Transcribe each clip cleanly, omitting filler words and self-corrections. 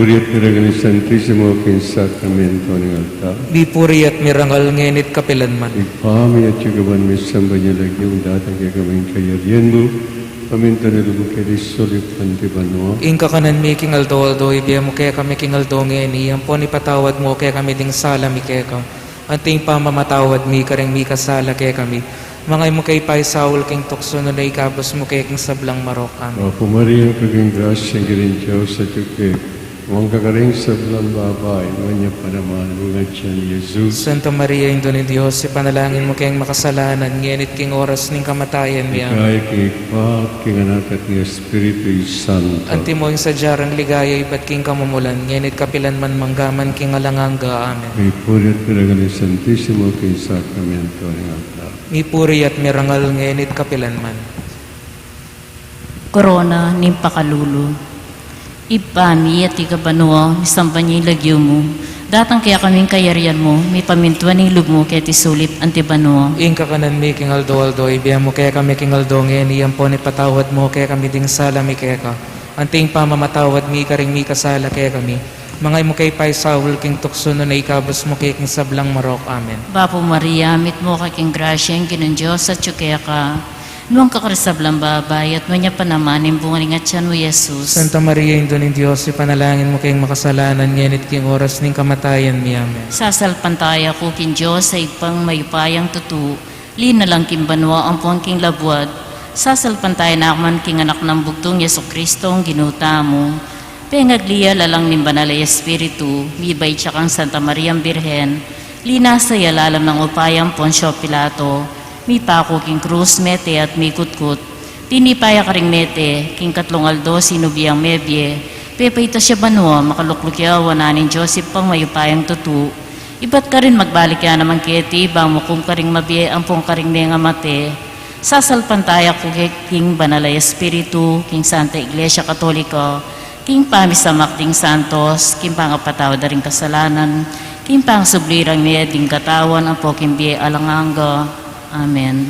puri at mirangal ni Santissimo ken sakramento ng altar. Di puri at mirangal ngenit kapilanman. Ipami at yugaban mi sambanya lagyong datang gagawin kayarian mo. Paminta na lugo kay Risolip Pantibanoa. Ingka kanan mi king aldo ibiya mo kaya kami king aldo ngeni. Ampon ipatawad mo kaya kami ding sala mi kaya ka. Anting pamamatawad mi kareng mi kasala kaya kami. Mga mo kay Pai Saul king tukso na ikabos mo kaya king sablang marok. Amen. O Maria kaging grasya girin Diyos sa tuke. Huwag kakaring sablang babay. Wanya pa naman mga tiyan Jesus. Santa Maria, Indo ni Diyos, ipanalangin mo kayong makasalanan, ngenit king oras ning kamatayan mi. Amen. Ikay king ipat, king anak at ni Espiritu Santo. Anti mo yung sadyarang ligaya, ibat king kamumulan, ngenit kapilan man manggaman king alanganga. Amen. May puri at mirangal ni Santissimo ken sakramento ng altar. Mi puri at mirangal, ngenit kapilan man. Korona ning pakalulu. Ipami at ikabanua, misambanya yung lagyo mo. Datang kaya kaming kayarian mo, may pamintuan ng lub mo kaya tisulit antibanua. Ingka kanan mi king aldo, ibiya mo kaya kami king aldo, ngeni ampon ipatawad mo kaya kami ding sala mi kaya ka. Anting pamamatawad mi karing mi kasala kaya kami. Mga mo kay Pai Saul king tukso na ikabos mo kaya king sablang marok. Amen. Bapo Maria, mit mo kaking grasya ang ginon Diyos at kaya ka. Nuang kakarisablang babay at manya pa naman yung bunga ng atyan mo, Jesus. Santa Maria, Indo ni Diyos, ipanalangin mo kayong makasalanan, ngenit king oras ning kamatayan mi. Amen. Sasalpantaya ko kin Diyos sa ipang mayupayang tutu, lina lang kin banwa ang puang king labwad. Sasalpantaya na akman king anak ng bugtong Yesu Kristo ang ginuta mo. Pengagliya lalang nin banalay Espiritu, mibay tsakang Santa Maria Birhen, lina sa yalalam ng upayang Poncio Pilato, mi pako king krus mete at mi kutkut. Tinipaya karing mete, king katlong aldo sinubiyang mebye. Pepaita siya banwa, makaluklukya wananin Joseph pang mayupayang tutu. Iba't ka rin magbalik ya naman keti, bang mukong karing mabye, ampong karing nenga mate. Sasalpantaya ko king banalay Espiritu, king Santa Iglesia Katolika, king pamisamak ding santos, king pangapatawa da ring kasalanan, king pang sublirang niya ding katawan, ang poking biye alanganga. Amen.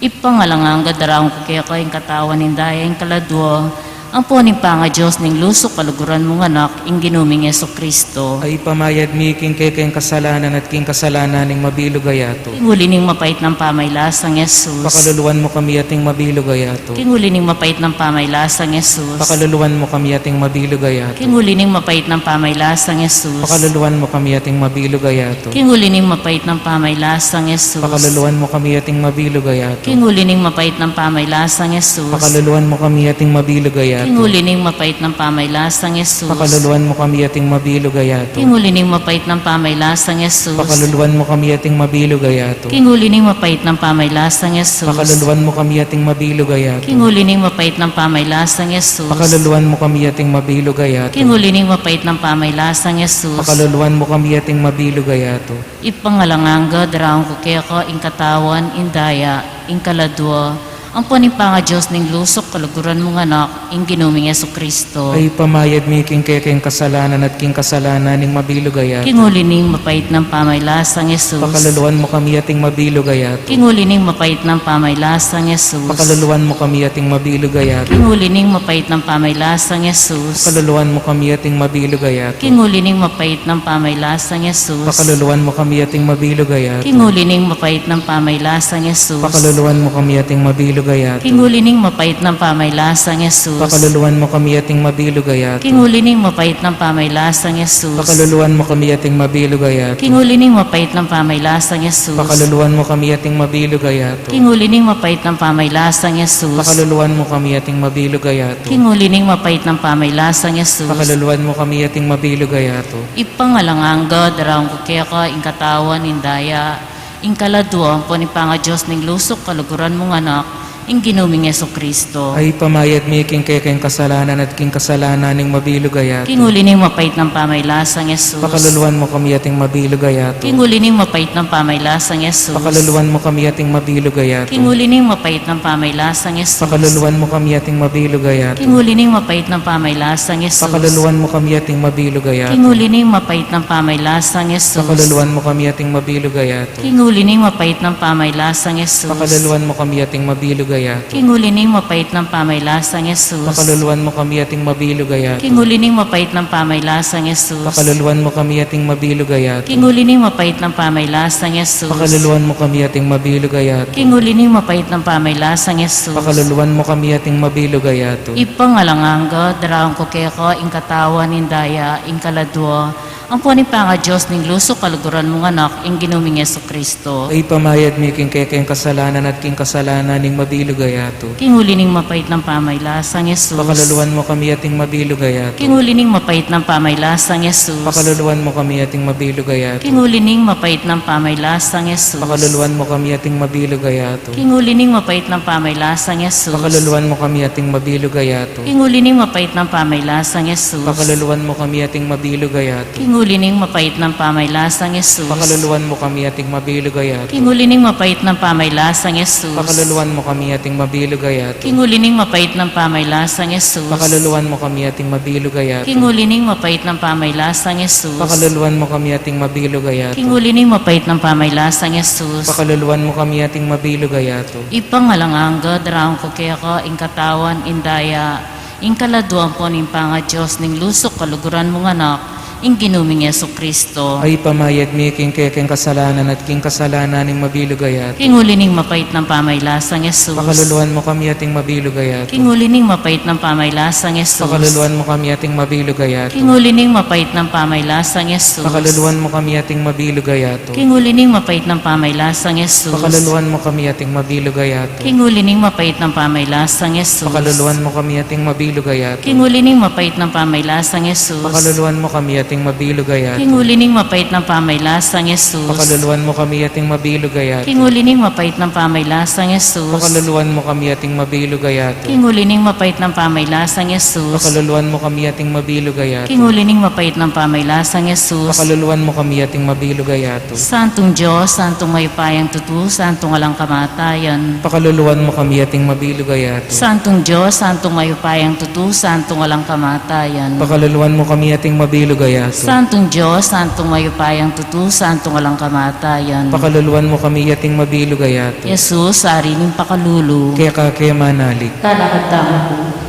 Ipangalanganga daraong ko kaya kayong katawan ng dayang kaladwa, ang puning panga Diyos ning lusok kaluguran mong anak, ing ginuming Yeso Kristo. Ay pamayad mi king kayong kasalanan at king kasalanan ning mabilog ayato. Kinguli ning mapait ng pamaylasang Jesus. Pakaluluwan mo kami ating mabilog ayato. Kinguli ning mapait ng pamaylasang Jesus. Pakaluluwan mo kami ating mabilog ayato. Kinguli ning mapait ng pamaylasang Jesus. Pakaluluwan mo kami ating mabilog ayato. Kinguli ning mapait ng pamaylasang Jesus. Pakaluluwan mo kami ating mabilog ayato. Kinguli ning mapait ng pamaylasang Jesus. Pakaluluwan mo kami ating mabilog ayato. Kinguli ning mapait ng pamaylasang Jesus. Pakaluluwan mo kami ating mabilog ayato. Kinguli ning mapait ng pamaylasang Jesus. Pakaluluwan mo kami ating mabilog ayato. Kinguli ning mapait ng pamaylasang Jesus. Pakaluluwan mo kami ating mabilog ayato. Kinguli ning mapait ng pamaylasang Jesus. Pakaluluwan mo kami ating mabilog ayato. Kinguli ning mapait ng pamaylasang Jesus. Pakaluluwan mo kami ating mabilog ayato. Ipangalanganga daraong ko kaya ka ing katawan, indaya, ing kaladwa, ang puning panga Diyos ning lusok kaluguran mong anak, ing ginuming Yesu Kristo. Ay pamayad mi king kayong kasalanan at king kasalanan ning mabilog ayato. Kinguli ning mapait ng pamaylasang Jesus. Pakaluluwan mo kami ating mabilog ayato. Kinguli ning mapait ng pamaylasang Jesus. Pakaluluwan mo kami ating mabilog ayato. Kinguli ning mapait ng pamaylasang Jesus. Pakaluluwan mo kami ating mabilog ayato. Kinguli ning mapait ng pamaylasang Jesus. Pakaluluwan mo kami ating mabilog ayato. Kinguli ning mapait ng pamaylasang Jesus. Pakaluluwan mo kami ating mabilog ayato. Kinguli ning mapait ng pamaylasang Jesus. Pakaluluwan mo kami ating mabilog ayato. Kinguli ning mapait ng pamaylasang Jesus. Pakaluluwan mo kami ating mabilog ayato. Kinguli ning mapait ng pamaylasang Jesus. Pakaluluwan mo kami ating mabilog ayato. Kinguli ning mapait ng pamaylasang Jesus. Pakaluluwan mo kami ating mabilog ayato. Kinguli ning mapait ng pamaylasang Jesus. Pakaluluwan mo kami ating mabilog ayato. Ipangalanganga daraong ko kaya ka ing katawan, indaya, ing kaladwa, puning panga Diyos ning lusok kaluguran mong anak, ing ginuming Yesu Kristo. Ay pamayad mi king kayong kasalanan at king kasalanan ning mabilog ayato. Kinguli ning mapait ng pamaylasang Jesus. Pakaluluwan mo kami ating mabilog ayato. Kinguli ning mapait ng pamaylasang Jesus. Pakaluluwan mo kami ating mabilog ayato. Kinguli ning mapait ng pamaylasang Jesus. Pakaluluwan mo kami ating mabilog ayato. Kinguli ning mapait ng pamaylasang Jesus. Pakaluluwan mo kami ating mabilog ayato. Kinguli ning mapait ng pamaylasang Jesus. Pakaluluwan mo kami ating mabilog ayato. Kinguli ning mapait ng pamaylasang Jesus. Pakaluluwan mo kami ating mabilog ayato. mabilugayato. Kingulining mapait ng pamaylasang Yesus. Pakaluluan mo kami ating mabilugayato. Kingulining mapait ng pamaylasang Yesus. Pakaluluan mo kami ating mabilugayato. Kingulining mapait ng pamaylasang Yesus. Pakaluluan mo kami ating mabilugayato. Kingulining mapait ng pamaylasang Yesus. Pakaluluan mo kami ating mabilugayato. Ipangalanganga, daraang ko keko, ing katawan, indaya, ing kaladwa, ang puani pa nga Diyos ning luso kaluguran mong anak, ing ginuming Yesu Kristo. Ay pamayad mi king kekeng kasalanan at king kasalanan ning mabilugayato. Kingulining mapait ng pamaylasang Yesus. Pakaluluan mo kami ating mabilugayato. Kingulining mapait ng pamaylasang Yesus. Pakaluluan mo kami ating mabilugayato. Kingulining mapait ng pamaylasang Yesus. Pakaluluan mo kami ating mabilugayato. Kingulining mapait ng pamaylasang Yesus. Pakaluluan mo kami ating mabilugayato. Kingulining mapait ng pamaylasang Yesus. Pakaluluan mo kami ating mabilugayato. Kingulining mapait ng pamaylasang Yesus. Pakaluluan mo kami ating mabilugayato. Kingulining mapait ng pamaylasang Yesus. Pakaluluan mo kami ating mabilugayato. Kingulining mapait ng pamaylasang Yesus. Pakaluluan mo kami ating mabilugayato. Kingulining mapait ng pamaylasang Yesus. Pakaluluan mo kami ating mabilugayato. Kingulining mapait ng pamaylasang Yesus. Pakaluluan mo kami ating mabilugayato. Ipangalanganga, daraang ko kaya ka, ing katawan, indaya, ing kaladuan po ning panga Diyos, ning lusok kaluguran mong anak, ing ginuming Yesu Kristo. Ay pamayad mi king kekeng kasalanan at king kasalanan ning mabilugayato. Kingulining mapait ng pamaylasang Yesus. Pakaluluan mo kami ating mabilugayato. Kingulining mapait ng pamaylasang Yesus. Pakaluluan mo kami ating mabilugayato. Kingulining mapait ng pamaylasang Yesus. Pakaluluan mo kami ating mabilugayato. Kingulining mapait ng pamaylasang Yesus. Pakaluluan mo kami ating mabilugayato. Kingulining mapait ng pamaylasang Yesus. Pakaluluan mo kami ating mabilugayato. Kingulining mapait ng pamaylasang Yesus. Pakaluluan mo kami ating mabilugayato. Kingulining mapait ng pamaylasang Yesus. Pakaluluan mo kami ating mabilugayato. Kingulining mapait ng pamaylasang Yesus. Pakaluluan mo kami ating mabilugayato. Kingulining mapait ng pamaylasang Yesus. Pakaluluan mo kami ating mabilugayato. Kingulining mapait ng pamaylasang Yesus. Pakaluluan mo kami ating mabilugayato. Santong Diyos, santong mayupayang tutu, santong walang kamatayan. Pakaluluan mo kami ating mabilugayato. Santong Diyos, santong mayupayang tutu, santong walang kamatayan. Pakaluluan mo kami ating mabilugayato. Santong Diyos, santong mayupayang tutu, santong walang kamatayan. Pakaluluan mo kami ating mabilugayato. Jesus, ari ning pakalulu. Kaya ka kaya manalig. Kalakatama ko.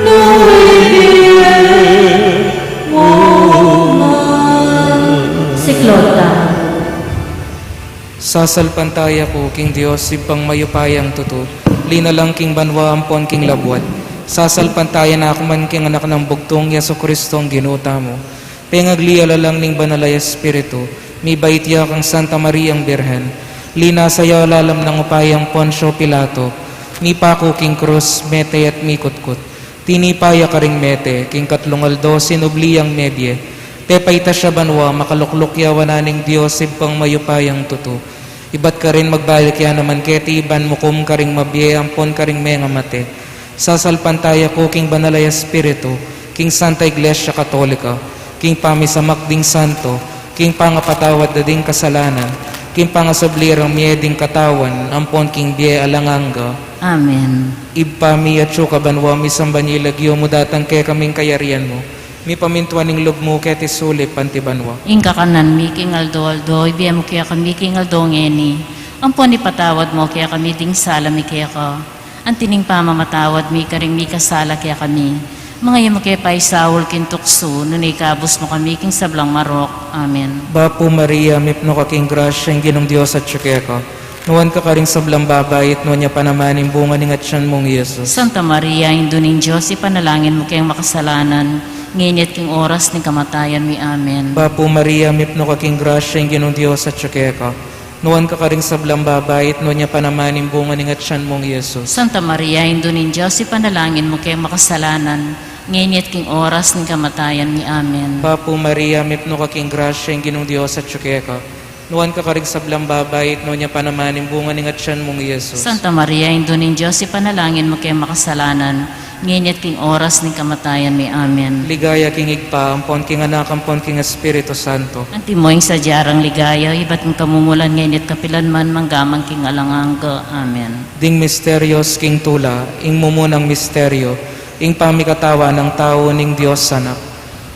No Sasalpantaya ko, King Dios, ipang mayupayang tuto, linalang King banwa ampon King labwat. Sasalpantaya na ako man King anak ng bugtong Yesu Kristong ginuta mo. Pengagliala lang ning banalay Espiritu, mi baitya kang Santa Mariang Birhen, lina sayo lalam ng upayang Poncio Pilato, mi pako King Cruz, mete at mi kutkut. Tinipaya ka ring mete, King Katlungaldo, sinubliyang medye, tepay ta siya banwa, makaluklukyawa na ning Diyos, ipang mayupayang tuto. Ibat ka rin magbalik ya naman keti iban mukum ka ring mabye, ampon ka ring menga mate. Sasalpantaya ko, King Banalay Espiritu, King Santa Iglesia Katolika, King Pamisamak ding Santo, King Pangapatawad da ding kasalanan, King Pangasablirang mieding katawan, ampon King Bie Alanganga. Amen. Ibpami at syuka banwa, misambanyilagyo mo datang kaya kaming kayarian mo. Mi pamintuaning loob mo keti sulip pantibanwa. Ingka kanan mi King Aldo, ibiyam mo kaya kami King Aldo ngeni. Ampon ipatawad mo kaya kami ding sala mi kaya ka. Antining pamamatawad mi karing mi kasala kaya kami. Mga yamo kaya pa'y Saul kintukso, nunay kabus mo kami King sablang marok. Amen. Bapo Maria, mipno ka King Grasya, ang ginong Diyos at syukeka. Nuwan ka karing sablang babayit, nuwan niya panamaning bunga ning atsyan mong Yesus. Santa Maria, Indo ning Diyos, ipanalangin mo kayong makasalanan, ngayon at king oras ng kamatayan mi. Amen. Bapo Maria, mipno ka King Grasya, ang ginong Diyos at syukeka. Nuwan ka karing sablang babayit, nuwan niya panamaning bunga ning atsyan mong Yesus. Santa Maria, Indo ning Diyos, ipanalangin mo kayong makasalanan, ngayon at king oras ng kamatayan mi. Amen. Bapo Maria, mipno ka King Grasya, ang ginong Diyos at syukeka. Nuwan ka karing sablang babayit, nuwan niya panamaning bunga ning atsyan mong Yesus. Santa Maria, Indo ning Diyos, ipanalangin mo kayong makasalanan, ngayon at king oras ng kamatayan mi. Amen. Ligaya King Igpa, ampon King Anak, ampon King Espiritu Santo. Antimoing sa diyarang ligaya, iba't ng kamumulan ngayon at kapilanman, manggamang king alanganga. Amen. Ding misterios King Tula, ing mumunang misteryo, ing pamikatawa ng tao ning Diyos Anak.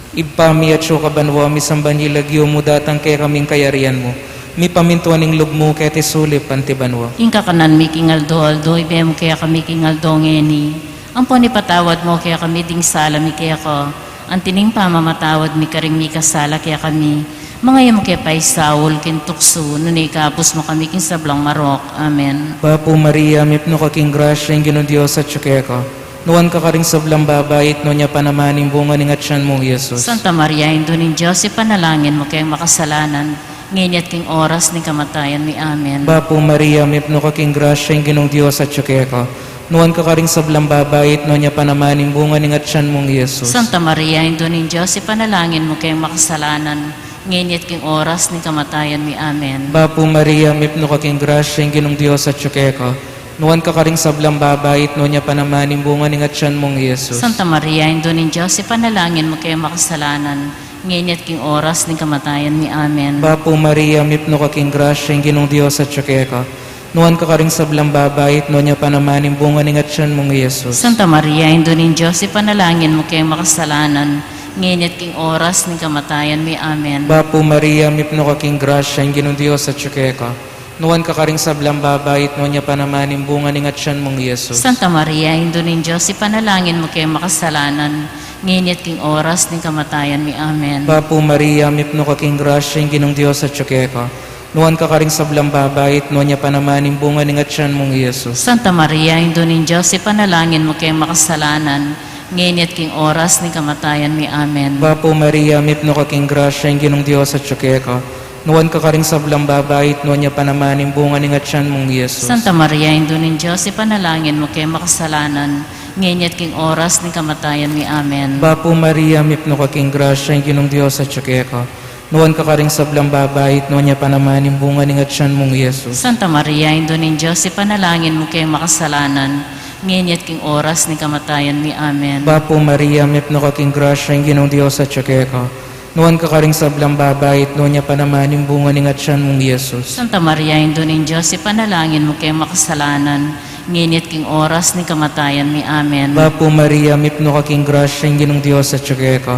Ibpami at syuka banwa, misambanyilagyo mo datang kaya kaming kayarian mo. Mi pamintuan ning loob mo kaya tisulip pantibanwa. Ing kakanan mi King Aldo, ibem kaya kami King Aldo ngeni. Ampon ipatawad mo kaya kami ding sala mi kaya ko. Antining pamamatawad mi karing mi kasala kaya kami. Mga yamo kaya pa'y Saul kintukso, nunay kapos mo kami King sablang marok. Amen. Bapo Maria, mipno ka King Grasya, ang ginong Diyos at syukeka. Nuwan ka karing sablang babayit, no niya panamaning bunga ning atsyan mong Yesus. Santa Maria, Indo ning Diyos, ipanalangin mo kayong makasalanan, ngayon at king oras ng kamatayan mi. Amen. Bapo Maria, mipno ka King Grasya, ang ginong Diyos at syukeka. Nuwan ka karing sablang babayit, no niya panamaning bunga ning atsyan mong Yesus. Santa Maria, Indo ning Diyos, ipanalangin mo kayong makasalanan, ngayon at king oras ng kamatayan mi. Amen. Bapo Maria, mipno ka King Grasya, ang ginong Diyos at syukeka. Nuwan ka karing sablang babayit, no niya panamaning bunga ning atsyan mong Yesus. Santa Maria, Indo ning Diyos, ipanalangin mo kayong makasalanan, ngayon at king oras ng kamatayan mi. Amen. Bapo Maria, mipno ka King Grasya, ang ginong Diyos at syukeka. Nuwan ka karing sablang babayit, no niya panamaning bunga ning atsyan mong Yesus. Santa Maria, Indo ning Diyos, ipanalangin mo kayong makasalanan, ngayon at king oras ng kamatayan mi. Amen. Bapo Maria, mipno ka King Grasya, ang ginong Diyos at syukeka. Nuwan ka karing sablang babayit, no niya panamaning bunga ning atsyan mong Yesus. Santa Maria, Indo ning Diyos, ipanalangin mo kayong makasalanan, ngayon at king oras ng kamatayan mi. Amen. Bapo Maria, mipno ka King Grasya, ang ginong Diyos at syukeka. Nuwan ka karing sablang babayit, no niya panamaning bunga ning atsyan mong Yesus. Santa Maria, Indo ning Diyos, ipanalangin mo kayong makasalanan, ngayon at king oras ng kamatayan mi. Amen. Bapo Maria, mipno ka King Grasya, ang ginong Diyos at syukeka. Nuwan ka karing sablang babayit, no niya panamaning bunga ning atsyan mong Yesus. Santa Maria, Indo ning Diyos, ipanalangin mo kayong makasalanan, ngayon at king oras ng kamatayan mi. Amen. Bapo Maria, mipno ka King Grasya, ang ginong Diyos at syukeka. Nuwan ka karing sablang babayit, no niya panamaning bunga ning atsyan mong Yesus. Santa Maria, Indo ning Diyos, ipanalangin mo kayong makasalanan, ngayon at king oras ng kamatayan mi. Amen. Bapo Maria, mipno ka King Grasya, ang ginong Diyos at syukeka. Nuwan ka karing sablang babayit, no niya panamaning bunga ning atsyan mong Yesus. Santa Maria, Indo ning Diyos, ipanalangin mo kayong makasalanan, ngayon at king oras ng kamatayan mi. Amen. Bapo Maria, mipno ka King Grasya, ang ginong Diyos at syukeka.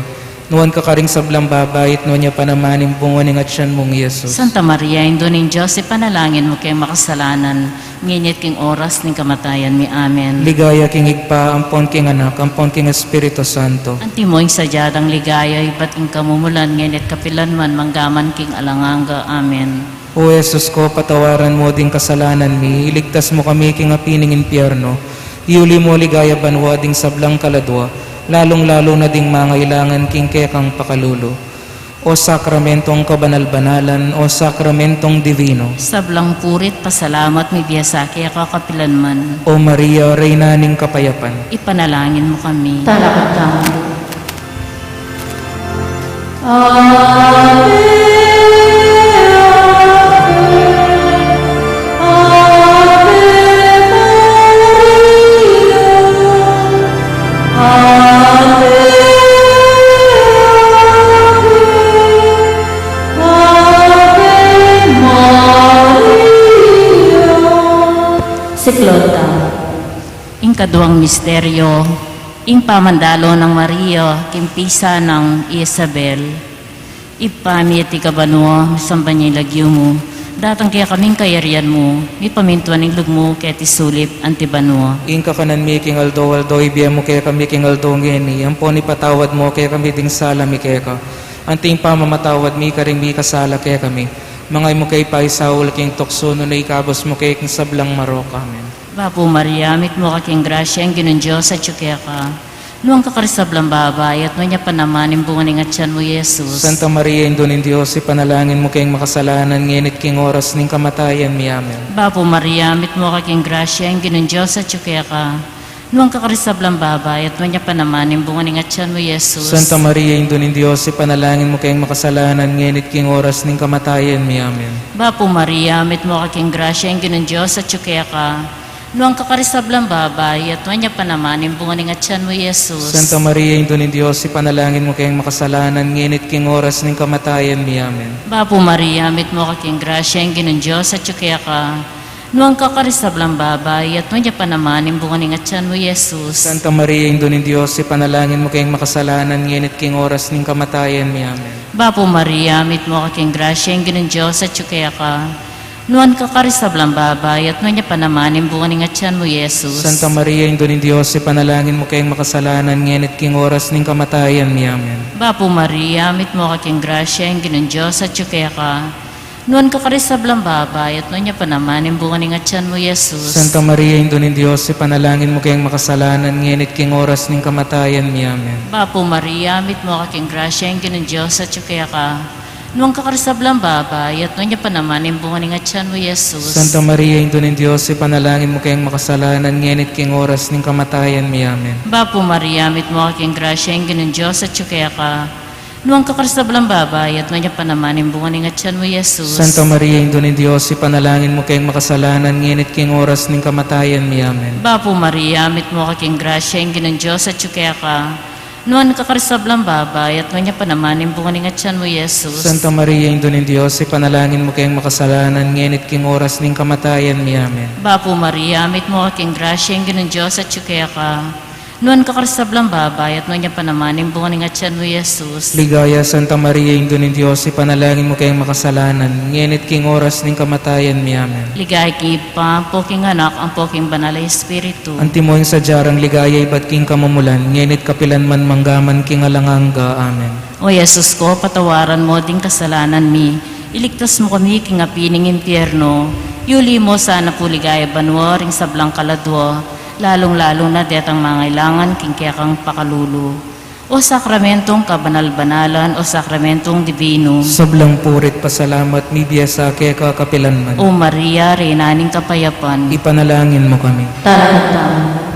Nuwan ka karing sablang babayit, no niya panamaning bunga ning atsyan mong Yesus. Santa Maria, Indo ning Diyos, ipanalangin mo kayong makasalanan, ngayon at king oras ng kamatayan mi. Amen. Ligaya King Igpa, ampon King Anak, ampon King Espiritu Santo. Antimoing sa diyarang ligaya, iba't king kamumulan, ngayon at kapilanman, manggaman king alanganga. Amen. O Jesus ko, patawaran mo ding kasalanan mi, iligtas mo kami king apining impyerno, iuli mo ligaya banwa ding sablang kaladwa, lalong-lalo na ding mangailangan king kekang pakalulo. O sakramentong kabanal-banalan, o sakramentong divino, Sablang purit, pasalamat mi biyasaki kakapilanman. O Maria, Reyna ning kapayapan, Ipanalangin mo kami. Talakad kami. Siklota. Ing kaduang misteryo, ing pamandalo ng Maria, kimpisa ng Isabel, ipami iti kabanwa, samba niya ilagyo mo, datang kaya kaming kayarian mo, mi pamintuan ng lugmo, kaya ti sulip, antibanwa. ing kakanan mi king aldo, ibiya mo kaya kami king aldo ngeni, ang poni patawad mo kaya kami ding sala mi kaya ka, anting pamamatawad mi karing mi kasala kaya kami, mga mo kay paisaul king tukso no na ikabos mo kay king sablang marok. Amen. Bapo Maria, mit mo kaking grasya, ang ginon Diyos at tsukya ka. Nuang kakarisablang babay, at manya pa naman imbungan ng atyan mo, Jesus. Santa Maria, Indon Diyos, ipanalangin mo kayong makasalanan, ngenit king oras ning kamatayan mi. Amen. Bapo Maria, mit mo kaking grasya, ang ginon Diyos at tsukya ka. Nuang kakarisablang babay, at manya pa naman imbungan ng atyan mo, Jesus. Santa Maria, Indon Diyos, ipanalangin mo kayong makasalanan, ngenit king oras ning kamatayan mi. Amen. Bapo Maria, mit mo kaking grasya, ang ginon Diyos at tsukya ka. Nuang kakarisablang babay, at manya pa naman imbungan ng atyan mo, Jesus. Santa Maria, Indon Diyos, ipanalangin mo kayong makasalanan, ngenit king oras ning kamatayan mi. Amen. Bapo Maria, mit mo kaking grasya, ang ginon Diyos at tsukya ka. Nuang kakarisablang babay, at manya pa naman imbungan ng atyan mo, Jesus. Santa Maria, Indon Diyos, ipanalangin mo kayong makasalanan, ngenit king oras ning kamatayan mi. Amen. Bapo Maria, mit mo kaking grasya, ang ginon Diyos at tsukya ka. Nuan kakarisablang babay, at manya pa naman imbungan ng atyan mo, Jesus. Santa Maria, Indon Diyos, ipanalangin mo kayong makasalanan, ngenit king oras ning kamatayan mi. Amen. Bapo Maria, mit mo kaking grasya, ang ginon Diyos at tsukya ka. Nuan kakarisablang babay, at manya pa naman imbungan ng atyan mo, Jesus. Santa Maria, Indon Diyos, ipanalangin mo kayong makasalanan, ngenit king oras ning kamatayan mi. Amen. Bapo Maria, mit mo kaking grasya, ang ginon Diyos at tsukya ka. Nuang kakarisablang babay, at manya pa naman imbungan ng atyan mo, Jesus. Santa Maria, Indon Diyos, ipanalangin mo kayong makasalanan, ngenit king oras ning kamatayan mi. Amen. Bapo Maria, mit mo kaking grasya, ang ginon Diyos at tsukya ka. Nuang kakarisablang babay, at manya pa naman imbungan ng atyan mo, Jesus. Santa Maria, Indon Diyos, ipanalangin mo kayong makasalanan, ngenit king oras ning kamatayan mi. Amen. Bapo Maria, mit mo kaking grasya, ang ginon Diyos at tsukya ka. Nuan kakarisablang babay, at manya pa naman imbungan ng atyan mo, Jesus. Santa Maria, Indon Diyos, ipanalangin mo kayong makasalanan, ngenit king oras ning kamatayan mi. Amen. Bapo Maria, mit mo kaking grasya, ang ginon Diyos at tsukya ka. Nuan kakarisablang babay, at manya pa naman imbungan ng atyan mo, Jesus. Ligaya, Santa Maria, Indon Diyos, ipanalangin mo kayong makasalanan, ngenit king oras ning kamatayan mi. Amen. Ligay ki pa, poking anak, ang poking banal na Espiritu. Antimoing sa jarang ligaya, iba't king kamumulan, ngenit kapilan man manggaman king alanganga. Amen. O Jesus ko, patawaran mo ding kasalanan mi. Iligtas mo kami king apining impyerno. Yuli mo sana po ligaya banwa ring sablang kaladwa. Lalong-lalo na detang mangailangan king kekang pakalulo. O sakramentong kabanal-banalan o sakramentong divino. Sablang purit pasalamat, mi biyasa kaya kakapilan man. O Maria, Reyna ning kapayapan. Ipanalangin mo kami. Talakad kami.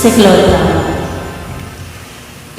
Siklota.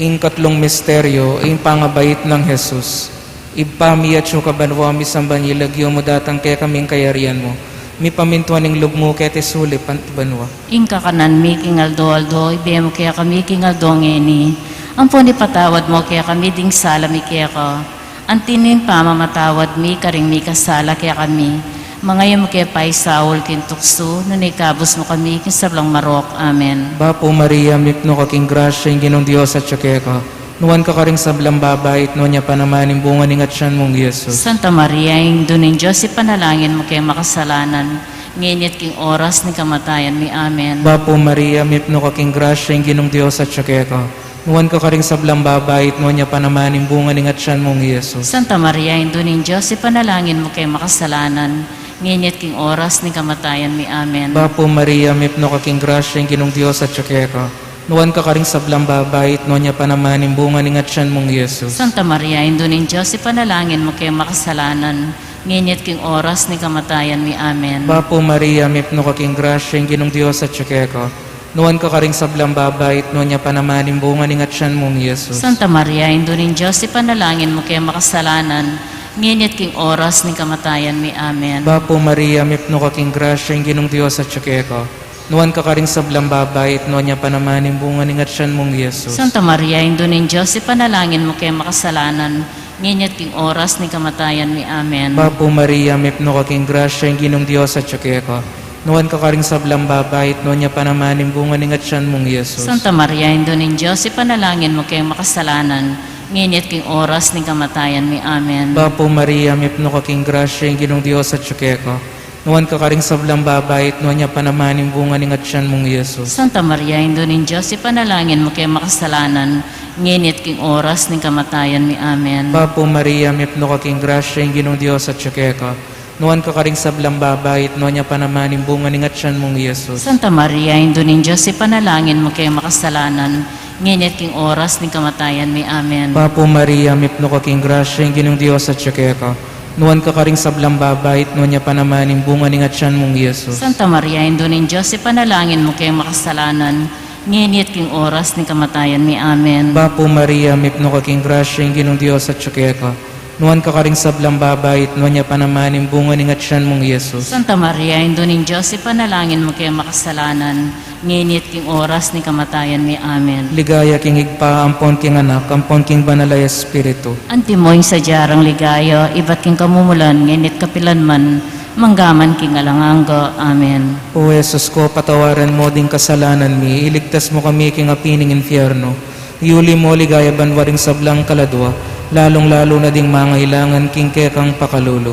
Ing katlong misteryo, ing pangabait ng Jesus. Ipami at kabanwa mi sambanyilagyo mo datang kaya kaming kayarian mo. Mi pamintuan ing lugmo kaya tesulip banwa. Ing kakanan mi king aldo, ibe mo kaya kami king aldo ngeni. Ang po ni patawad mo kaya kami ding sala mi kaya ka. Ang tinin pa mamatawad mi karing mi kasala kaya kami. Mga mo kay Pai Saul kin tukso, nunay kabos mo kami kin sablang marok. Amen. Bapo Maria, mipno kaking grasya, yung ginong Diyos at tsukeka. Nuwan ka karing sablang babay, at nuwan niya pa naman yung bunga ng atsyan mong Yesus. Santa Maria, yung dunin Diyos, ipanalangin mo kay makasalanan, nginit king oras ni kamatayan mi. Amen. Bapo Maria, mipno kaking grasya, yung ginong Diyos at tsukeka. Nuwan ka karing sablang babay, at nuwan niya pa naman yung bunga ng atsyan mong Yesus. Santa Maria, yung dunin Diyos, ipanalangin mo kay makasalanan, nginit king oras ni kamatayan mi. Amen. Bapo Maria, mipno kaking grasya, yung ginong Diyos at tsukeka. Nuwan ka karing sablang babay, at nuwan niya pa naman yung bunga ng atsyan mong Yesus. Santa Maria, yung dunin Diyos, ipanalangin mo kay makasalanan, nginit king oras ni kamatayan mi. Amen. Bapo Maria, mipno kaking grasya, yung ginong Diyos at tsukeka. Nuwan ka karing sablang babay, at nuwan niya pa naman yung bunga ng atsyan mong Yesus. Santa Maria, yung dunin Diyos, ipanalangin mo kay makasalanan, nginit king oras ni kamatayan mi. Amen. Bapo Maria, mipno kaking grasya, yung ginong Diyos at tsukeka. Nuwan ka karing sablang babay, at nuwan niya pa naman yung bunga ng atsyan mong Yesus. Santa Maria, yung dunin Diyos, ipanalangin mo kay makasalanan, nginit king oras ni kamatayan mi. Amen. Bapo Maria, mipno kaking grasya, yung ginong Diyos at tsukeka. Nuwan ka karing sablang babay, at nuwan niya pa naman yung bunga ng atsyan mong Yesus. Santa Maria, yung dunin Diyos, ipanalangin mo kay makasalanan, nginit king oras ni kamatayan mi. Amen. Bapo Maria, mipno kaking grasya, yung ginong Diyos at tsukeka. Nuwan ka karing sablang babay, at nuwan niya pa naman yung bunga ng atsyan mong Yesus. Santa Maria, yung dunin Diyos, ipanalangin mo kay makasalanan, nginit king oras ni kamatayan mi. Amen. Bapo Maria, mipno kaking grasya, yung ginong Diyos at tsukeka. Nuwan ka karing sablang babay, at nuwan niya pa naman yung bunga ng atsyan mong Yesus. Santa Maria, yung dunin Diyos, ipanalangin mo kay makasalanan, nginit king oras ni kamatayan mi. Amen. Bapo Maria, mipno kaking grasya, yung ginong Diyos at tsukeka. Nuwan ka karing sablang babay, at nuwan niya pa naman yung bunga ng atsyan mong Yesus. Santa Maria, yung dunin Diyos, ipanalangin mo kay makasalanan, nginit king oras ni kamatayan mi. Amen. Bapo Maria, mipno kaking grasya, yung ginong Diyos at tsukeka. Nuwan ka karing sablang babay, at nuwan niya pa naman yung bunga ng atsyan mong Yesus. Santa Maria, yung dunin Diyos, ipanalangin mo kay makasalanan, nginit king oras ni kamatayan mi. Amen. Ligaya king higpa, ampon king anak, ampon king banalay espiritu. Antimoy sa jarang ligaya, iba't king kamumulan, nginit kapilan man, manggaman king alangangga. Amen. O Jesus ko, patawaran mo ding kasalanan mi, iligtas mo kami king apining infyerno. Iuli mo ligaya banwaring sablang kaladwa, lalong-lalo na ding mangailangan king kekang pakalulo.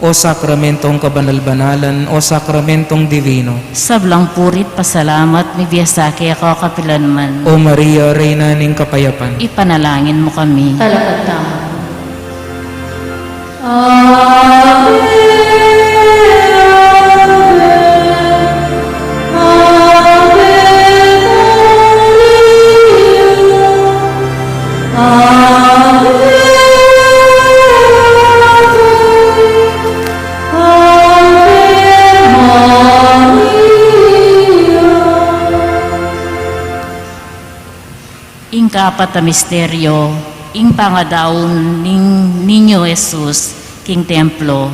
O sakramentong kabanal-banalan, o sakramentong divino. Sablang purit pasalamat, may biyasake ako kapilan man. O Maria, Reyna ning kapayapan. Ipanalangin mo kami. Talakad tama. Ing kapat na misteryo, ing pangadaon ninyo Jesus, king templo,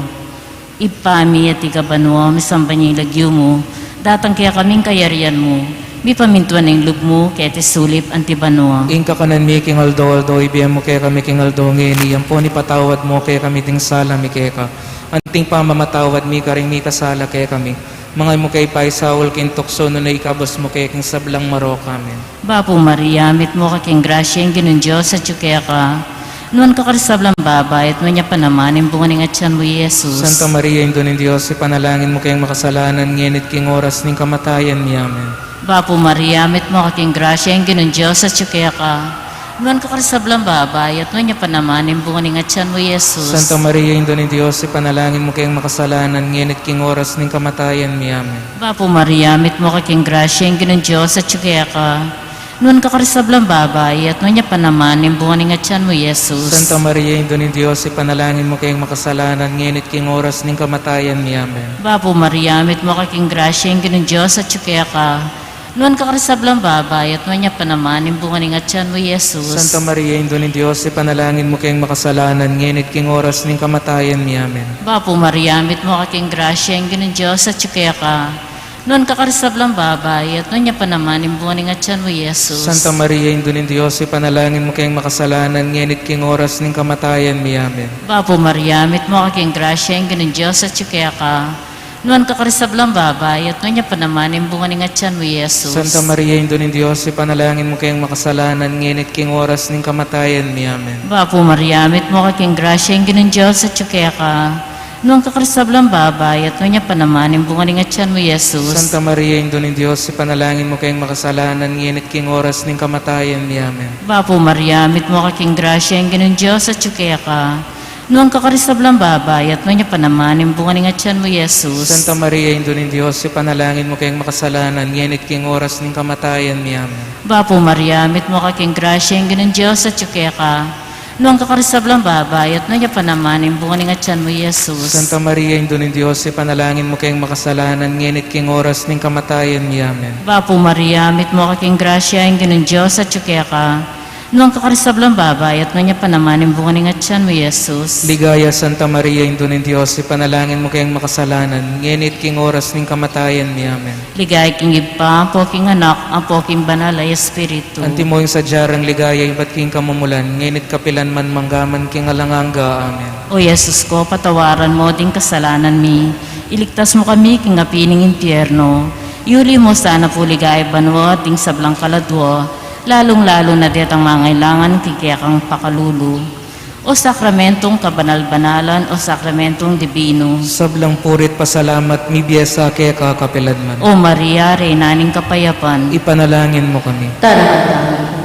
ipami at ikabanwa, misamba niya yung lagyo mo, datang kaya kaming kayarian mo, mi pamintuan ng lub mo, kaya tisulip antibanwa. Ing kakanan mi king aldo, ibiyam mo kaya kami king aldo, ngayon po ni patawad mo kaya kami ding sala mi kaya ka. Anting pamamatawad mi karing mi kasala kaya kami. Mga mo kay Pai Saul king tukso, no na ikabos mo kaya king sablang marok amin. Bapo Maria, mit mo kaking grasya, yung ginun Diyos at kaya ka, nuwan ka karisablang babay, at nuwan niya pa naman, yung bunga ng atyan mo, Jesus. Santa Maria, Indo ng Diyos, ipanalangin mo kayong makasalanan, ngenit king oras ning kamatayan mi amin. Bapo Maria, mit mo kaking grasya, yung ginun Diyos at kaya ka, nuwan ka karisablang babay, at nuwan niya pa naman, yung bunga ng atyan mo, Jesus. Santa Maria, Indo ng Diyos, ipanalangin mo kayong makasalanan, ngenit king oras ning kamatayan mi amin. Bapo Maria, mit mo kaking grasya, yung ginun Diyos at kaya ka, nuwan ka karisablang babay, at nuwan niya pa naman, yung bunga ng atyan mo, Jesus. Santa Maria, Indo ng Diyos, ipanalangin mo kayong makasalanan, ngenit king oras ning kamatayan mi amin. Bapo Maria, mit mo kaking grasya, yung ginun Diyos at kaya ka, nuwan ka karisablang babay, at nuwan niya pa naman, yung bunga ng atyan mo, Jesus. Santa Maria, Indo ng Diyos, ipanalangin mo kayong makasalanan, ngenit king oras ning kamatayan mi amin. Bapo Maria, mit mo kaking grasya, yung ginun Diyos at kaya ka, Noon kakarisablang babay, at noon niya pa naman imbuaning at tiyan mo, Jesus. Santa Maria, Indun ng Diyos, ipanalangin mo kayong makasalanan, ngenit king oras ng kamatayan mi. Amen. Bapo Maria, mit mo kaking grasya, ang ganun Diyos at tsukaya ka. Noon kakarisablang babay, at noon niya pa naman imbuaning at tiyan mo, Jesus. Santa Maria, Indun ng Diyos, ipanalangin mo kayong makasalanan, ngenit king oras ng kamatayan mi. Amen. Bapo Maria, mit mo kaking grasya, ang ganun Diyos at tsukaya ka. Noong kakarisablang babay, at noon niya pa naman imbuaning at tiyan mo, Jesus. Santa Maria, Indun ng Diyos, ipanalangin mo kayong makasalanan, ngenit king oras ng kamatayan mi. Amen. Bapo Maria, mit mo kaking grasya, ang ganun Diyos at tsukaya ka. Noong kakarisablang babay, at noon niya pa naman imbuaning at tiyan mo, Jesus. Santa Maria, Indun ng Diyos, ipanalangin mo kayong makasalanan, ngenit king oras ng kamatayan mi. Amen. Bapo Maria, mit mo kaking grasya, ang ganun Diyos at tsukaya ka. Noong kakarisablang babay, at noon niya pa naman imbuaning at tiyan mo, Jesus. Santa Maria, Indun ng Diyos, ipanalangin mo kayong makasalanan, ngenit king oras ng kamatayan mi. Amen. Bapo Maria, mit mo kaking grasya, ang ganun Diyos at tsukaya ka. Noong kakarisablang babay, at noon niya pa naman imbuaning at tiyan mo, Jesus. Ligaya, Santa Maria, Indun ng Diyos, ipanalangin mo kayong makasalanan, ngenit king oras ng kamatayan mi. Amen. Ligay king ipa, ang poking anak, ang poking banal ay Espiritu. Antimo yung sadyarang ligaya, iba't king kamumulan, ngenit kapilan man manggaman king alanganga. Amen. O Jesus ko, patawaran mo ding kasalanan mi. Iligtas mo kami king apining impyerno. Iuli mo sana po ligay banwa ding sablang kaladwa, lalong-lalo na diat ang mangailangan kikiyakang pakalulu. O sakramentong kabanal-banalan o sakramentong dibino. Sablang purit pasalamat, mi biyesa kaya kakapilan man. O Maria, Reynaning Kapayapan, Ipanalangin mo kami. Taratang.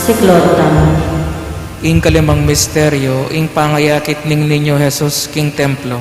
Siklotang. Ing kalimang misteryo, ing pangayakit ning ninyo Jesus, king templo.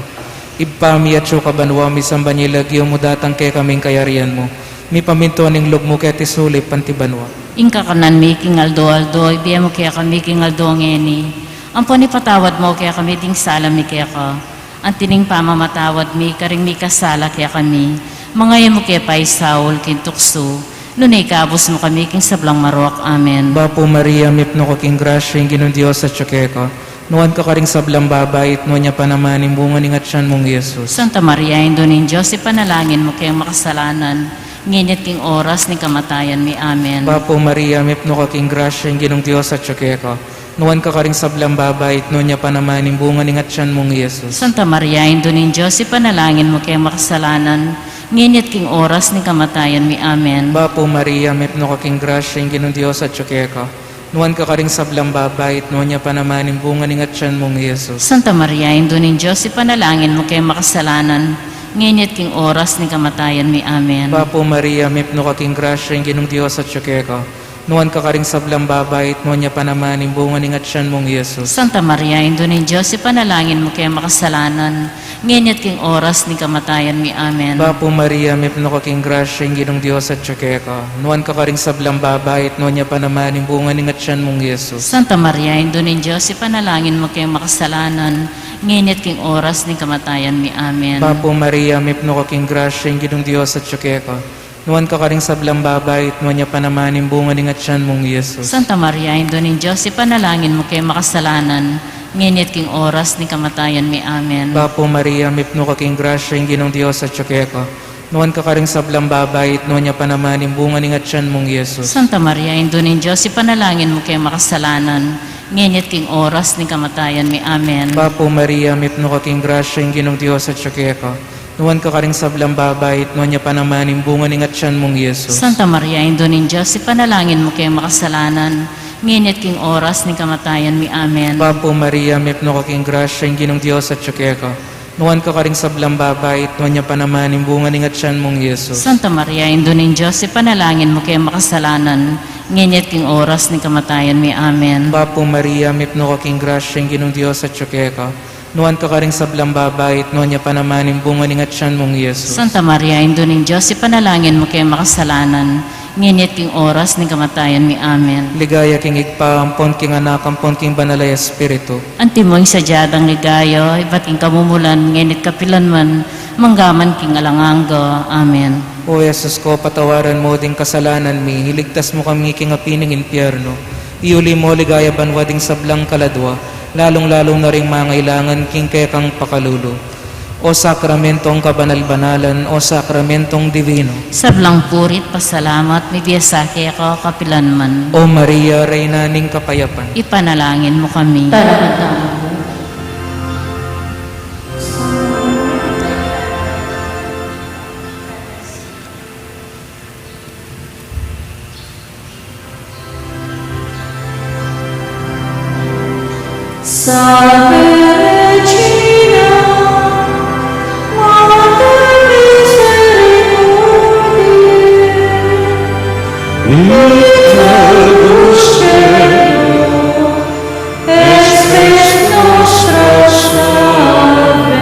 Ibpami at kabanwa, mi sambanyilagyo mo datang kay kaming kayarian mo. Mi paminto ning log mo kay tisulip pantibanwa. Ingka kanan mi king aldo-aldo, ibiya mo kaya kami king aldo ngeni. Ang panipatawad mo kaya kami ding salam mi kaya ka. Ang tining pamamatawad mi, karing mi kasala kaya kami. Mga mo kaya pa'y Saul king tukso. Nunay kabos mo kami king sablang marok. Amen. Bapo Maria, mipno ko king grasya, ing ginong Diyos at tsukeko. Nuwan ka karing sablang babay, it nuwan niya pa naman imbungan ng atyan mong Jesus. Santa Maria, Indonin Diyos, ipanalangin mo kayong makasalanan. Nginit king oras ni kamatayan mi. Amen. Bapo Maria, mipno ko king grasya, ing ginong Diyos at tsukeko. Nuwan ka karing sablang babay, it nuwan niya pa naman imbungan ng atyan mong Jesus. Santa Maria, Indonin Diyos, ipanalangin mo kayong makasalanan. Nginit king oras ni kamatayan mi. Amen. Bapo Maria, mipno ko king grasya, ing ginong Diyos at tsukeko. Nuwan ka karing sablang babay, it nuwan niya pa naman imbungan ng atyan mong Jesus. Santa Maria, Indonin Diyos, ipanalangin mo kayong makasalanan. Nginit king oras ni kamatayan mi. Amen. Bapo Maria, mipno ka king grasya, ing ginong Diyos at tsukeko. Nuwan ka karing sablang babay, it nuwan niya pa naman imbungan ng atyan mong Jesus. Santa Maria, Indonin Diyos, ipanalangin mo kayong makasalanan. Nginit king oras ni kamatayan mi. Amen. Bapo Maria, mipno ka king grasya, ing ginong Diyos at tsukeko. Nuwan ka karing sablang babay, it nuwan niya pa naman imbungan ng atyan mong Jesus. Santa Maria, Indonin Diyos, ipanalangin mo kayong makasalanan. Nginit king oras ni kamatayan mi. Amen. Bapo Maria, mipno ka king grasya, ing ginong Diyos at tsukeko. Nuwan ka karing sablang babay, it nuwan niya pa naman imbungan ng atyan mong Jesus. Santa Maria, Indonin Diyos, ipanalangin mo kayong makasalanan. Nginit king oras ni kamatayan mi. Amen. Bapo Maria, mipno ka king grasya, ing ginong Diyos at tsukeko. Nuwan ka karing sablang babay, it nuwan niya pa naman imbungan ng atyan mong Jesus. Santa Maria, Indonin Diyos, ipanalangin mo kayong makasalanan. Nginit king oras ni kamatayan mi. Amen. Bapo Maria, mipno ka king grasya, ing ginong Diyos at tsukeko. Nuwan ka karing sablang babay, it nuwan niya pa naman imbungan ng atyan mong Jesus. Santa Maria, Indonin Diyos, ipanalangin mo kayong makasalanan. Nginit king oras ni kamatayan mi. Amen. Bapo Maria, mipno ka king grasya, ing ginong Diyos at tsukeko. Nuwan ka karing sablang babay, it nuwan niya pa naman imbungan ng atyan mong Jesus. Santa Maria, Indonin Diyos, ipanalangin mo kayong makasalanan. Nginit king oras ni kamatayan mi. Amen. Bapo Maria, mipno ka king grasya, ing ginong Diyos at tsukeko. Nuwan ka karing sablang babay, it nuwan niya pa naman imbungan ng atyan mong Jesus. Santa Maria, Indonin Diyos, ipanalangin mo kayong makasalanan. nginit king oras ng kamatayan mi. Amen. Ligaya king igpa, ampon king anak, ampon king banalay espiritu. Antimoy sadyadang ligayo, iba't king kamumulan, nginit kapilan man, manggaman king alanganga. Amen. O Yesus ko, patawaran mo ding kasalanan mi, hiligtas mo kami king apining impyerno. Iuli mo ligaya banwading sablang kaladwa, lalong-lalong na ring mangailangan king kekang pakalulo. O sakramentong kabanal-banalan, o sakramentong divino. Sablang purit, pasalamat, may biyasake ako kapilan man. O Maria, Reyna ning kapayapaan. Ipanalangin mo kami. Tarakatama ko. Salve Regina, Mater Misericordiae, espes nostra salve.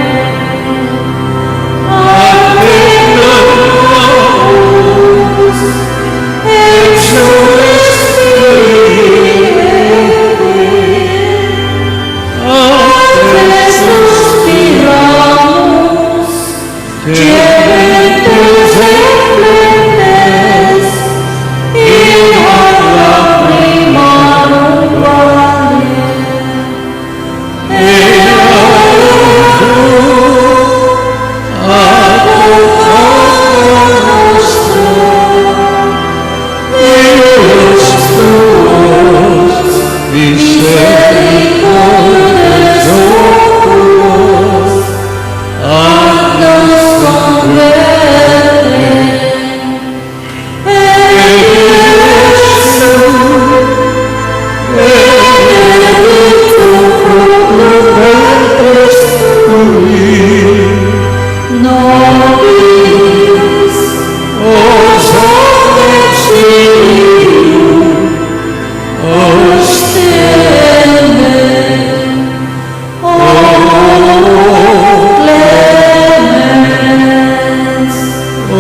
Atenamus, ex suspiramus, gentes explentes, in hoc lacrimarum vale. Advocatio nostro, Deus tuos, misericordes oculos, ad nos converte. Benedictum fructus ventris tui, nobis exilium, ostende, o clemens, o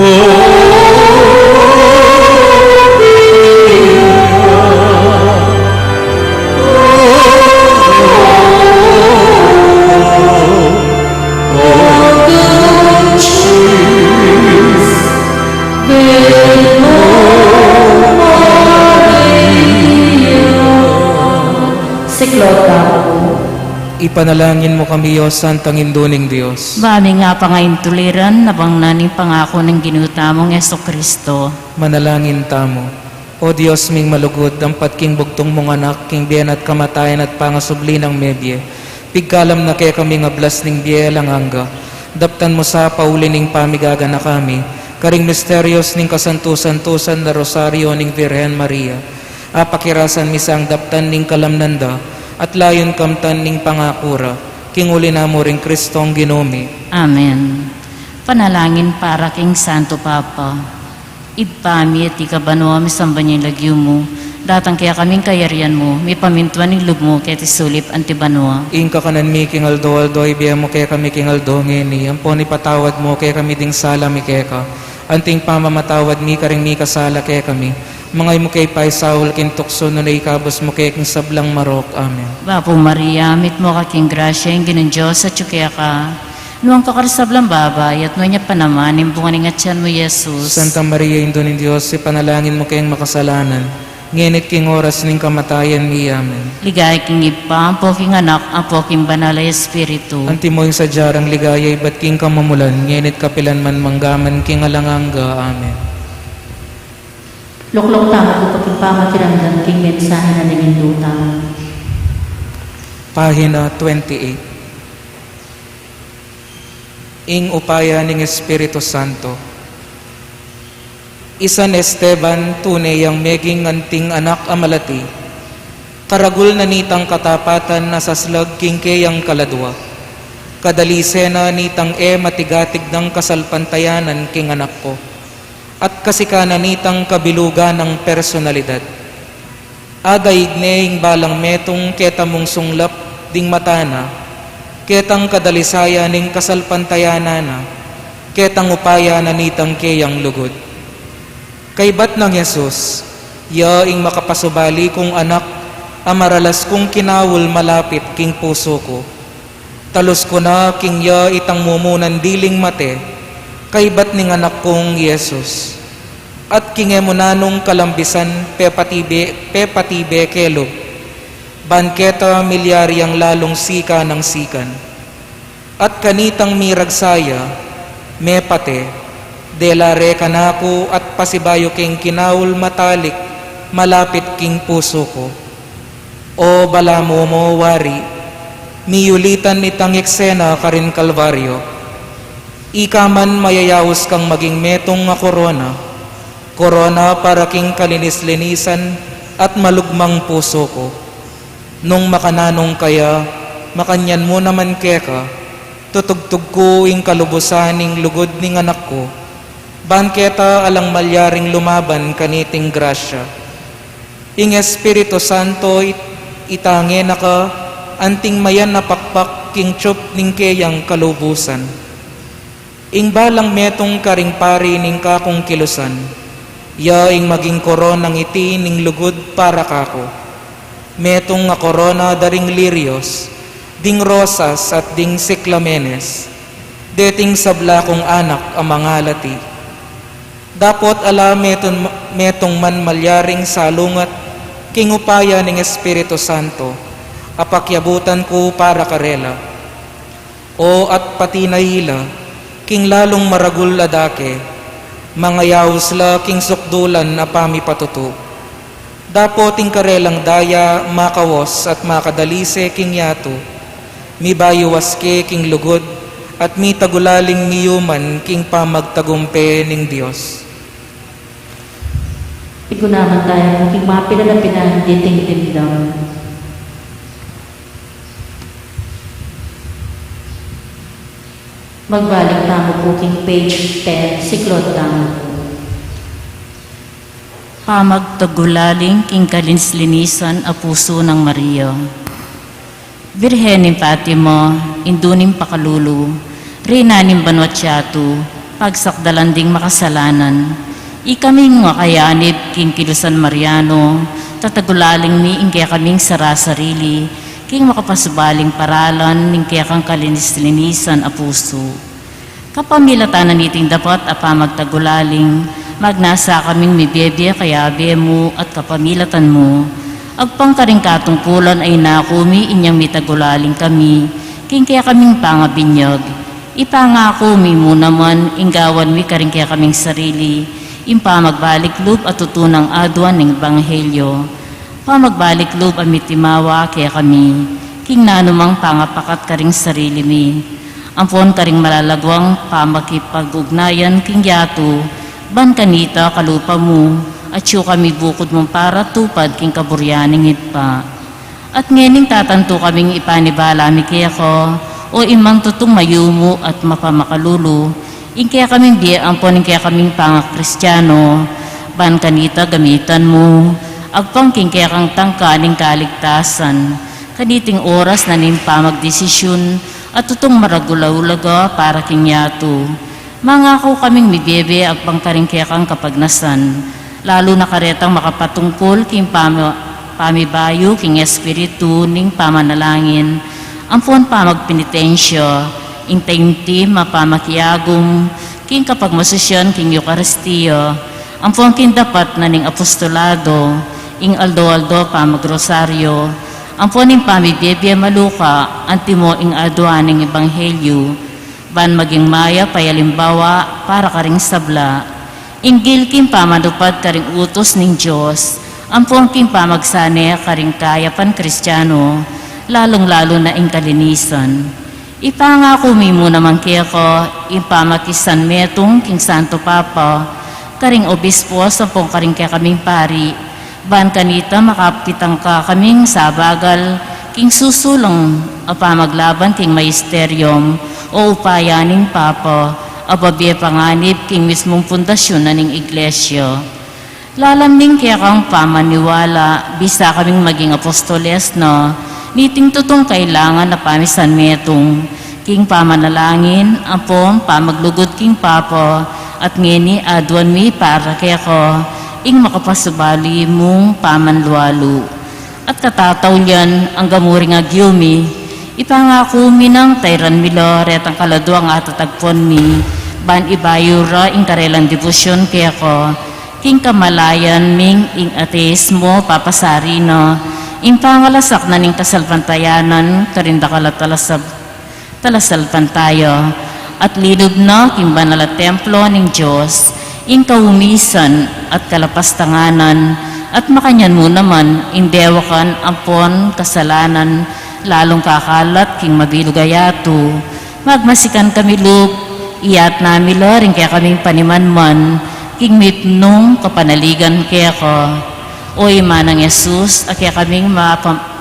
Ipanalangin mo kami, O Santang Induning Diyos. Bami nga pa ngayon tuliran, nabang naning pangako ng ginutamong Yeso Kristo. Manalangin tamo. O Diyos ming malugod, dampat king bugtong mong anak, king biyan at kamatayan at pangasubli ng mebye. Pigkalam na kaya kami nga blas ning biya langanga. Daptan mo sa pauli ning pamigaga na kami, karing misteryos ning kasantusan-tusan na rosaryo ning Virhen Maria. Apakirasan misang daptan ning kalamnanda, at layon kamtan ning pangakura, king uli na mo ring Kristong ginumi. Amen. Panalangin para king Santo Papa. Ibpami at ikabanwa misamba niya lagyo mo. Datang kaya kaming kayarian mo, may pamintuan ng lub mo kaya tisulip antibanwa. Ingka kanan mi king aldo, ibiya mo kaya kami king aldo ngeni. Ampon ipatawad mo kaya kami ding sala mi kaya ka. Anting pamamatawad mi karing mi kasala kaya kami. Mangay mo kay Pai Saul kintukso no na ikabos mo kay king sablang marok. Amen. Bapo Maria, mit mo ka king grasya, yung ginan Diyos at tsukya ka. Nuang kakarsablang babay at nuwan niya pa naman, imbungan ng atyan mo, Jesus. Santa Maria, Induning Diyos, ipanalangin mo kayong makasalanan. Ngenit king oras ning kamatayan mi. Amen. Ligay king ipa, ang poking anak, ang poking banalay espiritu. Antimo yung sadyarang ligaya, iba't king kamamulan, ngenit kapilan man manggaman king alanganga. Amen. Luklok tama ko kapag pamatirandan king mensahe na nagindutang. Pahina 28. Ing upaya ning Espiritu Santo. Isan Esteban, tunay ang meging anting anak amalati. Karagul na nitang katapatan na saslag king kayang kaladwa. Kadalisena nitang matigatig ng kasalpantayanan king anak ko. At kasikana nitang kabilugan ng personalidad. Adaigneing balang metong ketamong sunglap ding matana, ketang kadalisaya ning kasalpantayanana, ketang upaya na nitang kayang lugod. Kay bat ng Yesus, yaing makapasubali kong anak, amaralas kong kinawul malapit king puso ko. Talos ko na king ya itang mumunan diling mate, kay bat ning anak kong Yesus. At kingemo nanong kalambisan pepatibe kelog, banketa milyaryang lalong sika ng sikan. At kanitang miragsaya, mepate, delare kanako at pasibayo king kinawul matalik, malapit king puso ko. O balamo mo wari, miyulitan itang eksena karin kalbaryo. Ikaman mayayawos kang maging metong nga korona para king kalinis-linisan at malugmang puso ko. Nung makananong kaya, makanyan mo naman keka, tutugtog ko ing kalubusan ning lugod ning anak ko, banketa alang malyaring lumaban kaniting grasya. Ing Espiritu Santo itange naka, anting mayan napakpak king tsup ning keyang kalubusan. Ing balang metong karing pari ning kakong kilusan, yaing maging koronang iti ning lugod para kako. Metong nga korona daring liryos, ding rosas at ding siklamenes, deting sabla kong anak ang mga lati. Dapot ala metong man malyaring salungat, king upaya ning Espiritu Santo, apakyabutan ko para karela. O at pati nahila, king lalong maragul adake, mga yaws la king sukdulan na pamipatuto. Dapoting karelang daya, makawos at makadalise king yato, mi bayuwaske king lugod, at mi tagulaling miyuman king pamagtagumpe ning Dios. Igunaman tayo king mapilalapinan diting timdam. Magbalik tamo po king page 10, siklod tamo po. Pamagtagulaling king kalinis-linisan a puso ng Maria. Birhenim Patimo, indunim pakalulu, rinanim banwatsyato, pagsakdalanding makasalanan. Ikaming nga kayanib king kilusan Mariano, tatagulaling ni ingkaya kaming sarasarili, king makapasubaling paralan ning kaya kang kalinis-linisan a puso. Kapamilatanan niting dapat a pamagtagulaling, magnasa kaming mibebe kaya mo at kapamilatan mo. Agpang karing katungkulan ay nakumi inyang mitagulaling kami, king kaya kaming pangabinyag. Ipangako mi mo naman, inggawan mi karing kaya kaming sarili, impamagbalik loob at tutunang adwan ng Ebanghelyo. Pamagbalik loob ang mitimawa kaya kami, king nanumang pangapakat karing sarili mi. Ampon karing malalagwang pamakipag-ugnayan king yato, ban kanita kalupa mo, at siyo kami bukod mong para tupad king kaburyaning itpa. At ngening tatanto kaming ipanibala mi kaya ko, o imang tutong mayumo at mapamakalulu, ing kaya kaming biya ampon ing kaya kaming pangakristyano, ban kanita gamitan mo, agpang king kaya kang tangkaning kaligtasan, kaniting oras na nimpa magdesisyon, at tutong maragulaulaga para king yato. Mangako kaming mibebe agpang karing kaya kang kapagnasan, lalo na karetang makapatungkol king pamibayo king Espiritu ning pamanalangin, ampon pamagpenitensyo, ing taimti mapamakiagum, king kapagmasasyon king Eucharistiyo, ampon king dapat na ning apostolado, ing aldo-aldo pamagrosaryo, ampon ning pamibebe maluka, antimo ing adwaning Ebanghelyo, ban maging maya payalimbawa para karing sabla, inggil king pamanupad karing utos ning Diyos, ampon king pamagsane karing kayapan Kristiyano, lalong-lalo na ing kalinisan. Ipangako mi mo naman kaya ko, impamakisan metong king Santo Papa, karing obispo sa pong karing kaya kaming pari, ban kanita makapitang ka kaming sabagal, king susulong apamaglaban king magisterium, o upayaning Papa, ababye panganib king mismong pundasyon na ning iglesia. Lalamning kaya kang pamaniwala, bisa kaming maging apostoles na, niting tutong kailangan na pamisan metong, king pamanalangin, ampon pamaglugod king Papa, at ngeni adwan mi para kaya ko, ing makapasubali mong pamanlualo. At katataw yan ang gamuring agyumi, ipangako mi ng tayran milo, retang kaladwang atatagpon mi, ban ibayura ing karelang debosyon kaya ko, king kamalayan ming ing ateismo papasari no, ing pangalasak na ning kasalpantayanan, karinda talasalpan tayo, at lilob na king banal at templo ning Diyos, ing kaumisan at kalapastanganan, at makanyan mo naman, ing dewakan ampon kasalanan, lalong kakalat king mabilugayato, magmasikan kami lub, iyat nami ring kaya kaming panimanman, king mitnong kapanaligan kaya ko, oy manang Yesus, at kaya kaming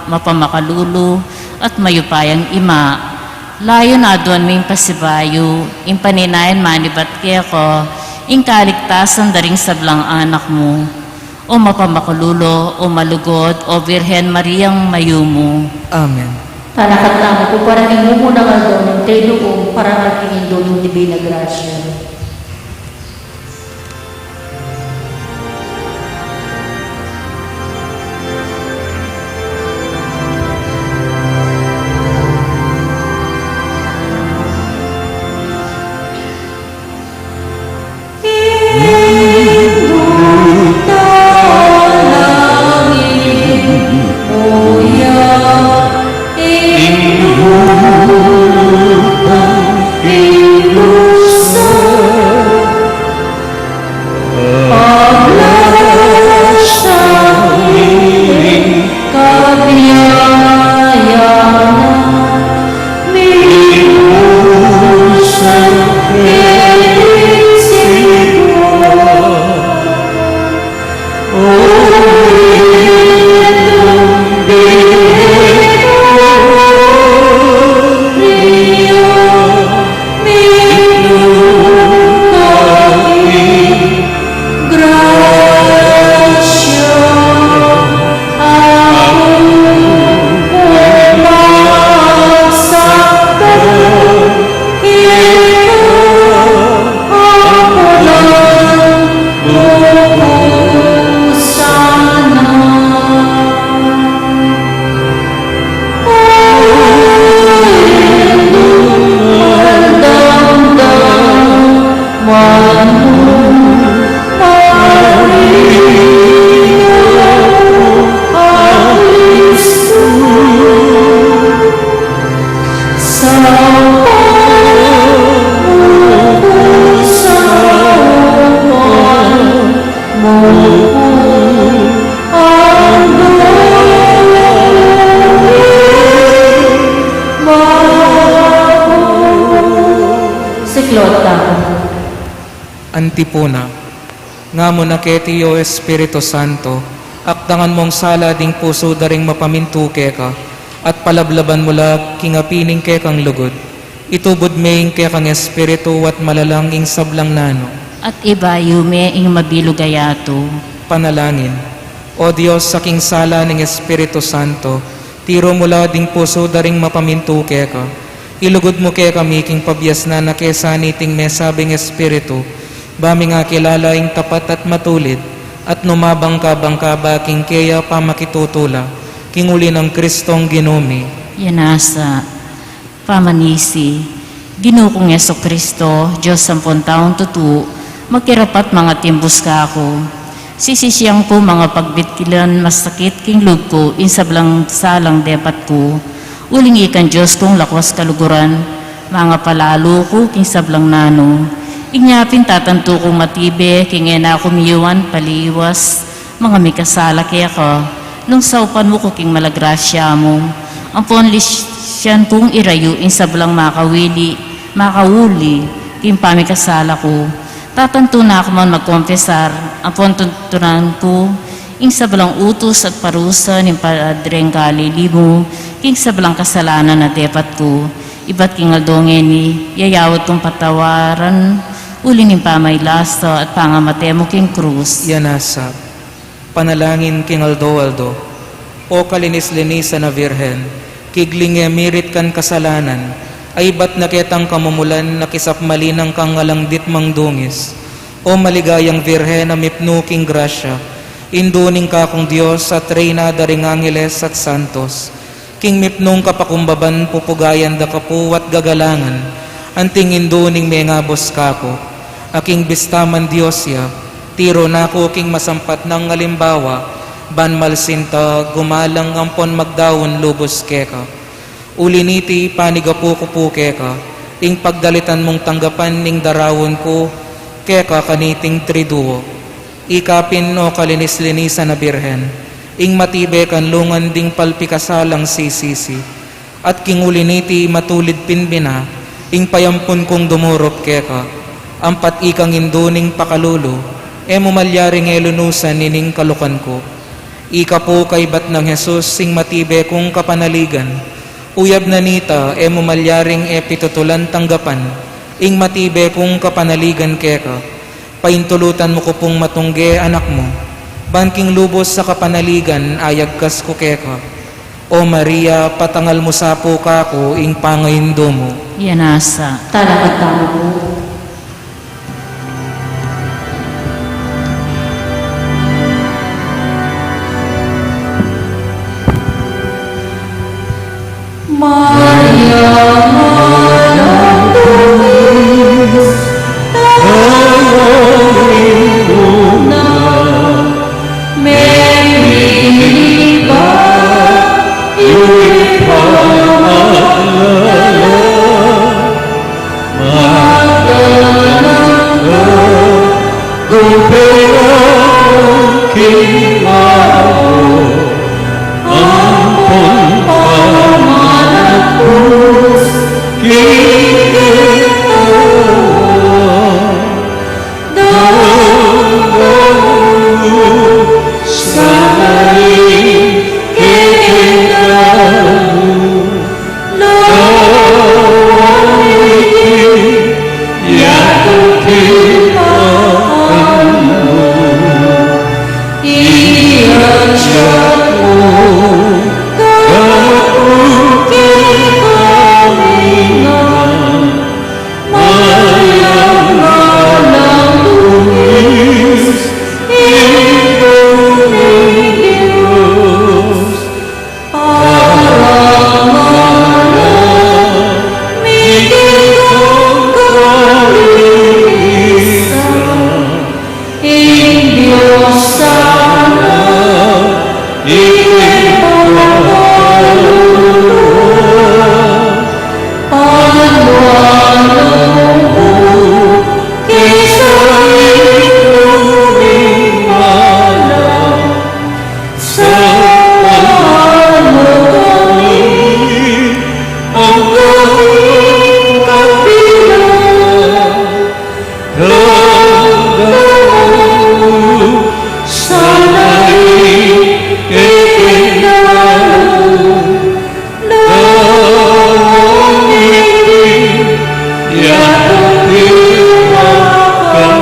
mapamakalulo at mayupayang ima. Layo na doon ming pasibayo, ing paninayan manibat kaya ko, ing kaligtasan daring sablang anak mo, o mapamakalulo, o malugod, o Birhen Mariang mayumo. Amen. Panakat namin ko para ning mumuna nga doon ng tayloong para aking doon ng Divina Gracia. Antipona, nga mo na ketiyo Espiritu Santo, akdangan mong sala ding puso daring mapamintuke ka, at palablaban mula kingapining ke kang lugod. Itubod meing ke kang Espiritu at malalanging sablang nano. At ibayo me ing mabilugayato. Panalangin, O Diyos sa king sala ng Espiritu Santo, tiro mula ding puso daring mapamintuke ka. Ilugod mo ke kami king pabiyas na nakesaniting may sabing Espiritu, bami nga kilala ing tapat at matulid, at numabangka-bangka baking keya pamakitutula, king uli ng Kristong ginumi. Yanasa, pamanisi, ginukong Yeso Kristo, Diyos 10 taong tutu, magkirapat mga timbus ka ako. Sisisiyang ko mga pagbitkilan masakit king loob ko, insablang salang depat ko. Uling ikan Diyos kong lakwas kaluguran, mga palalo ko king sablang nano. Inyapin tatanto kong matibe, kingena kumiyuan paliwas, mga mikasala kaya ko, nung saupan mo ko king malagrasya mo. Ang ponlisyan kong irayo, insablang makawuli, king pamikasala ko. Tatanto na ako man magkompesar, ang pontuntunan ko, ing sablang utos at parusa ng Padreng Galili mo, king sablang kasalanan na depat ko. Iba't king aldongen ni, yayawat kong patawaran, uli ng pamaylasta at pangamate mo king krus. Yanasa, panalangin king Aldo, O kalinis-linisa na Virhen, kiglinge mirit kan kasalanan, ay ba't nakitang kamumulan nakisapmali ng kangalangdit mang dungis, O maligayang Birhen na mipno king grasya, induning ka kong Diyos at reyna daring angeles at santos. King mipnong kapakumbaban pupugayan da kapu at gagalangan, anting induning mengabos kako. Aking bistaman Diyos ya, tiro na ko king masampat ng ngalimbawa, ban malsinta gumalang ampon magdawon lubos keka. Uliniti panigapu kupu keka, ing pagdalitan mong tanggapan ning darawon ko, keka kaniting triduo. Ikapin o kalinis-linisan na Birhen, ing matibe kanlungan ding palpikasalang sisisi. At king uliniti matulid pinbina, ing payampun kong dumurop keka. Ampat ikang induning pakalulo, mumalyaring elunusan nining kalukan ko. Ika po kay bat ng Jesus, sing matibe kong kapanaligan. Uyab na nita, mumalyaring pitutulan tanggapan, ing matibe kong kapanaligan keka. Paintulutan mo ko pong matungge anak mo, banking lubos sa kapanaligan ayagkas ko keka. O Maria, patangal mo sa po kako, ing pangayindo mo. Yanasa. Talakat tamo mo. Maria, Malang Tumis, tawagin mo na, Mary ba, ipaalala, magdalang ka, gupera kimao, ampon pamanakus, kikita, daw sa'y kikitamu, lawitin, yakukipakanmu, iyansya mo, kapukipamingan, mayang-malang Tumis, induning Diyos, parangalan, migitong kalinisan, ing Diyos sana, ikipagkaluluwa, panwalang mo, kaysa inuning malam, sa kami, ang kaming kapilang, hanggang sana'y ikinalong, lawitin, yakukipakan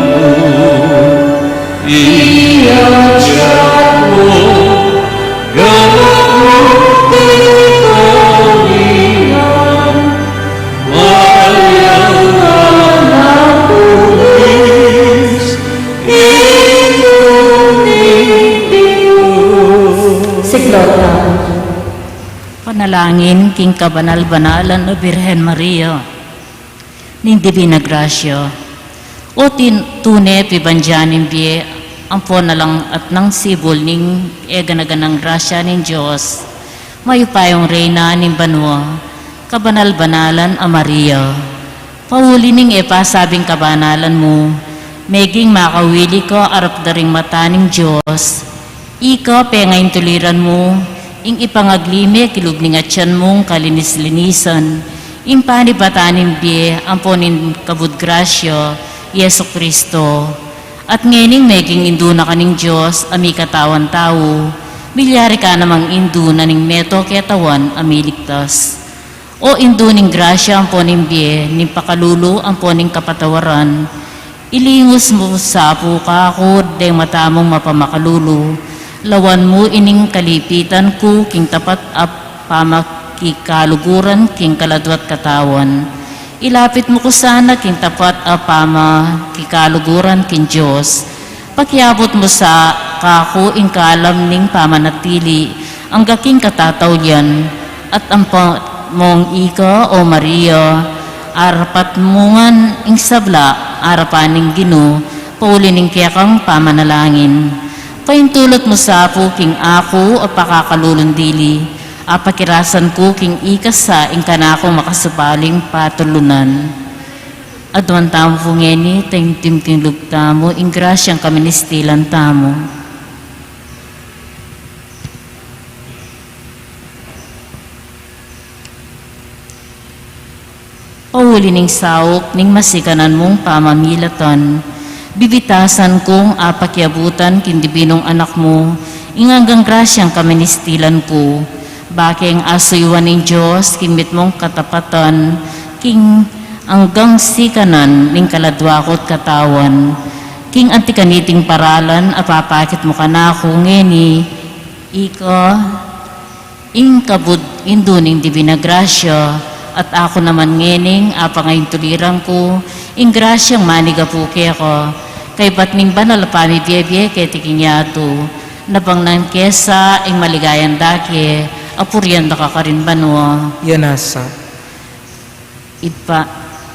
mo, iyansya mo, gamutin-kalingan, mayang-malang Tumis, induning Diyos. Siklot na. Panalangin king kabanal-banalan na Birhen Maria, ning Divina Gracia, o tune pibanjanin biye, ampo na lang at nang sibol ning eganaganang grasya ning Diyos, mayupayong reyna ning banwa, kabanal-banalan a Maria. Pauli ning pasabing kabanalan mo, meging makawili ko arap daring mata ning Diyos, ika pengayin tuliran mo, ing ipangaglime kilubning atyan mong kalinis-linisan, ing panibatanin biye amponin kabudgrasyo, Yesu Kristo. At ngening meging induna ka ning Diyos, ami katawan tao, milyari ka namang induna ning meto ketawan, ami ligtas. O induning grasya amponin biye, ning pakalulu amponing kapatawaran, ilingus mo sa apo ka ako, day matamong mapamakalulu, lawan mo ining kalipitan ko, king tapat pamakikaluguran, king kaladwat katawan. Ilapit mo ko sana king tapat apama, kikaluguran king Diyos. Pakiabot mo sa kako ing kalam ning pamanatili, ang gaking katatawyan, at ang mong ika o Maria, arapat mungan ing sabla, arapaning Gino, pauli ning kiyakang pamanalangin. Paintulot mo sa apo king ako o pakakalulundili, apakirasan ko king ikasa ing kanako makasubaling patulunan. Adwan tamo po ngeni, taimtim king lugtamo, ing grasyang kaministilan tamo. Pauli ning saok ning masikanan mong pamamilatan, bibitasan kong apakyabutan kindibinong anak mo, inganggang grasyang kaministilan ko, baking asuywan ng Diyos, kimit mong katapatan, king anggang sikanan ning kaladwakot katawan, king antikaniting paralan, apapakit mo ka na ako ngeni, ika, ing kabud induning dibinagrasya, at ako naman ngening apangayong tulirang ko, ing grasyang manigapuke ako, kay batning banal pamibiyebye kay tikinyato, nabang nang kesa ing maligayan dake, apuryan da kakarin banwa. Yanasa. Ipa,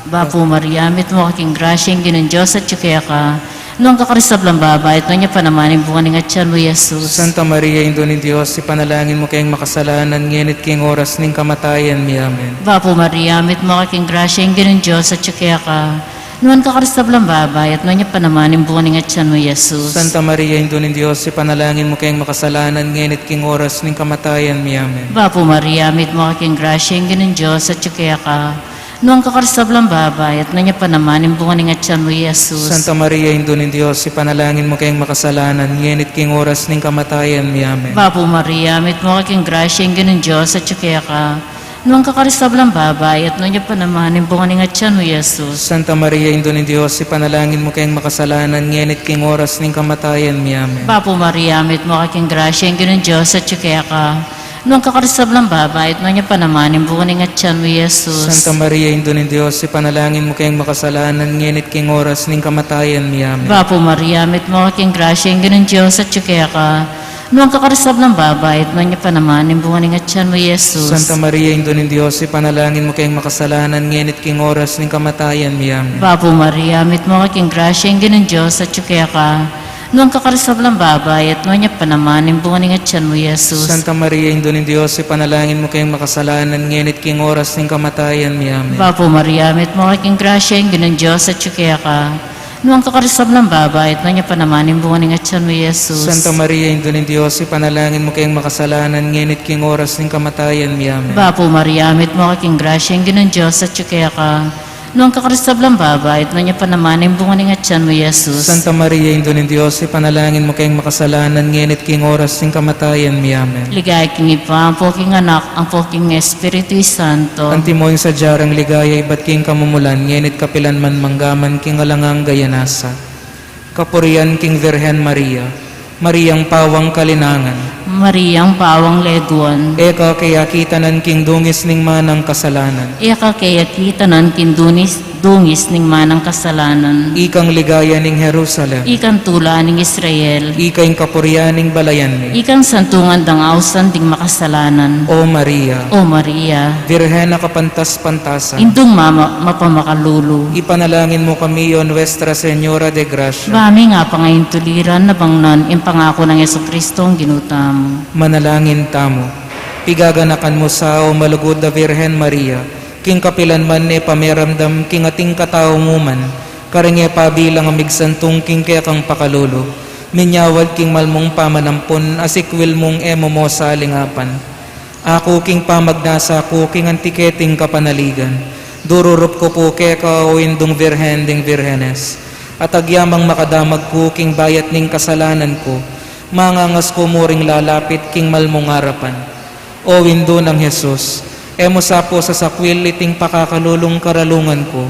Bapo Maria, mit mo kaking grasyang ginong Diyos at tsukaya ka, noong kakarisablang babayat, noong niya panamanin buwan ng atyan mo, Jesus. Santa Maria, Indo ni Diyos, ipanalangin mo kayong makasalanan, ngenit king oras ning kamatayan mi. Amen. Bapo Maria, mit mo kaking grasyang ginong Diyos at tsukaya ka, noon kakarisablang babayat, noong niya panamanin buwan ng atyan mo, Jesus. Santa Maria, Indo ni Diyos, ipanalangin mo kayong makasalanan, ngenit king oras ning kamatayan mi. Amen. Bapo Maria, mit mo kaking grasyang ginong Diyos at tsukaya ka, noong kakarisablang babayat, noong niya panamanin buwan ng atyan mo, Jesus. Santa Maria, Indo ni Diyos, ipanalangin mo kayong makasalanan, ngenit king oras ning kamatayan mi. Amen. Bapo Maria, mit mo kaking grasyang ginong Diyos at tsukaya ka, noong kakarisablang babayat, noong niya panamanin buwan ng atyan mo, Jesus. Santa Maria, Indo ni Diyos, ipanalangin mo kayong makasalanan, ngenit king oras ning kamatayan mi. Amen. Bapo Maria, mit mo kaking grasyang ginong Diyos at tsukaya ka, noong kakarisablang babayat, noong niya panamanin buwan ng atyan mo, Jesus. Santa Maria, Indo ni Diyos, ipanalangin mo kayong makasalanan, ngenit king oras ning kamatayan mi. Amen. Bapo Maria, mit mo kaking grasyang ginong Diyos at tsukaya ka, noong kakarisablang babayat, noong niya panamanin buwan ng atyan mo, Jesus. Santa Maria, Indo ni Diyos, ipanalangin mo kayong makasalanan, ngenit king oras ning kamatayan mi. Amen. Bapo Maria, mit mo kaking grasyang ginong Diyos at tsukaya ka, noong kakarisablang babayat, noong niya panamanin buwan ng atyan mo, Jesus. Santa Maria, Indo ni Diyos, ipanalangin mo kayong makasalanan, ngenit king oras ning kamatayan mi. Amen. Bapo Maria, mit mo kaking grasyang ginong Diyos at tsukaya ka, noong kakarisablang babayat, noong niya panamanin buwan ng atyan mo, Jesus. Santa Maria, Indo ni Diyos, ipanalangin mo kayong makasalanan, ngenit king oras ning kamatayan mi. Amen. Bapo Maria, mit mo kaking grasyang ginong Diyos at tsukaya ka, noong kakarisablang babayat, noong niya panamanin buwan ng atyan mo, Jesus. Santa Maria, Indo ni Diyos, ipanalangin mo kayong makasalanan, ngenit king oras ning kamatayan mi. Amen. Ligay king ipa, ang poking anak, ang poking Espiritu Santo. Antimoy sa jarang ligaya, iba't king kamumulan, ngenit kapilan man manggaman, king alangang gayanasa. Kapurian king Virhen Maria, Mariang pawang kalinangan, Mariang pawang leguan. eka kaya kitanan king dungis ning manang kasalanan. Eka kaya kita nan dungis ning manang kasalanan. Ikang ligaya ning Jerusalem, Ikan tula ning Israel. ikaing kapurian ning balayan mi. Ikan santungan dang ausan ding makasalanan. O Maria, O Maria, Virhen na kapantas-pantasan, indung mama mapamakalulu. ipanalangin mo kami o Nuestra Señora de Gracia. Bami nga pa ngayon tuliran na bangnan yung pangako ng Yesukristong ginutam. Manalangin tamo. Pigaganakan mo sa o malugod na Virhen Maria, king kapilan man ne pameramdam king ating katao mo man, karinge pabilang amigsantong king kaya kang pakalulu, minyawad king malmong pamanampon, asikwil mong emo mo sa alingapan. Ako king pamagnasa ko king antiketing kapanaligan, dururup ko po keka o indong Virhen ding Virhenes, at agyamang makadamag ko king bayat ning kasalanan ko, mangangas ko muring lalapit king malmong harapan. O windo ng Jesus, emo sapo sa sakwil iting pakakalulong karalungan ko,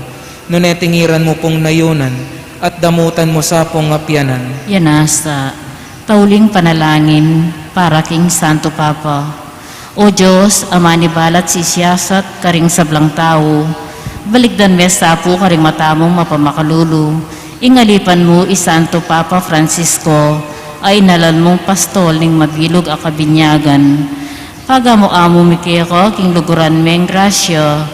nunetingiran mo pong nayunan, at damutan mo sa pong apyanan. Yanasa, tauling panalangin para king Santo Papa. O Diyos, Ama ni balat sisiyasat karing sablang tao, Baligdan mesa po karing matamong mapamakalulu. Ingalipan mo isanto Papa Francisco, ay nalan mong pastol ning mabilog a kabinyagan. Pagamo amo mikeko king luguran meng grasya,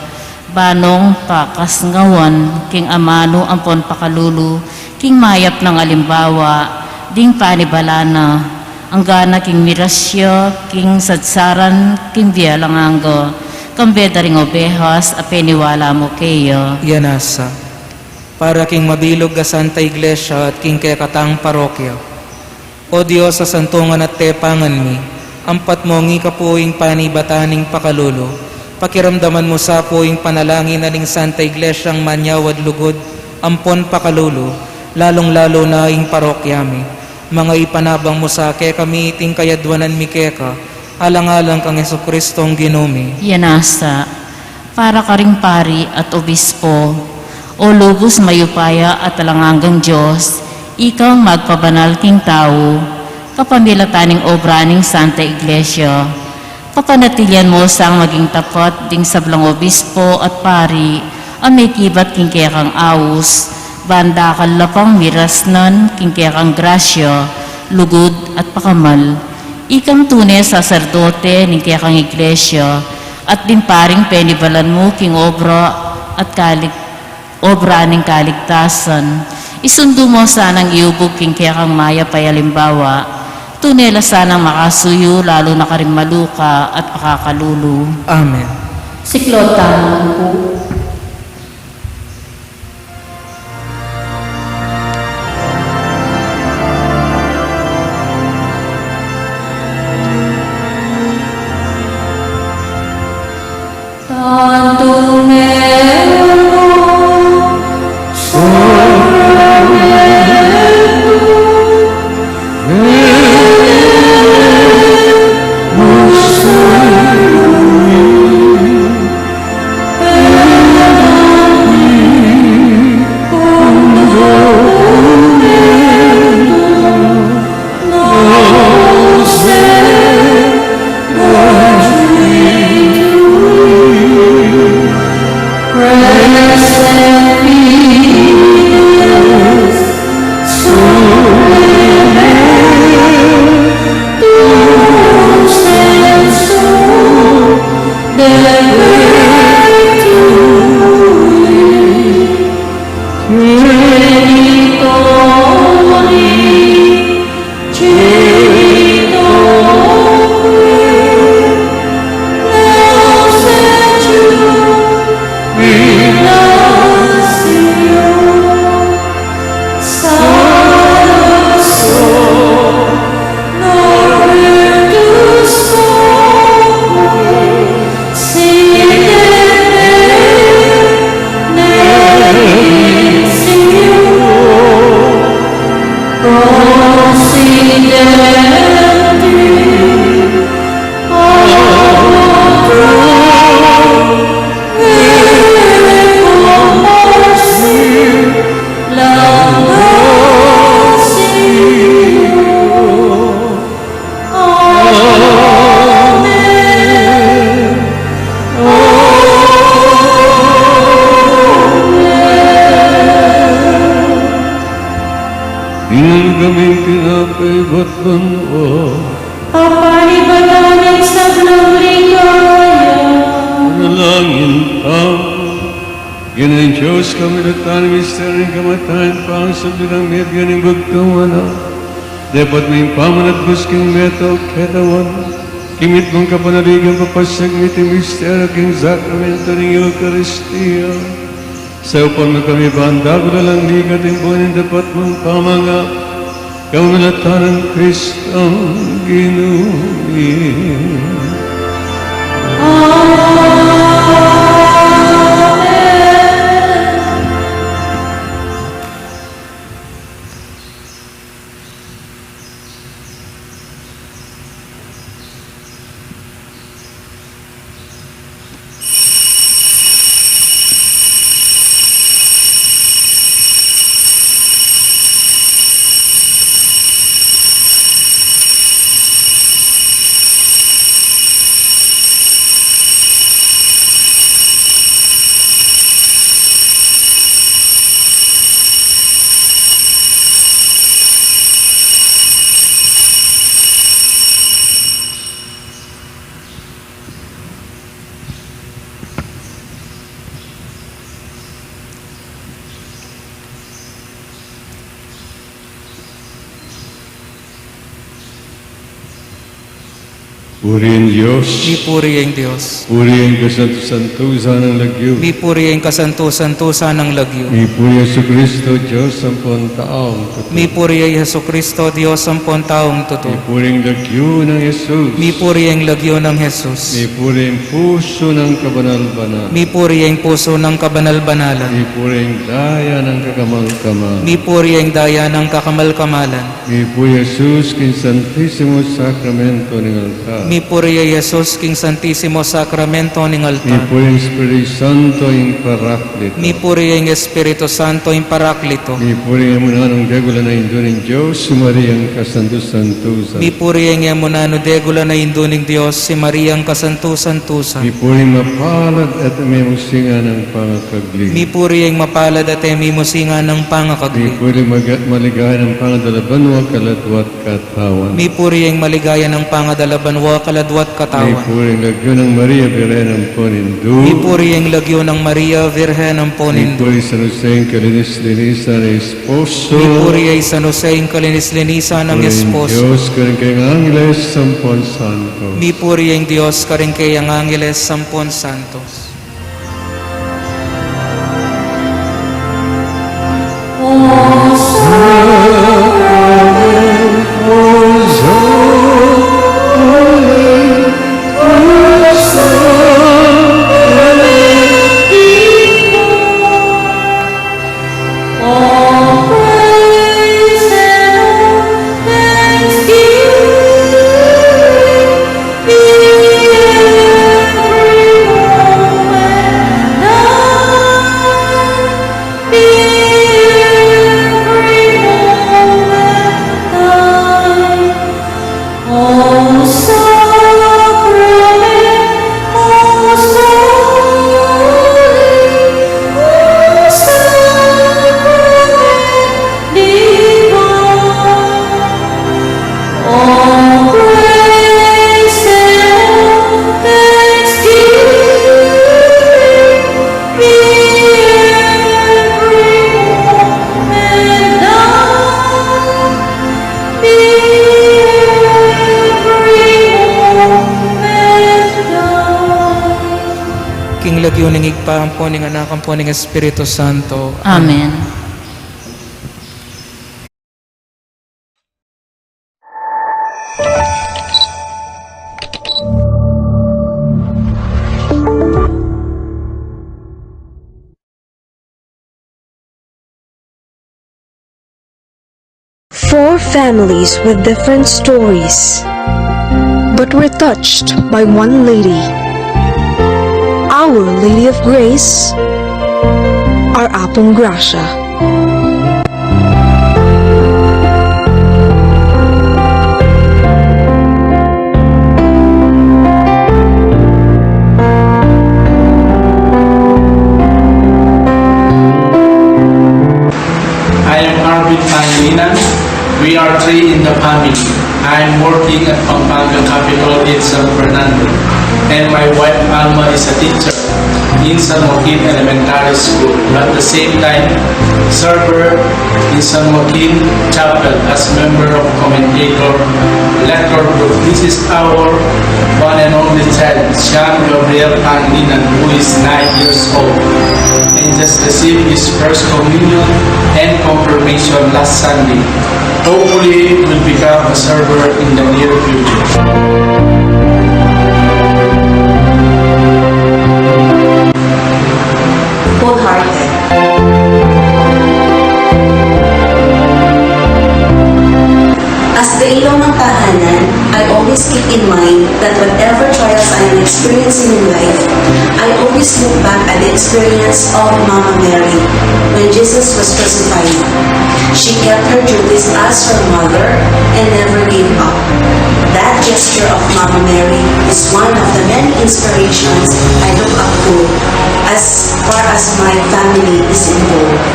banong pakas ngawan king amano ampon pakalulu, king mayap ng alimbawa, ding panibalana, ang gana king mirasyo, king sadsaran, king bialanganggo, kambeda ring obehas, apeniwala mo kayo. Yanasa, para king mabilog ga Santa Iglesia at king kekatang parokya. O Diyos sa santungan at tepangan mi, ampat mo ngi kapuing panibataning pakalulo, pakiramdaman mo sa puing panalangin na ning Santa Iglesia ang manyawad lugod, ampon pakalulo, lalong-lalo na ing parokya mi. Mga ipanabang mo sa kami iting kayadwanan mi keka, alang-alang kang Jesucristong ginumi. Yanasa, para karing pari at obispo, o lubos mayupaya at talanganggang Diyos, ikaw magpabanal king tao, kapamilataning obra ning Santa Iglesia. Papanatilian mo sang maging tapat ding sablang obispo at pari, ang may kibat king kekang awus, banda kalapang mirasnan king kekang grasya, lugod at pakamal. Ikang tunay saserdote ning kekang iglesia, at din paring penibalan mo king obra at obra ning kaligtasan. Isundo mo sanang iubog king kekang maya payalimbawa, tunela sanang makasuyo lalo na karing maluka at pakakalulu. Amen. Siklota naman po. Papanibalangin sa ligaya. Manalangin ako. Ginoong Diyos, kami nagtanong misteryo ng kamatayan pa ang sabilang medya ng bagtong anak. Dapat may pamanat busking meto ketawan. Kimit mong kapanaligan papasagmit ang misteryo king sakramento ng Eucharistia. Sa upang na kami banda ko nalang ligat ang buwan dapat mong pamanga. Kaunalatan ng Kristong ginumi. Purihin Diyos. Mi purihin Diyos. Purihin kasanto-santusan ng lagyo. Mi purihin kasanto-santusan ng lagyo. Mi purihin Yesu Kristo, Diyos ang taong totoo. Mi purihin Yesu Kristo, Diyos ang taong Mi totoo. purihin lagyo ng Jesus. Mi purihin lagyo ng Jesus. Mi purihin puso ng kabanal-banal. Mi purihin puso ng kabanal-banalan. Mi purihin daya ng kakamal-kamal. Mi purihin daya ng kakamal-kamalan. Mi purihin Jesus, king Santissimo Sacramento ng altar. Mi purihin Jesus, king Santissimo Sacramento ng Mi altar. purihin Espiritu Santo in Paraclito. Mi purihin Espiritu Santo in Paraklito. Mi purihin muna ng degula na indo ng Diyos, si Mariang kasanto-santusan. Mi purihin Yamunano Degula na Indo ng Diyos, si Mariang kasantu-santusan. Mi purihin mapalad at may musinga ng pangakagli. Mi purihin mapalad at emi musinga ng Mi pangakagli. purihin maligaya ng pangadalaban wa kalatwat katawan. Mi purihin maligaya ng pangadalabanwa kaladwat Mi katawan. purihin lagyo ng Maria Birhen ng Ponindu. Mi purihin lagyo ng Maria Virhen ng Mi Ponindo. purihin San Jose ang kalinis-linisan ng esposo. Mi purihin San Jose ang kalinis-linisan ng Purihin esposo. Diyos karing kayong Angeles Sampon Santo. Mi purihin Diyos karing kay ang Angeles Sampon Santos. King lagyo ng igpahampo ng anakampo ng Espiritu Santo. Amen. Four families with different stories, but were touched by one lady. Our Lady of Grace, our Apong Gracia. I am Arvin Pangilinan. We are three in the family. I am working at Pampanga Capital in San Fernando. And my wife Alma is a teacher in San Joaquin Elementary School. At the same time, server in San Joaquin Chapel as member of commentator lector group. This is our one and only child, Sean Gabriel Pangilinan, who is 9 years old and just received his first communion and confirmation last Sunday. Hopefully, will become a server in the near future. Wholehearted. As the ilaw ng tahanan, I always keep in mind that whatever trials I am experiencing in life, I always look back at the experience of Mama Mary when Jesus was crucified. She kept her duties as her mother and never gave up. That gesture of Mama Mary is one of the many inspirations I look up to as far as my family is involved.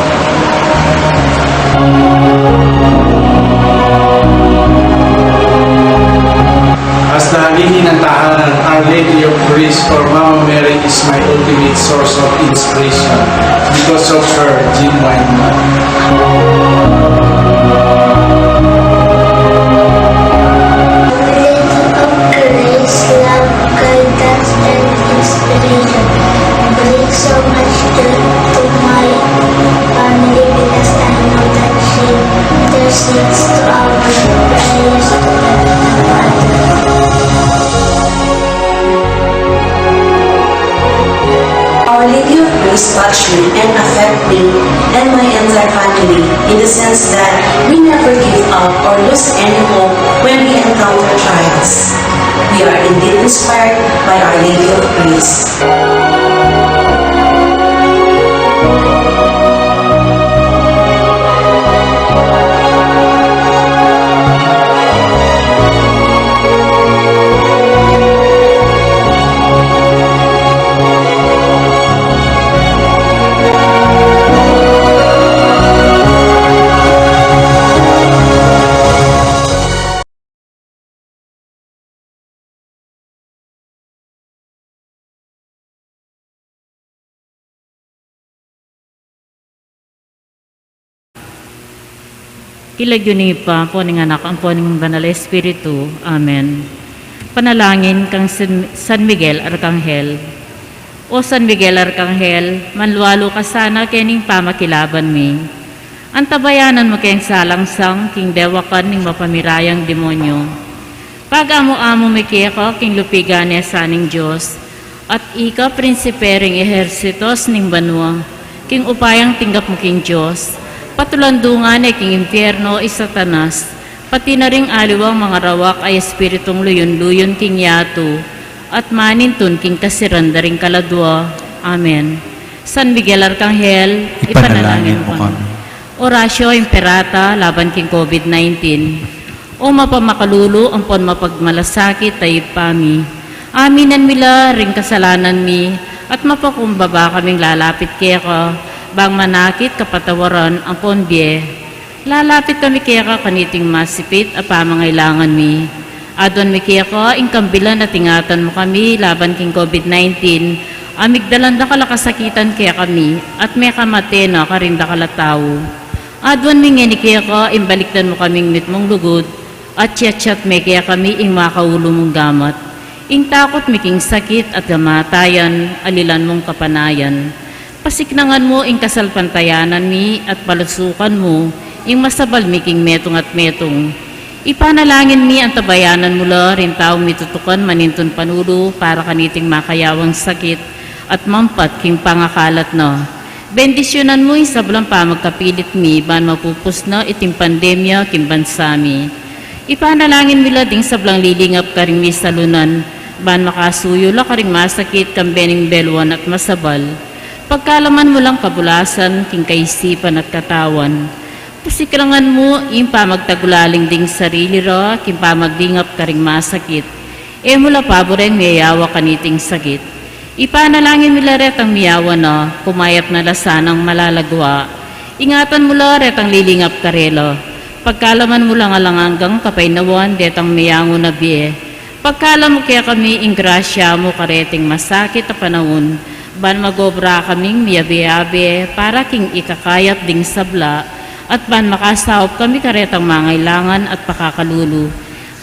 As the haligi ng tahanan, Our Lady of Grace or Mama Mary is my ultimate source of inspiration because of her genuine love. Lady of Grace, we are indeed inspired by Our Lady of Grace. Kilagyo pa po ng anak ang po ng Banal Espiritu. Amen. Panalangin kang San Miguel Arcangel. O San Miguel Arcangel, manlualo ka sana kening pamakilaban mi. Antabayanan mo kayang salangsang king dewakan ning mapamirayang demonyo. Pag-amo-amo mi kaya king lupigan niya saning Diyos. At ika prinsipering ehersitos ning banwa, king upayang tinggap mo king Diyos. Patulandungan ay king impyerno ay Satanas, pati na ring aliwang mga rawak ay espiritong luyon-luyon king yato, at manintun king kasiranda ring kaladwa. Amen. San Miguel Arcangel, ipanalangin mo kami. Orasyo Imperata, laban king COVID-19. O mapamakalulu, ampon mapagmalasakit tayo pami. Aminan mila ring kasalanan mi, at mapakumbaba kaming lalapit kaya ka, bang manakit kapatawaran ang ponbye. Lalapit kami kaya ka kaniting masipit at pamangailangan mi. Adon mi kaya ka, ingkambilan na tingatan mo kami laban king COVID-19. Amigdalan da kalakasakitan kaya kami at may kamate na karinda kalataw. Adon mi ngeni kaya ka, imbalikdan mo kaming mitmong lugod at chat-chat may kaya kami ing makaulo mong gamat. Ing takot mi king sakit at kamatayan, alilan mong kapanayan. Pasiknangan mo ing kasalpantayanan mi at palusukan mo ing masabal mi king metong at metong. Ipanalangin mi ang tabayanan mula rin taong mitutukan manintun panulo para kaniting makayawang sakit at mampat king pangakalat na. Bendisyonan mo ing sablang pamagkapilit mi ban mapupus na iting pandemya king bansa mi. Ipanalangin mila ding sablang lilingap karing mi salunan ban makasuyo la karing masakit kambening belwan at masabal. Pagkalaman mo lang kabulasan, king kaisipan at katawan. Pasikrangan mo, yung pamagtagulaling ding sarili ra, king pamagdingap karing masakit. E mula paboreng miyawa kaniting sakit. Ipanalangin mila ret ang miyawa na, kumayap na lasanang malalagwa. Ingatan mula ret ang lilingap karelo. Pagkalaman mo lang alangangang kapainawan, detang miyango na biye. Pagkalam mo kaya kami, ing grasya mo kareting masakit na panahon, ban magobra kaming miyabi-yabi para king ikakayat ding sabla at ban makasahop kami karetang mangailangan at pakakalulu.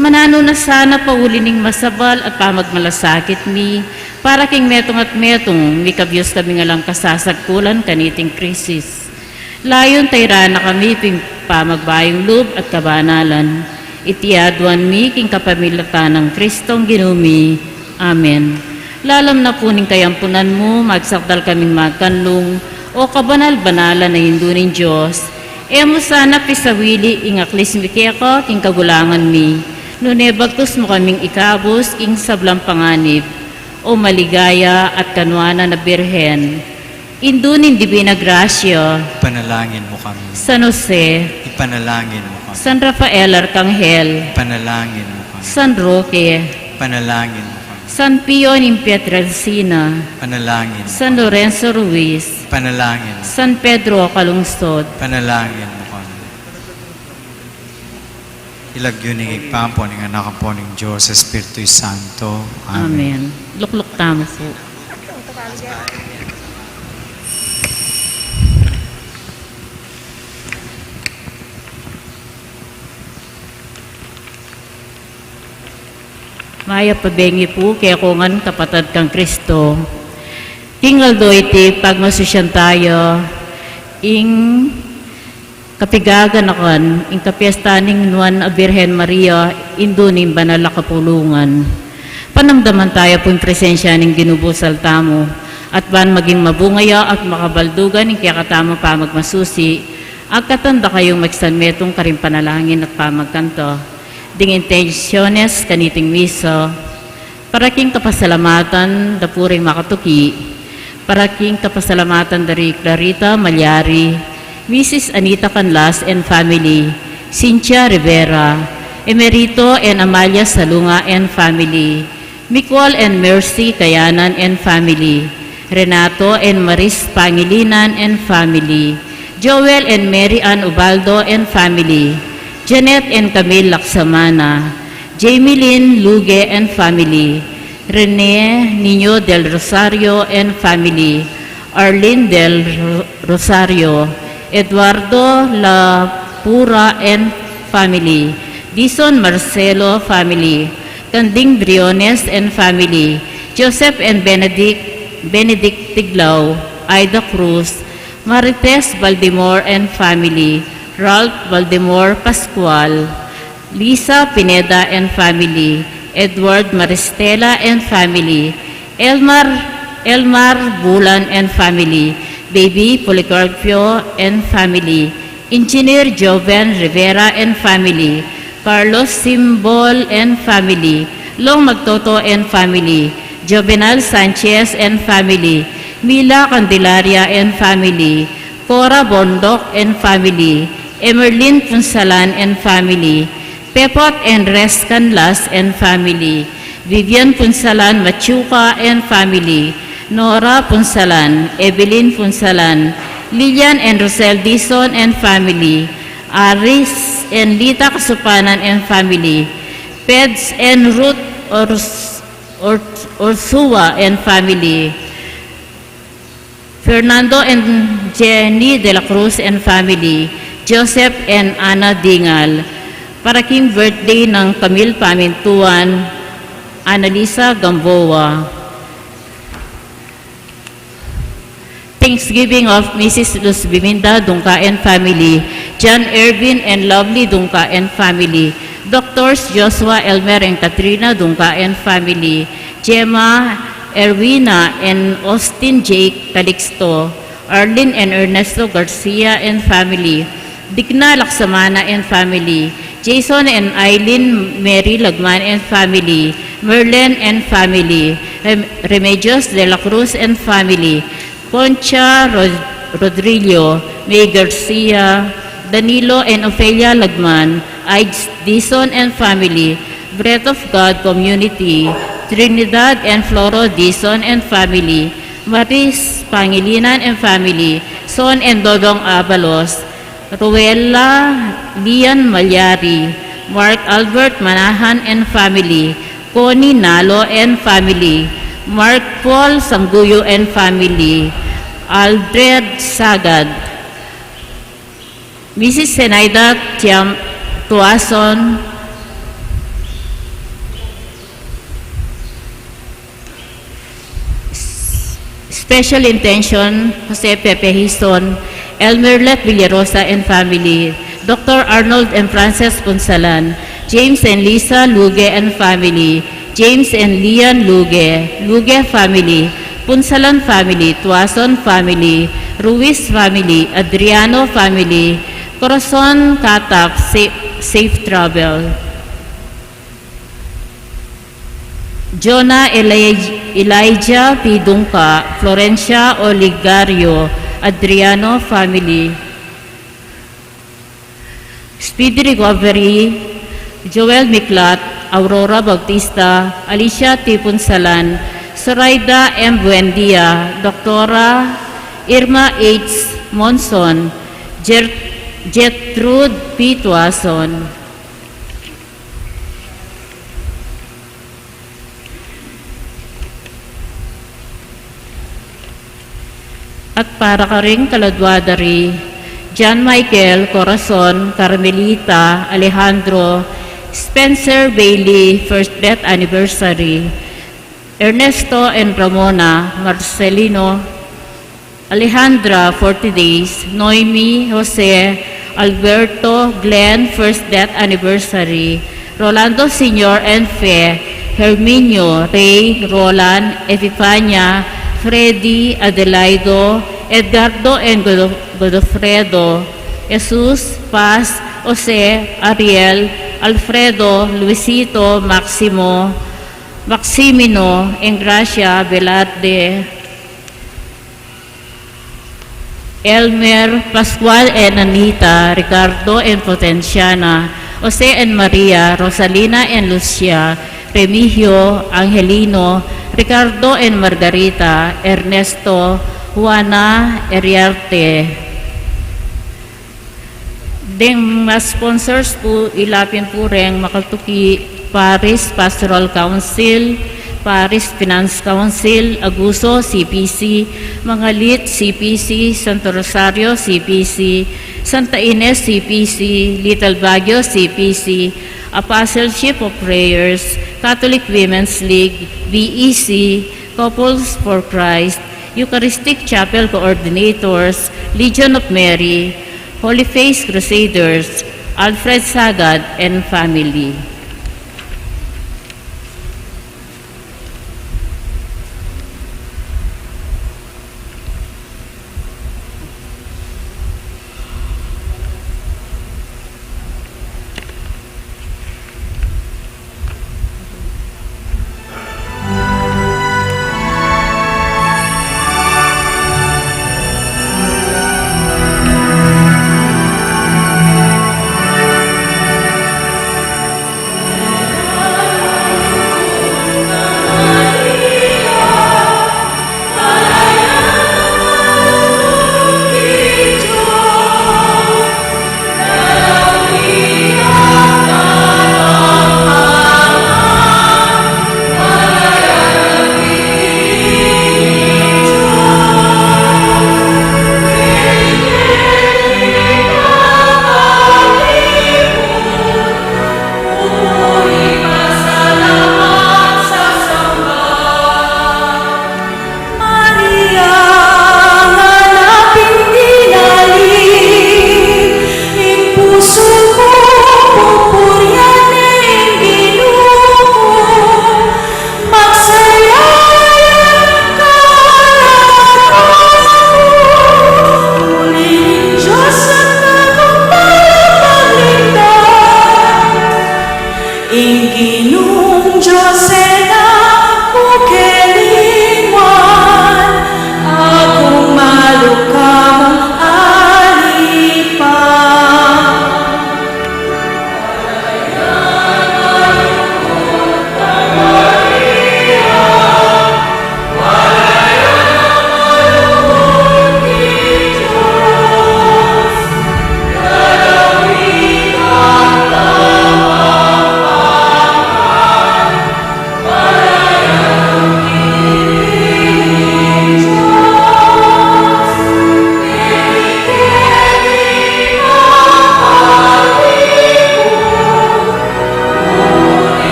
Manano na sana paulining masabal at pamagmalasakit mi para king metong at metong mikabyos kami nga lang kasasagkulan kaniting krisis. Layon tayra na kami ping pamagbayong loob at kabanalan. Itiadwan mi king kapamilatan ng Kristong ginumi. Amen. Lalam na puning kayampunan mo, magsakdal kaming magkanlong, o kabanal-banalan na hindunin Diyos. E mo sana pisawili, ingaklis mi kaya ko, king kagulangan mi. Nune bagtos mo kaming ikabos, king sablang panganib, o maligaya at kanwana na birhen. Indunin Divina Gracia, Ipanalangin mo kami. San Jose, Ipanalangin mo kami. San Rafael Arcangel, Ipanalangin mo kami. San Roque, Ipanalangin mo kami. San Pio ni Pietrelcina, Panalangin mo. San Lorenzo Ruiz, Panalangin mo. San Pedro Calungsod, Panalangin mo kami. Ilagyuning igpampo ng anak po ng Diyos, Espiritu Santo. Amen. Amen. Lukluk tamo po. Maya pabengi po, kaya kungan kapatad kang Kristo. Kingaldo iti pagmasusyan tayo, ing kapigagan akan, ing kapiestaning nuan a Birhen Maria, indunin banal na kapulungan. Panamdaman tayo po yung presensya ng ginubusal tamo, at ban maging mabungaya at makabaldugan, ing kaya katamo pa magmasusi, agkatanda kayong magsanmetong karing panalangin at pamagkanto. Ding intensyones kaniting miso, Paraking kapasalamatan da puring makatuki, paraking kapasalamatan dari Clarita Malyari, Mrs. Anita Canlas and family, Cynthia Rivera, Emerito and Amalia Salunga and family, Micol and Mercy Kayanan and family, Renato and Maris Pangilinan and family, Joel and Mary Ann Ubaldo and family, Janet and Camille Laksamana, Jamie Lynn Luge and family, Rene Niño del Rosario and family, Arlene del Rosario, Eduardo La Pura and family, Dison Marcelo family, Canding Briones and family, Joseph and Benedict Tiglao, Ida Cruz, Marites Baltimore and family, Ralph Baltimore Pascual, Lisa Pineda and family, Edward Maristela and family, Elmar Bulan and family, Baby Policarpio and family, Engineer Joven Rivera and family, Carlos Simbol and family, Long Magtoto and family, Jovenal Sanchez and family, Mila Candelaria and family, Cora Bondok and family, Emerlyn Punsalan and family, Pepot and Res Canlas and family, Vivian Punsalan Machuca and family, Nora Punsalan, Evelyn Punsalan, Lilian and Rosel Dison and family, Aris and Lita Kasupanan and family, Peds and Ruth Ursua and family, Fernando and Jenny de la Cruz and family, Joseph and Ana Dingal. Paraking birthday ng Camille Pamintuan, Annalisa Gamboa. Thanksgiving of Mrs. Luz Biminda Dungka and family, John Ervin and Lovely Dungka and family, Doctors Joshua Elmer and Katrina Dungka and family, Gemma Erwina and Austin Jake Calixto, Arlene and Ernesto Garcia and family, Digna Laksamana and family, Jason and Eileen Mary Lagman and family, Merlin and family, Remedios de la Cruz and family, Concha Rodrillo, May Garcia, Danilo and Ophelia Lagman, Ides Dison and family, Breath of God Community, Trinidad and Floro Dison and family, Maris Pangilinan and family, Son and Dodong Abalos, Ruela Lian Malyari, Mark Albert Manahan and family, Connie Nalo and family, Mark Paul Sangguyo and family, Aldred Sagad, Mrs. Senaida Tiam Tuason, Special Intention Jose Pepe Hison, Elmerlet Villarosa and family, Dr. Arnold and Frances Punsalan, James and Lisa Luge and family, James and Lian Luge, Luge family, Punsalan family, Tuason family, Ruiz family, Adriano family, Corazon Katap, safe travel. Jonah Elijah P. Dungka, Florencia Oligario, Adriano family. Speedy recovery, Joel Miklat, Aurora Bautista, Alicia T. Punsalan, Zoraida M. Buendia, Doctora Irma H. Monson, Gertrude P. Tuason. At para ka ring kaladwadari, John Michael Corazon, Carmelita, Alejandro, Spencer Bailey, first death anniversary, Ernesto and Ramona, Marcelino, Alejandra, 40 days, Noemi, Jose, Alberto, Glenn, first death anniversary, Rolando Sr. and Fe, Herminio, Ray, Roland, Epifania, Freddy, Adelaido, Edgardo and Godofredo, Jesus, Paz, Jose, Ariel, Alfredo, Luisito, Maximo, Maximino Engracia Velarde, Elmer Pascual and Anita, Ricardo and Potenciana, Jose and Maria, Rosalina and Lucia, Remigio, Angelino, Ricardo and Margarita, Ernesto, Juana, Eriarte. Ding mas sponsors po, ilapin po rin Makaltuki, Paris Pastoral Council, Paris Finance Council, Aguso, CPC, Mangalit, CPC, Santo Rosario, CPC, Santa Ines, CPC, Little Baguio, CPC, Apostleship of Prayers, Catholic Women's League, VEC, Couples for Christ, Eucharistic Chapel Coordinators, Legion of Mary, Holy Face Crusaders, Alfred Sagad, and family.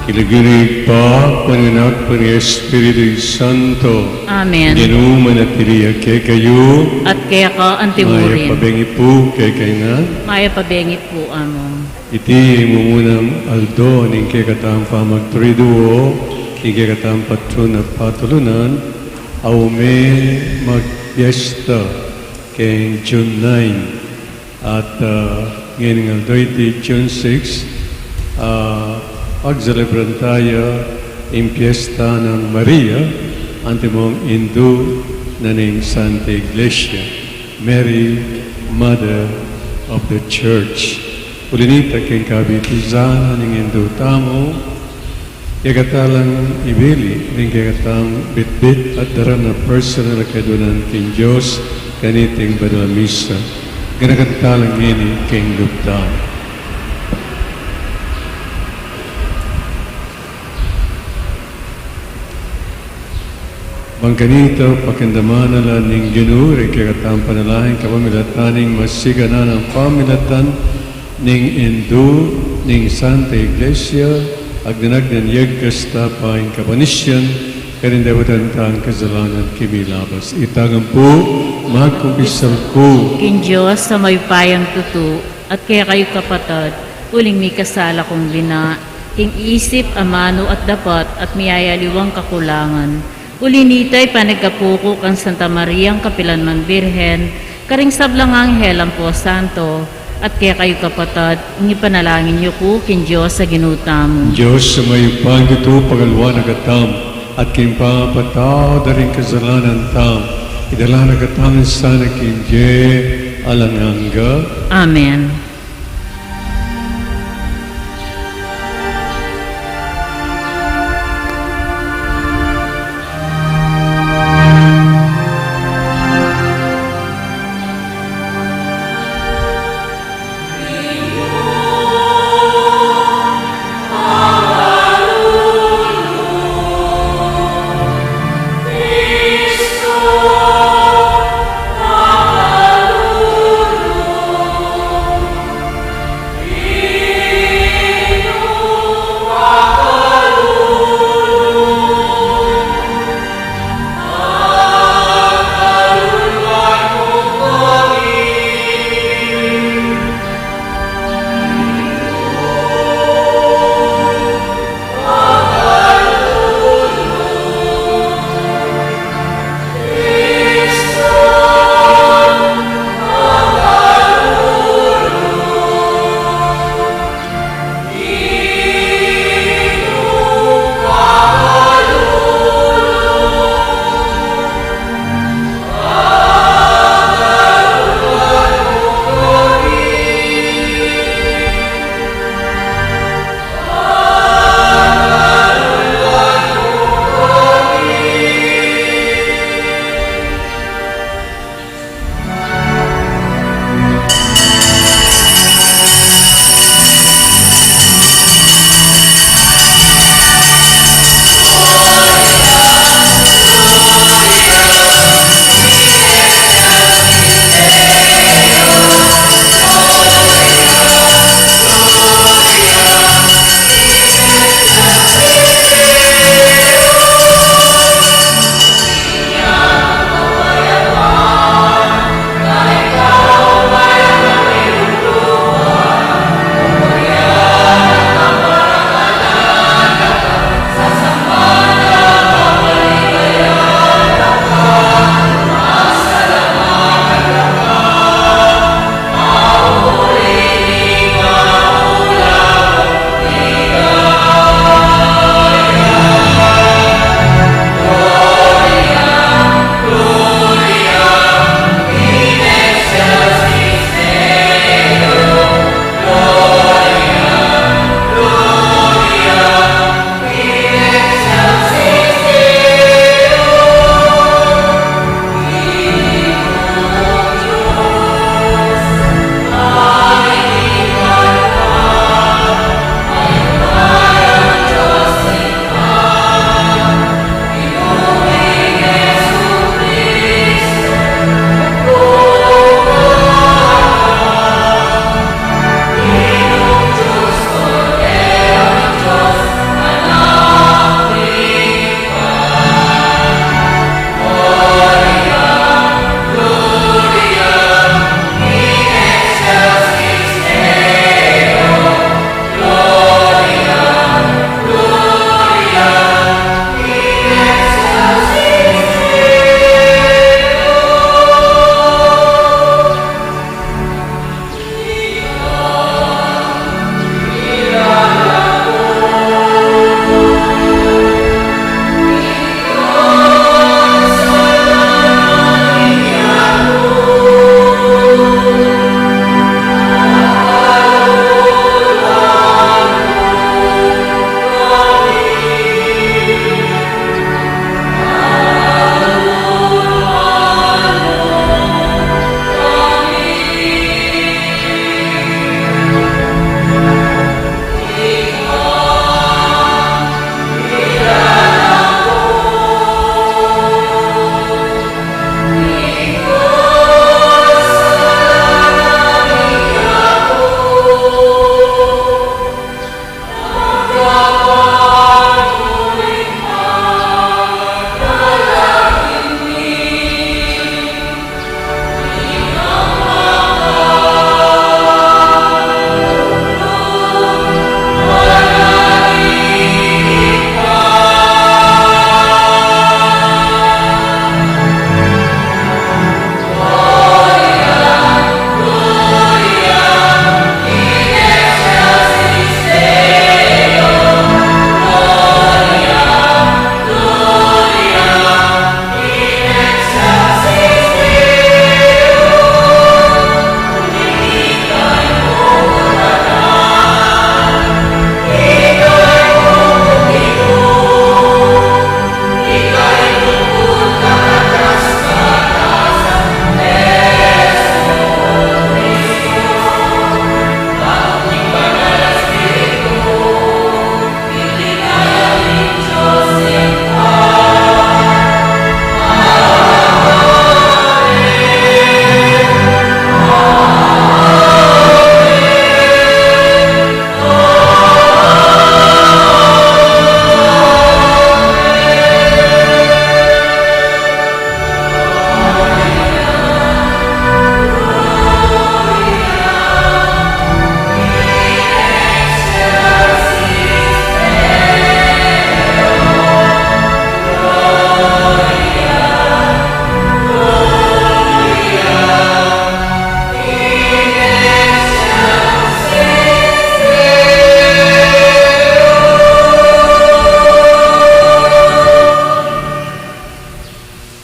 Ilaginig pa, Panginoon, Pang Espiritu Santo. Amen. Ginuman at tiriya kay kayo. At kaya ka Maya antiburin. pabengi po kay kayo na. Maya pabengit po amon. Iti mumunang aldo ning kay katang pamagturiduo, ning kay katang patron at patulunan, aume magpiesta kay June 9 at ngayon aldo iti June 6, pagselebran tayo in piyesta ng Maria, antimong Hindu na ning Santa Iglesia, Mary, Mother of the Church. Ulinita kay kabitizana ning Hindu tamo, kagatalang ibili, ning kagatang bitbit at daram na personal kadunan king Diyos, kaniting badala misa, ganagatalang ini king luptan. Bangkanito, pakindamanala ning ginuri kagatang panalahin kapamilataning masiganan ang pamilatan ning Hindu ning Santa Iglesia agdanagdan yagkasta pa ang kapanisyan karindawatan tang kasalanan kimilabas. Itagan po, magkumpisal ko. King Diyos sa may payang tutu, at kaya kayo kapatid, uling may kasala kong bina, king isip, amano at dapat, at miyayaliwang kakulangan. Ulinitay panagkapuko kang Santa Maria ang Kapilanman Birhen, karing sablang anghel ang po santo, at kaya kayo kapatid, panalangin niyo ko kin Diyos sa ginutam. Diyos sa may pagito pagalwa nagatam, at kin pangapataw daring kasalanan tam, idala nagatam sana kin Je alanganga. Amen.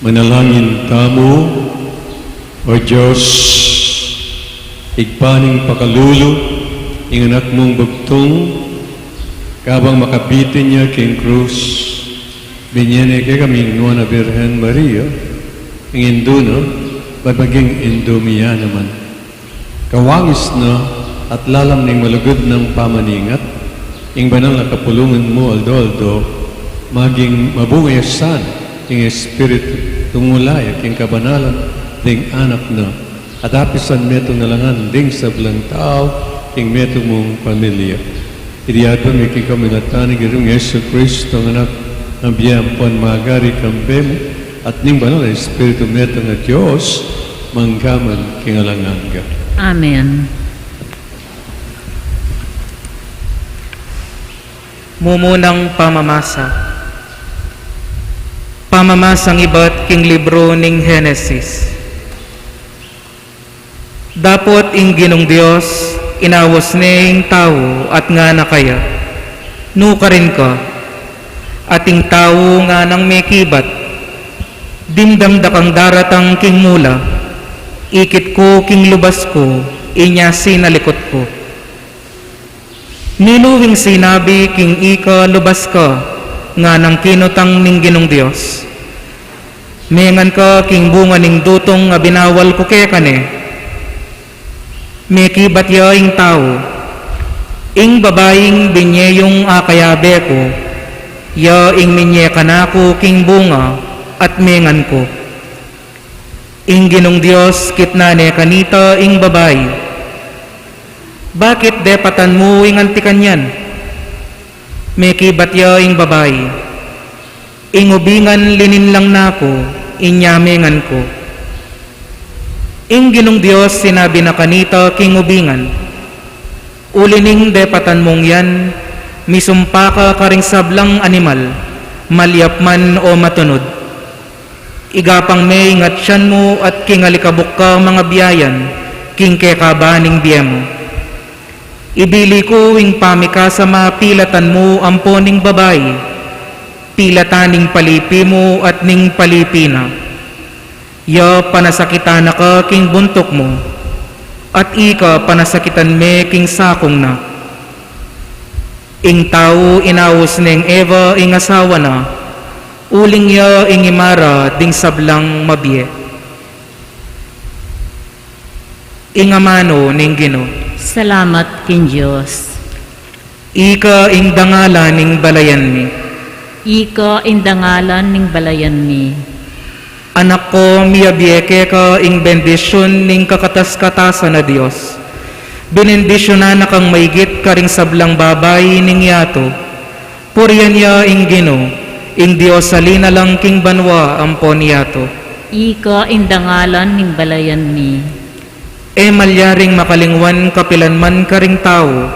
Manalangin tamo, O Diyos, igpaning pakalulo, ing anak mong bugtong, kabang makabitin niya king krus, binyene kay kaming nuwa na Birhen Maria, ing induno, ba't maging indumiya naman. Kawangis na at lalam ning malugod ng pamaningat, ing banal na kapulungan mo, aldo-aldo, maging mabungayasan, ing espiritu, tumulay, king kabanalan, ding anak na, at apisan meto nalangan, ding sablang tao, king meto mong pamilya. Idiyadon, king kamilatanig, irong Yesu Kristo, ang anak, ang biyampuan magari kampemo, at ning banal na espiritu meto nga Diyos, manggaman king alanganga. Amen. Mumunang pamamasa. Pamamasang iba't king libro ning Henesis. Dapot ing Ginong Dios, inawas ning tao at nga na kaya. Nuka rin ka, ating tao nga nang may kibat. Dimdamdakang daratang king mula, ikit ko king lubas ko, inya sinalikot ko. Niluwing sinabi king ika lubas ka, nga nang kinutang ning Ginong Dios. Mengan ka king bunga ning dutong nga binawal ko kaya kane. May kibat ya ing tao, ing babaying binyeyong akayabe ko, ya ing minye kanako king bunga at mengan ko. Ing Ginong Dios kitnane kanita ing babayi. Bakit depatan mo ing antikan yan? May kibat ya ing babayi. Ing ubingan linin lang nako, inyamengan ko. Ing Ginong Dios sinabi na kanita king ubingan. Ulining depatan mong yan, misumpa ka karing sablang animal, malyap man o matunod. Igapang may ingat siyan mo at kingalikabok ka mga biyayan, king kekabaning biyemo. Ibili ko ing pamika sa mapilatan mo amponing babayi, pilataning palipi mo at ning palipi na. Ya panasakitan na ka king buntok mo, at ika panasakitan me king sakong na. Ing tao inawos ning Eva ing asawa na, uling ya ing imara ding sablang mabiye. Ing amano ning Ginoo. Salamat kin Diyos. Ika ing dangalan ning balayan mi. Ika indangalan ning balayan mi. Anak ko, miyabiyeke ka ing bendisyon ning kakatas-katasan na Diyos. Benendisyonan na kang maigit karing sablang babay ning yato. Puriyan ya ing Ginoo, ing Diyos salina lang king banwa ampon yato. Ika indangalan ning balayan mi. E malyaring makalingwan kapilanman karing tao,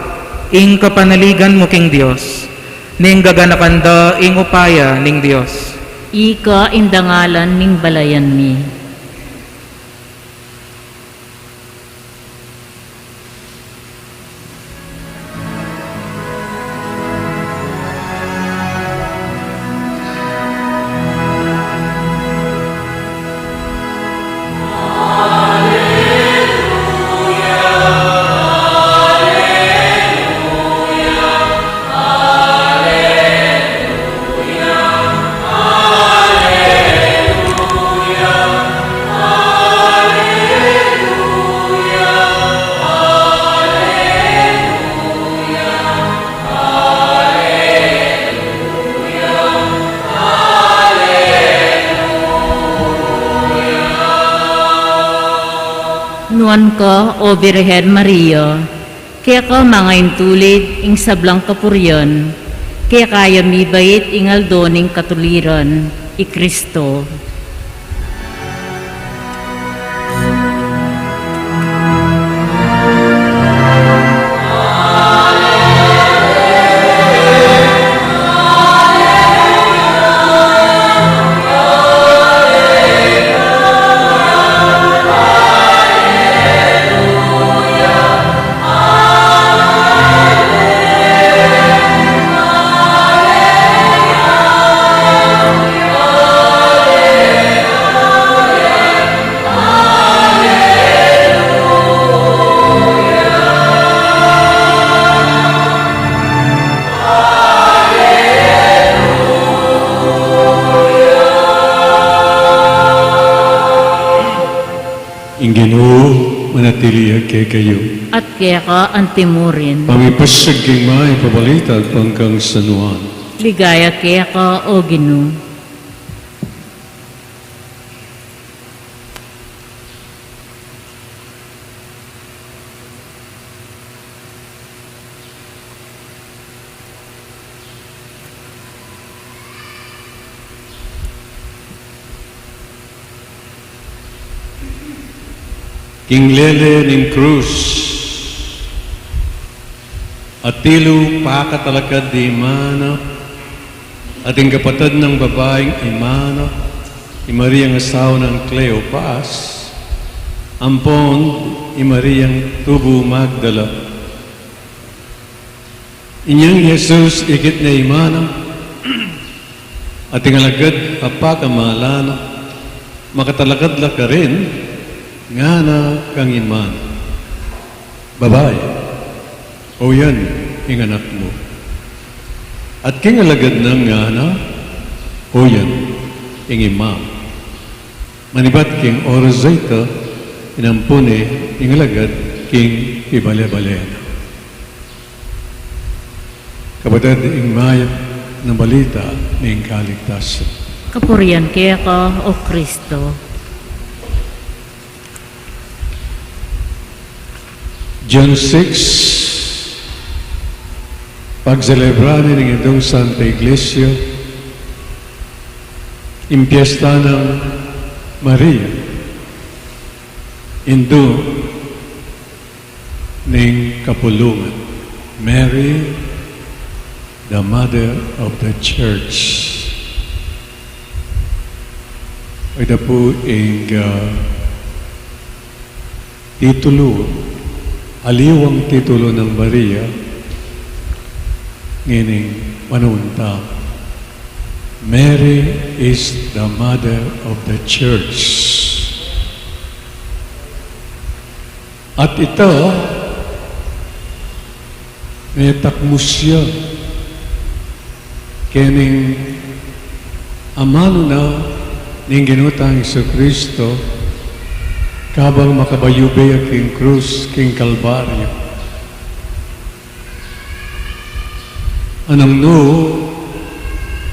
ing kapanaligan mo king Diyos, ning gaganakanda ing upaya ning Diyos. Ika indangalan ning balayan mi. Nuan ka, O Birhen Maria, kaya ka mga intulid ing sablang kapuryan, kaya kaya mibait ing aldoning katuliran, i Kristo. manatili kay kayo. at kaya ka antimurin. Pamipasag kay may pabalita at pangkang sanuan. Ligaya kaya ka, O Ginoo. King Lele ng Cruz, at tilo pakatalakad di Imano, ating kapatid ng babaeng Imano, ni Mariang asawa ng Cleopas, ampon ni Mariang Tubo Magdala. Inyang Jesus ikit na Imano, ating alagad apakamalano, makatalakad la ka rin, nga na kang iman. Babae, o yan, ing anak mo. At king alagad ng nga na, o yan, ing imam. Manibat king orazayta, inampune, ing alagad, king ibale-balena. Kapatid, ing mayat ng balita, ing kaligtasan. Kapurian kaya ka, O Kristo. John 6, pagselebrani ng itong Santa Iglesia, impiesta ng Maria, indo ng kapulungan. Mary, the Mother of the Church. Ito po ang titulo, aliwang titulo ng Maria, ngining panunta. Mary is the Mother of the Church. At ito, may takmusya kining amano na ning ginutang Isu Kristo kabang makabayubay king krus, king Kalbaryo. Anang no,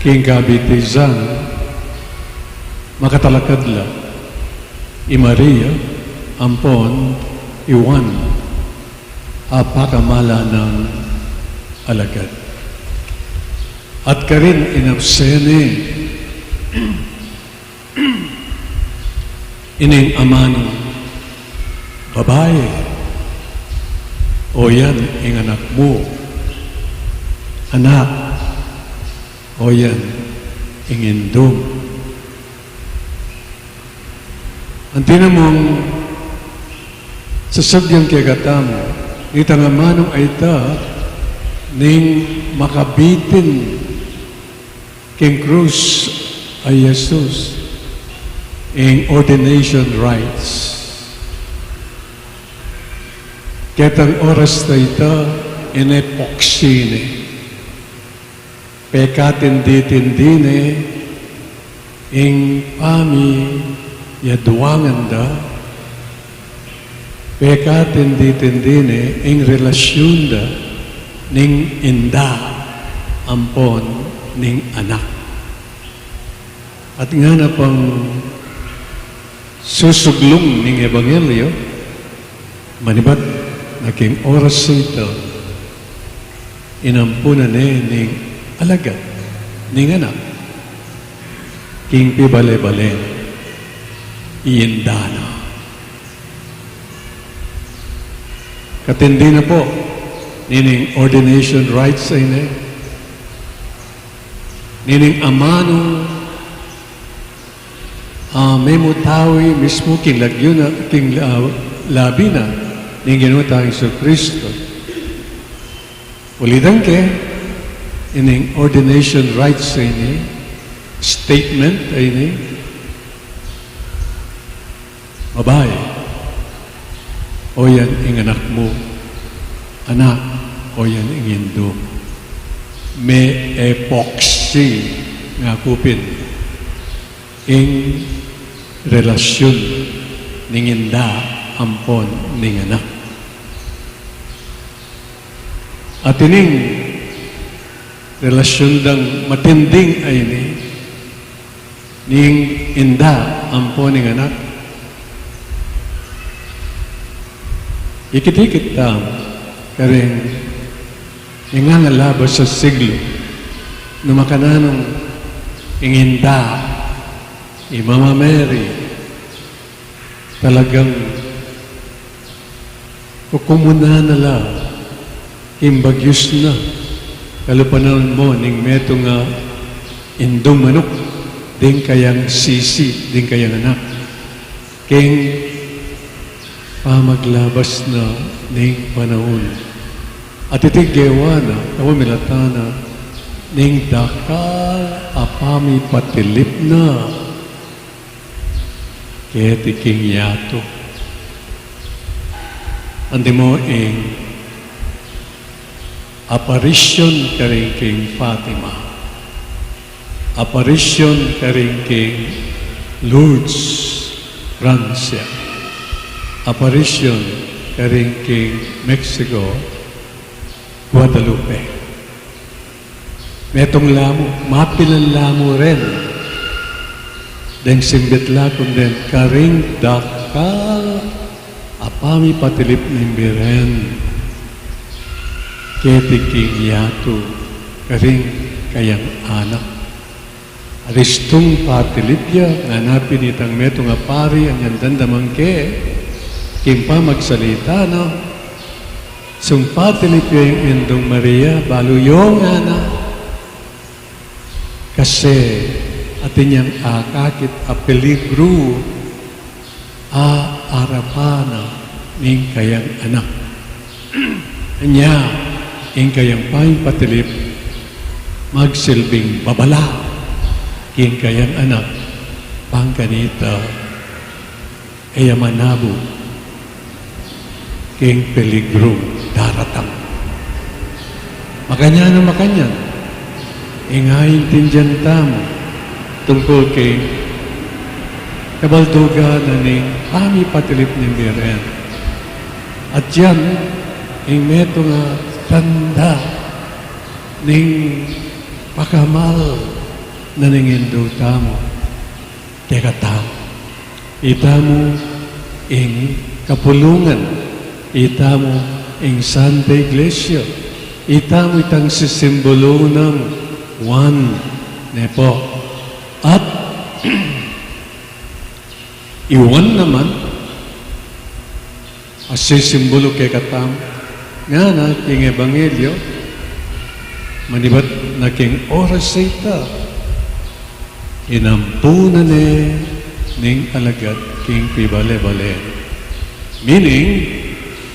king kabitizan, makatalakadla, i Maria, ampon, iwan, apakamala ng alagad. At karin inabsene, ining amano, babae, o yan, ang anak mo. Anak, o yan, ang indong. Ang tinamong sasabyang kaya katamo, itang amanong ay ta, ning makabitin king krus ay Jesus, ang ordination rites. Ketang oras na ito, inepoksine. Pekatin-ditindine, ing pami yaduangan da. Pekatin-ditindine, ing relasyon da, ning inda, ampon, ning anak. At nga na pang susuglong ning Ebanghelyo, manibat naging oras ito, inampunan ning alagad, ning anak, king pibale-bale, iindana. Katindi na po, nining ordination rites ay nining amano, may mutawi mismo king lagyo na, king labi na, ning ginutang Isu Kristo. Ulidan ke, ining ordination rites ay statement ay babae, o yan ang anak mo, anak, o yan ang indo. May epoxy nga kupin, ing relasyon ning inda ampon ning anak. At ining relasyon dang matinding ay ning inda ampon ning anak. Ikit-ikit tam karing ingangalabas sa siglo na makananong inginda Mama Mary talagang kukumuna nala imbagyos na kalupanan mo ning meto nga indong manok din kayang sisi din kayang anak king pamaglabas na ning panahon at itiggewa na kawa milatana ning dakal apami patilip na ketiking yato andi mo apparition karing King Fatima, apparition karing King Lourdes, Francia, apparition karing King Mexico, Guadalupe. Metong lamo, mapilan lamo rin. Deng simbit lakon din karing dakal apami patilip nimbiren. Ketiking yato, karing kayang anak. Aristong patilipya, nga napin itang meto nga pari, ang yan dandamang ke, kimpa magsalita, no? Sung patilipya yung Indong Maria, baluyong anak. Kasi, atin niyang akakit a peligro, a arapana, ning kayang anak. Anya, ing kayang payong patilip, magsilbing babala, ing kayang anak, pangkanita, ayamanabo, king peligro, daratang. Makanya na makanyan, ingayin tindiyan tamo, tungkol kay kabalduga na ning pami patilip ni Miren. At yan, ing meto nga, tanda ning pakamal na ningindo tamo teka tamo itamo ing kapulungan itamo ing Santa Iglesia itamo itang sisimbolo ng Juan Nepo at iwan naman as sisimbolo kay katamo nga na king Ebanghelyo, manibat na king oras sa ita, inampunan ning alagad king pibale-bale. Meaning,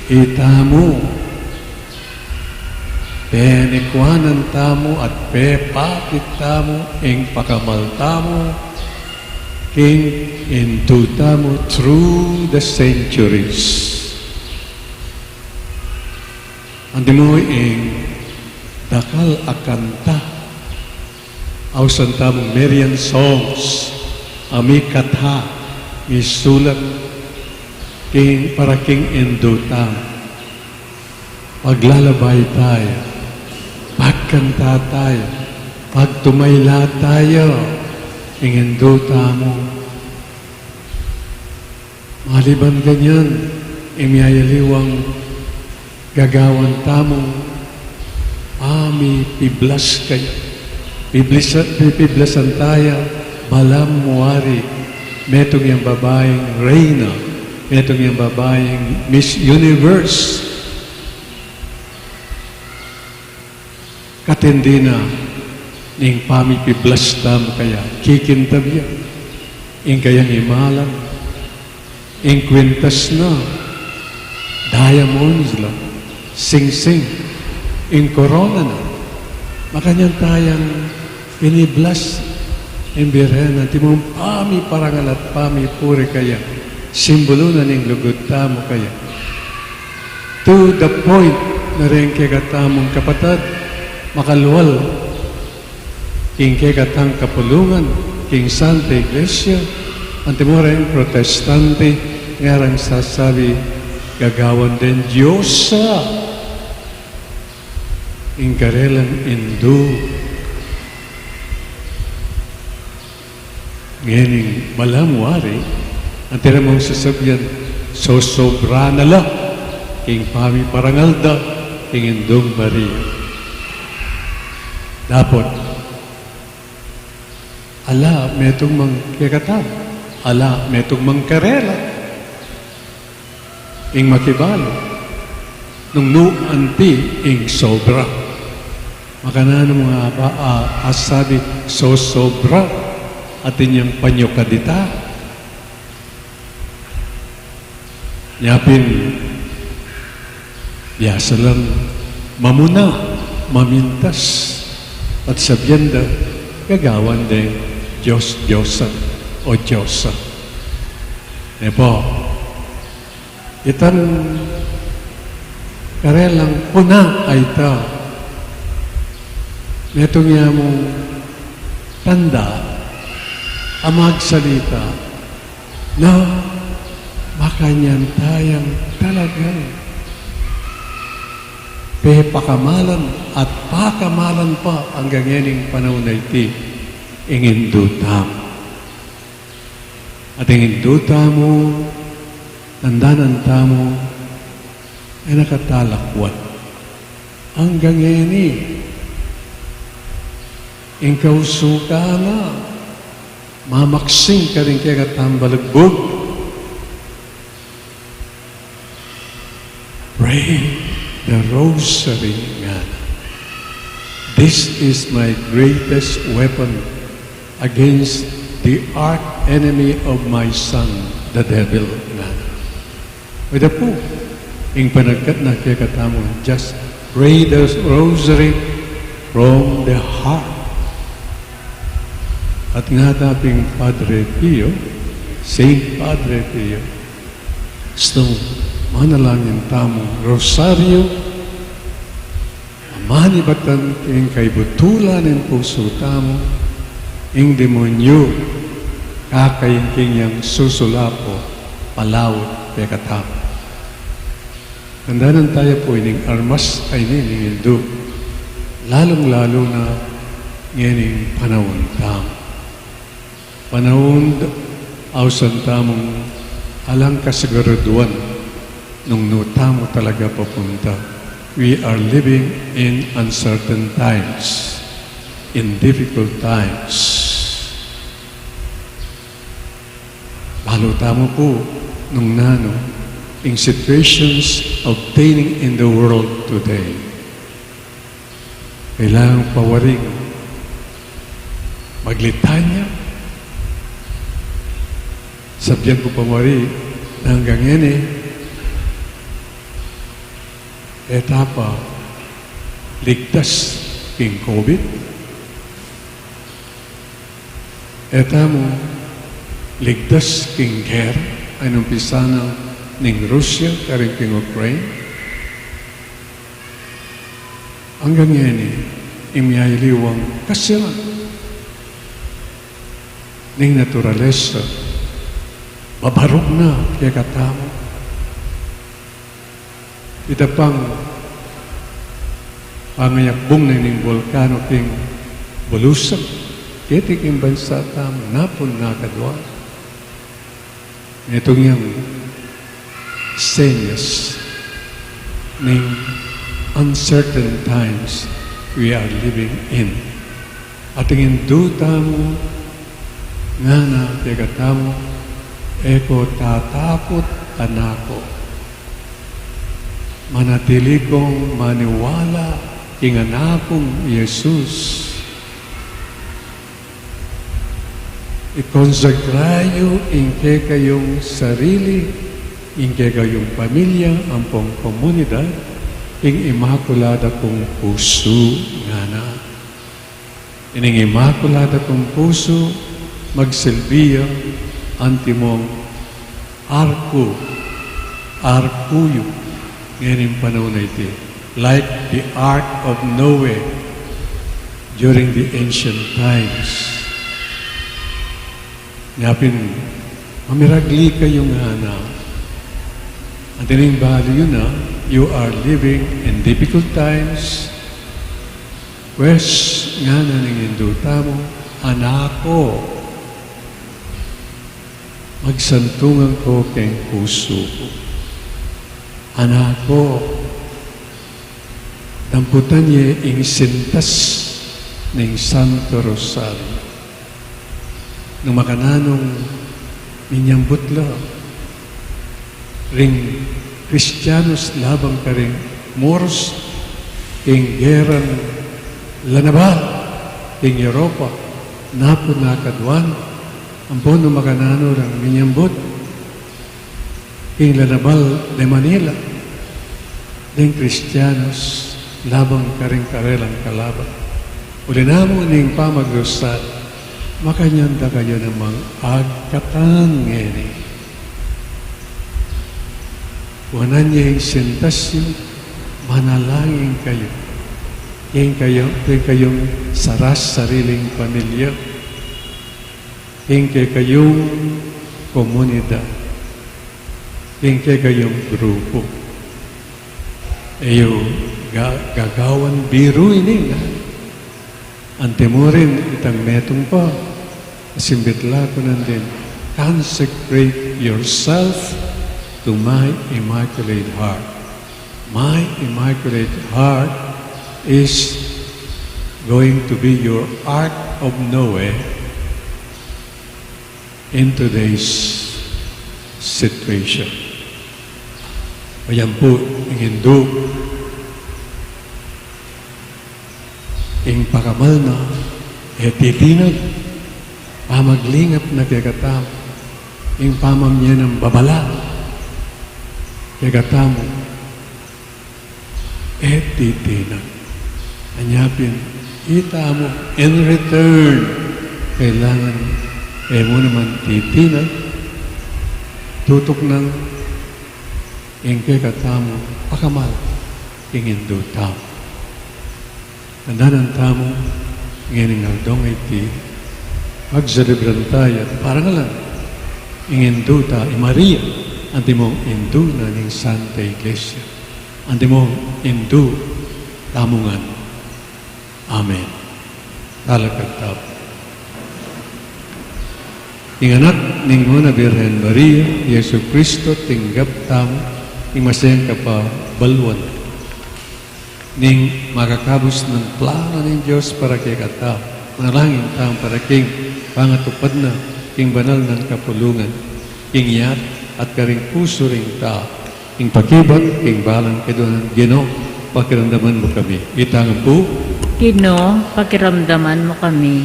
itamo, penikwanan tamo at pepakit tamo, ing pakamal tamo, king into tamo through the centuries. Andi mo dakal akanta awsan tamong Marian songs ami katha misulat king para king indutam paglalabay tayo pagkanta tayo pagtumayla tayo ing indutamo maliban ganyan imiyayaliwang gagawan tamong ami piblas kayo. Piblasan tayo, balam muwari, metong yung babaeng Reyna, metong yung babaeng Miss Universe. Katindi na, ning pami piblas tamo kaya, kikintabya, ing kayang imalang, ing kwintas na, diamonds lang, sing-sing, in corona na. Makanyang tayang piniblas, imbirhen, at imong pami parangal at pami puri kaya, simbolo na ning lugod tamo kaya. To the point na rin kagatamong kapatad, makaluwal, king kapulungan, king Santa Iglesia, antimura yung protestante, ngarang sasabi, gagawan din Diyos sa ingkarelang Indo. Ngayon, malamwari, ang tira mong sasabyan, so sobra na lang, king pami parangalda, king Indong Maria. Dapat, ala, metong mang kikatap, ala, metong mang karela, ing makibalo, nung nuanti, ing sobra. Makanan mga asabi, so sobra, atin yung panyo kadita. Yapin, biyasa lang mamuna, mamintas, at sabyenda, gagawan din Diyos-Diyosan o Diyosa. Nepo, itang karelang puna ay ta, neto niya mong tanda, amagsalita na makanyan tayang talagang pakamalan at pakamalan pa hanggang yaning panahon na iti ingindutam. At ingindutam mo, nandanan tamo, ay nakatalakwat. Hanggang yani, ingkausuka na, mamaksing ka rin kaya katambalagbog. Pray the rosary nga. This is my greatest weapon against the arch enemy of my son, the devil nga. With the po, ing panagkat na kaya katamo, just pray the rosary from the heart. At nga taping Padre Pio, Saint Padre Pio, gusto manalangin tamong rosaryo, amanibatan king kaibutulan ng puso tamo, ing demonyo, kakayingking yang susulapo, palawot, pekatamo. Tandaan tayo po ining armas ay niningildo, lalong-lalo na ngayon panahon tamo. Panahon ausan tamong alang kasiguruduan nung nutamo talaga papunta. We are living in uncertain times, in difficult times. Lalo tamo po nung nano in situations obtaining in the world today. Kailangang pawaring maglitanya. Sabyan ko pamari hanggang yan etapa ligtas king COVID. Etamo ligtas king gera ay numpisa ning Russia karing king Ukraine. Hanggang yan imiyayliwang kasiran ning naturalesa babarog na kaya katamo. Ita pang pangayakbong na ning volkano king bulusag. Kiti king bansa tamo, napon na kadwa. Itong yung senyas ning uncertain times we are living in. At tingin duta mo nga na kaya katamo, eko tatapot anako. Manatili kong maniwala king anakong Jesus. Ikonsagrayo inke kayong sarili, inke kayong pamilya, ampong komunidad, ing imakulada kong puso nga na. Ining imakulada kong puso, magsilbiya, antimong arkuyo, ngayon panahon na ito, like the Ark of Noah during the ancient times. Ngapin, mamiragli kayo nga na, Ang tining value na, you are living in difficult times. Wes nga na ninginduta mo, anako, magsantungan ko keng puso ko. Anako, damputan niya ing sintas ng Santo Rosario. Nung makananong minyambutla, ring Kristiyanos labang ka rin Moros, king geran lanabal, king Europa, napo nakadwan, ang pono makanano ng minyambut, king lanabal de Manila, king Kristiyanos labang ka rin karelang kalaban. Uli namo ning pamagrosad, makanyanda kayo namang agkatang ngeni. Wanan niya yung sentasyon, manalangin kayo. Yung kayong saras sariling pamilya. Yung kayong komunidad. Yung kayong grupo. Eyo, gagawan biru ini nga. Antemorin itang metong pa. Simbitla ko nandin. Consecrate yourself to my Immaculate Heart. My Immaculate Heart is going to be your Ark of Noah in today's situation. Ayan po, ang Hindu, ing pakamal na, titinag, pamaglingap na kagatam, ing pamam niya ng babala, kagatamo, titinag. Anyapin, ita mo, in return, kailangan, mo naman titinag, tutok ng ing kagatamo, pakamal, ing Hindu tamo. Tanda ng tamo, ngayon ang aldong iti, magsalibran tayo, parang lang, Hindu ta, Maria, anti mo Hindu na ning Santa Iglesia, anti mo Hindu, tamungan. Amen. Talagkat tao. Ing anak ning una Birhen Maria, Yesu Kristo, tinggap tamo, ing masayang ka pa balwan, ning makakabos ng plano ng Diyos para kay katao. Manalangin taong para king pangatupad na, king banal ng kapulungan, king yat at karing puso ring tao, king pakibat, king balang kadonan, Ginoo, pakiramdaman mo kami. Itangan po, Ginoo, pakiramdaman mo kami.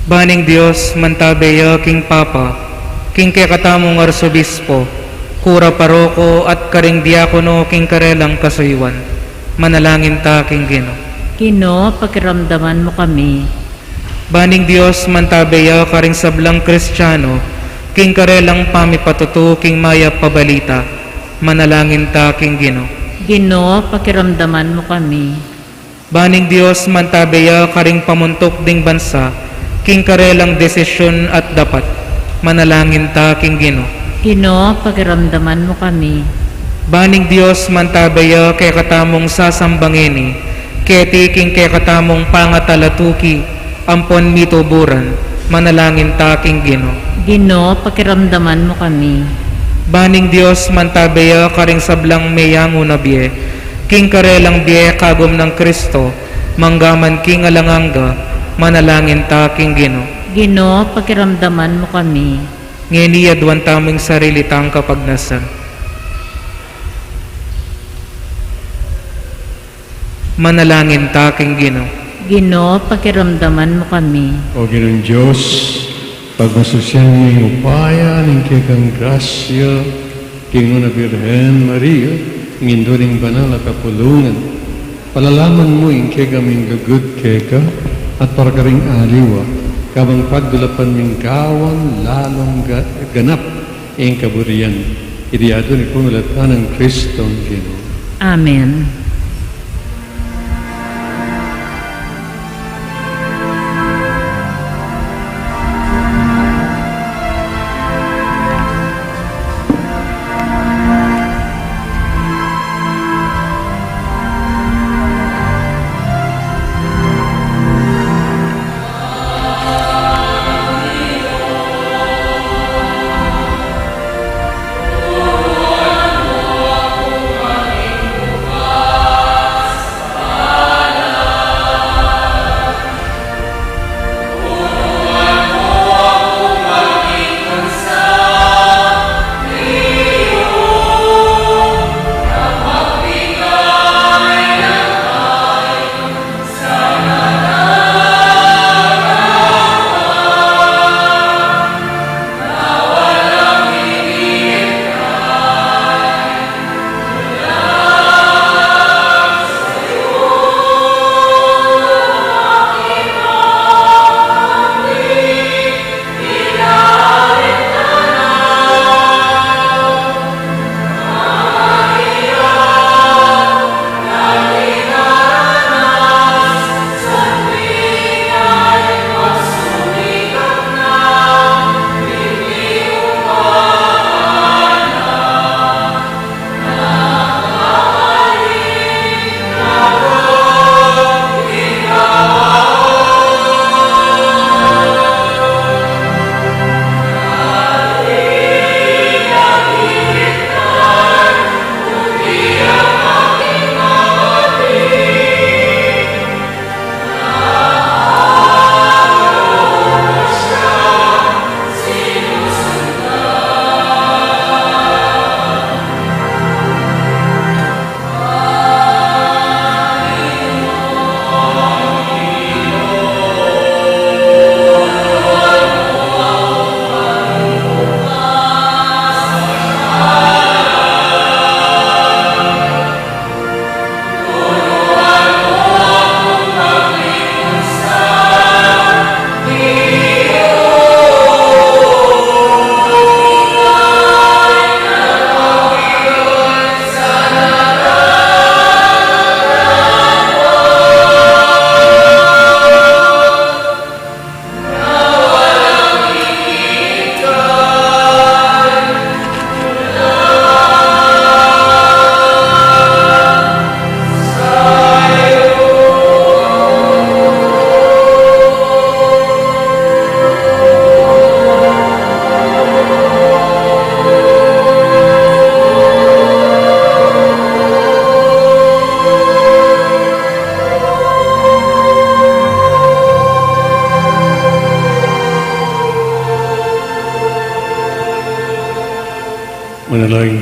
Baning Diyos, mantabeya, King Papa, King kekatamong Arsobispo, Kura Paroko at karing diakono, King karelang kasuywan, manalangin ta, King Ginoo. Ginoo, pakiramdaman mo kami. Baning Diyos, mantabeya, karing sablang Kristiyano, King karelang pamipatuto, King maya pabalita, manalangin ta, King Ginoo. Ginoo, pakiramdaman mo kami. Baning Diyos, mantabeya, karing pamuntok ding bansa, King karelang desisyon at dapat, manalangin ta, King Ginoo. Ginoo, pakiramdaman mo kami. Baning Diyos, mantabaya, kay katamong sasambangini, keti king kay katamong pangatalatuki, ampon mituburan, manalangin ta, King Ginoo. Ginoo, pakiramdaman mo kami. Baning Diyos, mantabaya, karing sablang meyango na biye, king karelang biye kagom ng Kristo, manggaman king alanganga, manalangin ta, King Ginoo. Ginoo, pakiramdaman mo kami. Ngeni adwan taming sarili tang kapagnasan. Manalangin ta, King Ginoo. Ginoo, pakiramdaman mo kami. O Ginoong Diyos, pagmasusyan niyong upaya ng kikang grasya, King una Birhen Maria, nginduring banal at kapulungan, palalaman mo yung kikaming gagud keka at parakaring aliwa, kabang pagdulapan ming kawan lalong ganap ing kaburian. Idiado ni pumulatan ng Kristong Ginoo. Amen.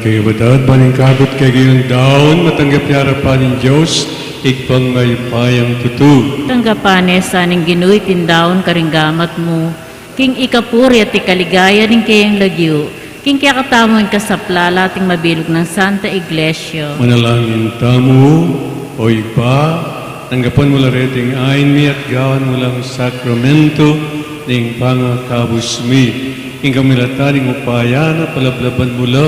kay batad paning kabot kay gayong daon matanggap yara pa ng Diyos ikpang may payang tutu. Tanggapane sa ning ginuy tindaon karinggamat mo, king ikapuri at ikaligaya ning kayang lagyo, king kakatamon ka sa plala ting mabilog ng Santa Iglesia. Manalangin tamo, o iba, tanggapan mo lareting ayin mi at gawan mo lang sakramento ning pangakabus mi. King kamilataning upaya na palablaban mula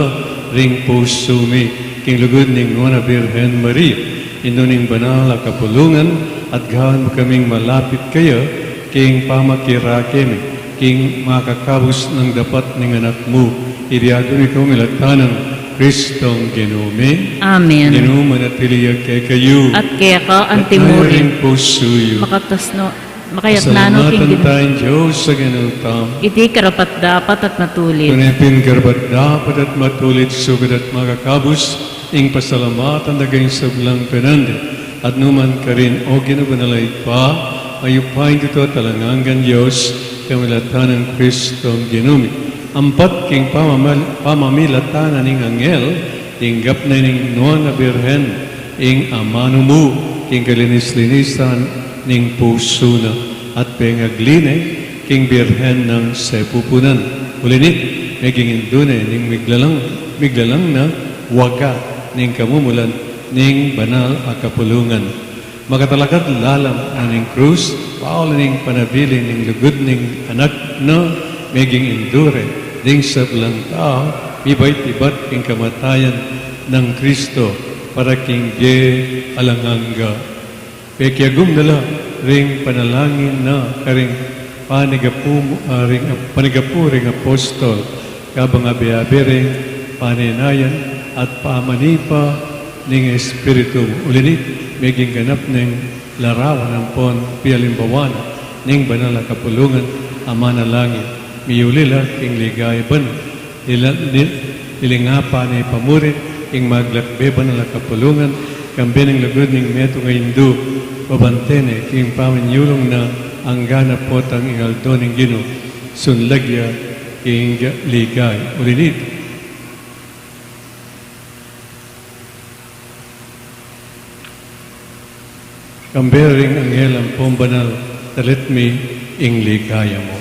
ring puso mi. King lugod ning Nona Birhen Maria. Ino ning banal na kapulungan at gawan mo kaming malapit kayo. King pamakirake mi. King makakabus ng dapat ning anak mo. Iriado ni kamilataning Kristong Ginome. Amen. Ginome manatiliya kay kayo. At kaya ka ang At timurin, ring puso yu. makayat nano king Salamatan tayong Diyos sa ginutam. iti karapat dapat at matulit. Tunipin karapat dapat at matulit sugad at makakabus ing pasalamatan na gayong sablang penanda. At numan ka rin o ginabanalay pa, ayupain dito talanganggan Diyos kamilatan ng Kristong Ginumi. Ampat king pamamilatan ning angel, ing gapnay ning Nona Birhen, ing amano mo, king kalinis-linisan ning puso na at pengaglinay king Birhen ng sepupunan. Ulinit, maging indunay ning miglalang na waga ning kamumulan ning banal a kapulungan. Makatalakad lalam na ning krus, paol ning panabili ning lugod ning anak na maging indure ding sablang tao, ibait-ibat king kamatayan ng Kristo para king Ye alanganga. Pekyagum nala ring panalangin na karing panigapu ring apostol kabang abe-abe ring paninayan at pamanipa ning Espiritu ulinit maging ganap ning larawan ng pon pialimbawan ning banal na kapulungan ama na langit miyulila king ligayaban ilingapa ni pamurit ing maglakbeban na kapulungan kambi ng lagod ning meto nga Hindu babantene king paminyulong na ang gana po ang ingaldo ng Gino sunlagya king ligay ulinit. Kambering anghel ang pombanal talit mi ing ligaya mo.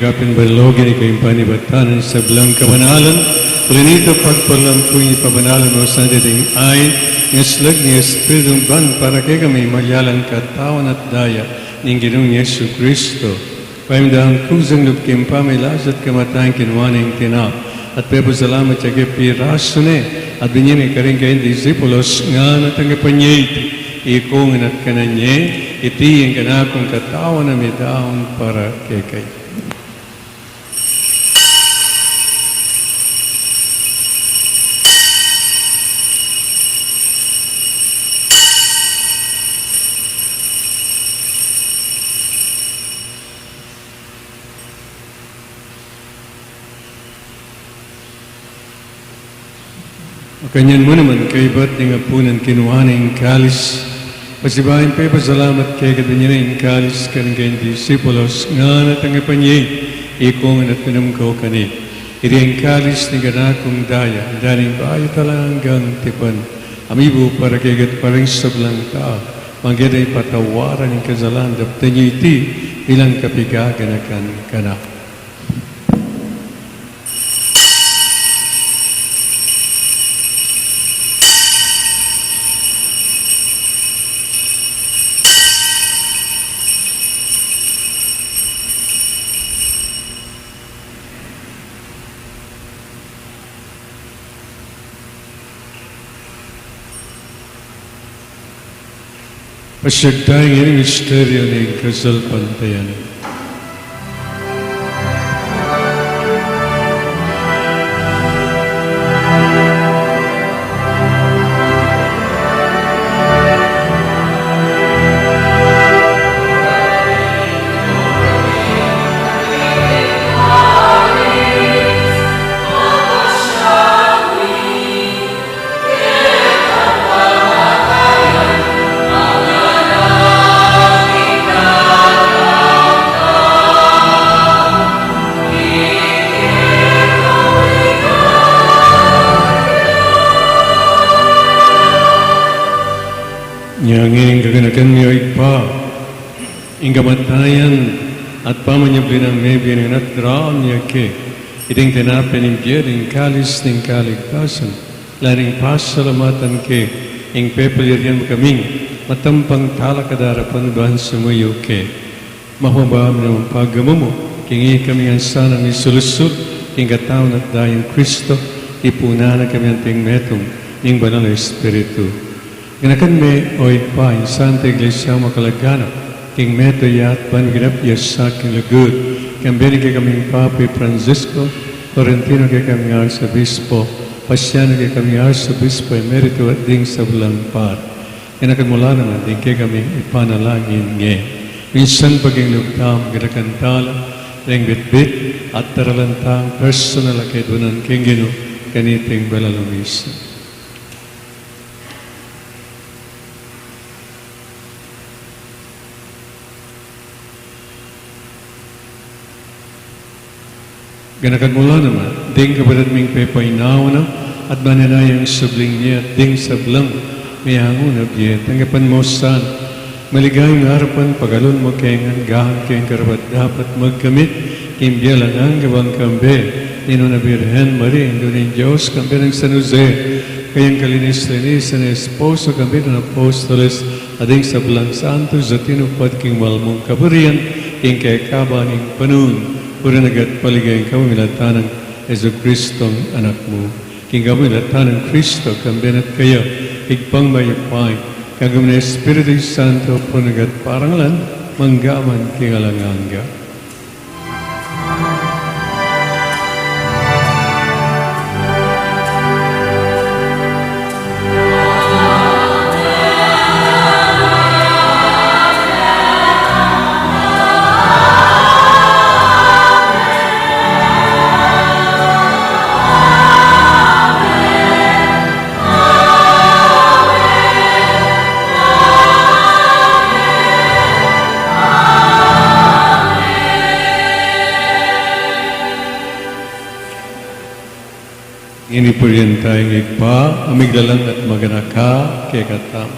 Kapin balogin ikayong panibatanan sa blang kabanalan, ulinito pagpalampuin ipabanalan mo sa dating ay, ngaslag ni Espiritong ban para kay kami malyalang katawan at daya ng Ginoong Yesu Kristo. Paimdahang kusang lupkim pa may lasat kamatayang kinuwaning tinap. At pepo salamat sa kipiraso ne, at binyan ikaring kayong disipulos nga natanggapan niya iti. Ikungan at kananye, itiyin ka na akong katawan na may daon para kay kayo. Kanyan mo naman kay ba't ng apunan kinuha na yung kalis. Pasibahin pa pasalamat kay katanya na yung kalis kanang kayong disipulos nga natangapan niya ikungan at pinamkaw kani. iti ang kalis ni ganakong daya, daning bayo talanggang tipan, amibo para kagat parang sablang ta, magigay patawaran ng kasalan, dapta niyo iti, ilang kapigaganakan ka na. Pasyagtayang ang misteryo ng kasalpantayan. Nyanging gaganakan niyo ipa, inggamatayan at pamanyablin ang mebiyan ng natraan niya ke, iting tinapin ng biyering kalis ng kaligtasan, laring pasalamatan ke, ing pepalirian mo kaming, matampang talakadarapan bahan sumuyo ke, mahubam ng paggamu mo, kingi kami ang sanang isulusot, ing katawan at dayang Kristo, ipunan na kami ang ting metong, ing banal na Espiritu. Ganakan me oy pa in Santa Iglesia makalagana king meto yat panaginap yasa king lagud kambeni kay kaming Papa Francisco Florentino kay kaming Arsobispo Pasiano kay kaming Arsobispo Emerito at ding sa Bulampar ganakan mula naman ding kay kaming ipanalangin nge minsan paging lugtam ganakan tala ring bitbit at taralantang personal akedunan king gino kaniting balalumisa. Ganakan mula naman, ding kapalit ming pepainaw na at mananayang subling niya at ding sablang may hangon na biye. Tanggapan mo saan, maligayang harapan pagalon mo kengan gahan keng karapat dapat magkamit kimbiya lang ang gawang kambe ino na Birhen Maria, ino ng Diyos kambe ng San Jose kayang kalinis-linis na esposo kambe ng Apostoles ading sablang santos at tinupad king malmong kaburian king kay kabaning panun Pura nagat paligay kami milatan ng Yesu Kristong anak mo. King kami milatan ng Kristo, kambenat kayo, igpang mayupay, kagam na Espiritu Santo, pura nagat paranglan, manggaman kingalanganga. Ini purientay ng igpa, amigdalang at maganaka, kaya katam.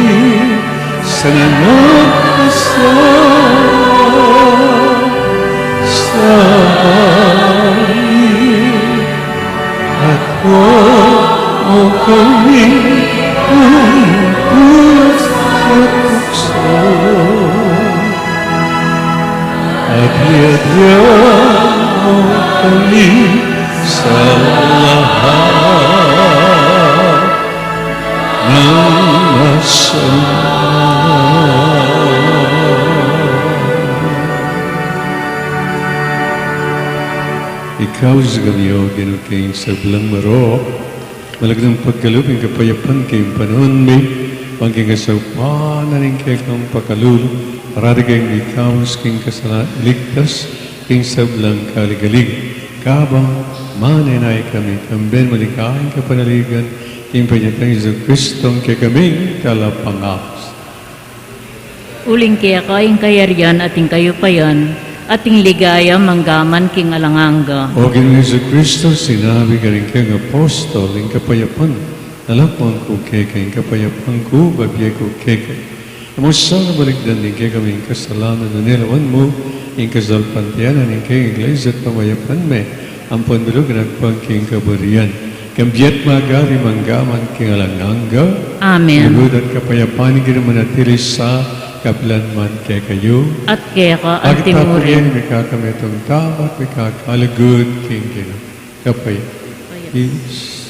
namin sa sa amin at huwag mo kami pupulat sa tukso at iadya mo kami sa lahat ng masama. Ikaw sa kamiyo, ginuking sa belang maro, malagdang pagkaluping kapayapan kayong panahon may, pangking kasawanan ng kayong pakalulo, para kayong ikaw sa king kasalan, ligtas, king sa belang kaligalig, kabang maninay kami, kamben malikain kapanaligan, king panyatang Iso Kristong kay kaming talapangaps. Uling kaya kaing kayarian ating kayo payan, ating ligaya manggaman king alanganga. O Ginoong Iso Kristo, sinabi ka rin kayong apostol, ing kapayapan, nalapang ko kay kapayapan ko, babiyay ko kay. Namusta na baligdan din kay kaming kasalanan na nilawan mo, ing kasalpantiyanan ing kay iglesia at pamayapan me, ang pandulog nagpangking kabarian. Kambiat magari manggaman king alanganga. Amen. Lugod at kapayapan ing ginamanatili sa kaplanman kay kayo. At kaya ka ang timurin. May kami itong tama at may kakalagod king Ginoo. Kapay. Peace.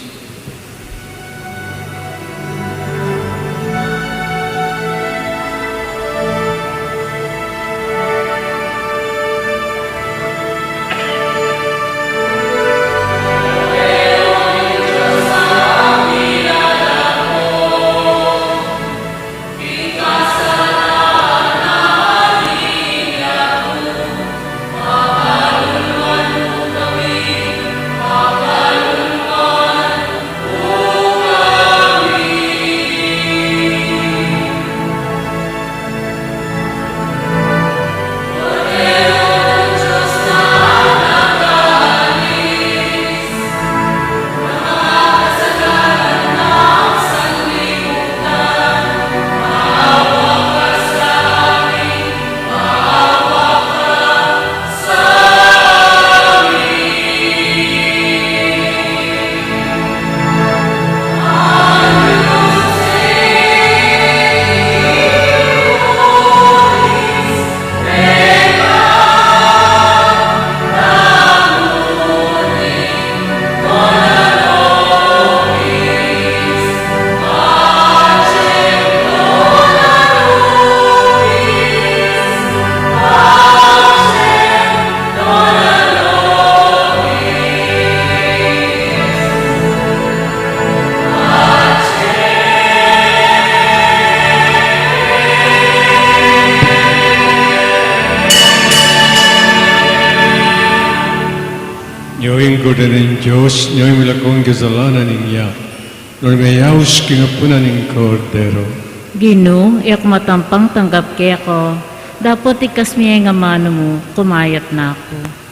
Nyo'y goda ng Diyos, nyo'y malakong kasalanan niya, nyo'y mayaws kingapunan ng kordero. Gino, iyak matampang tanggap kaya ko, dapat ikas miya nga mano mo, kumayat na ako.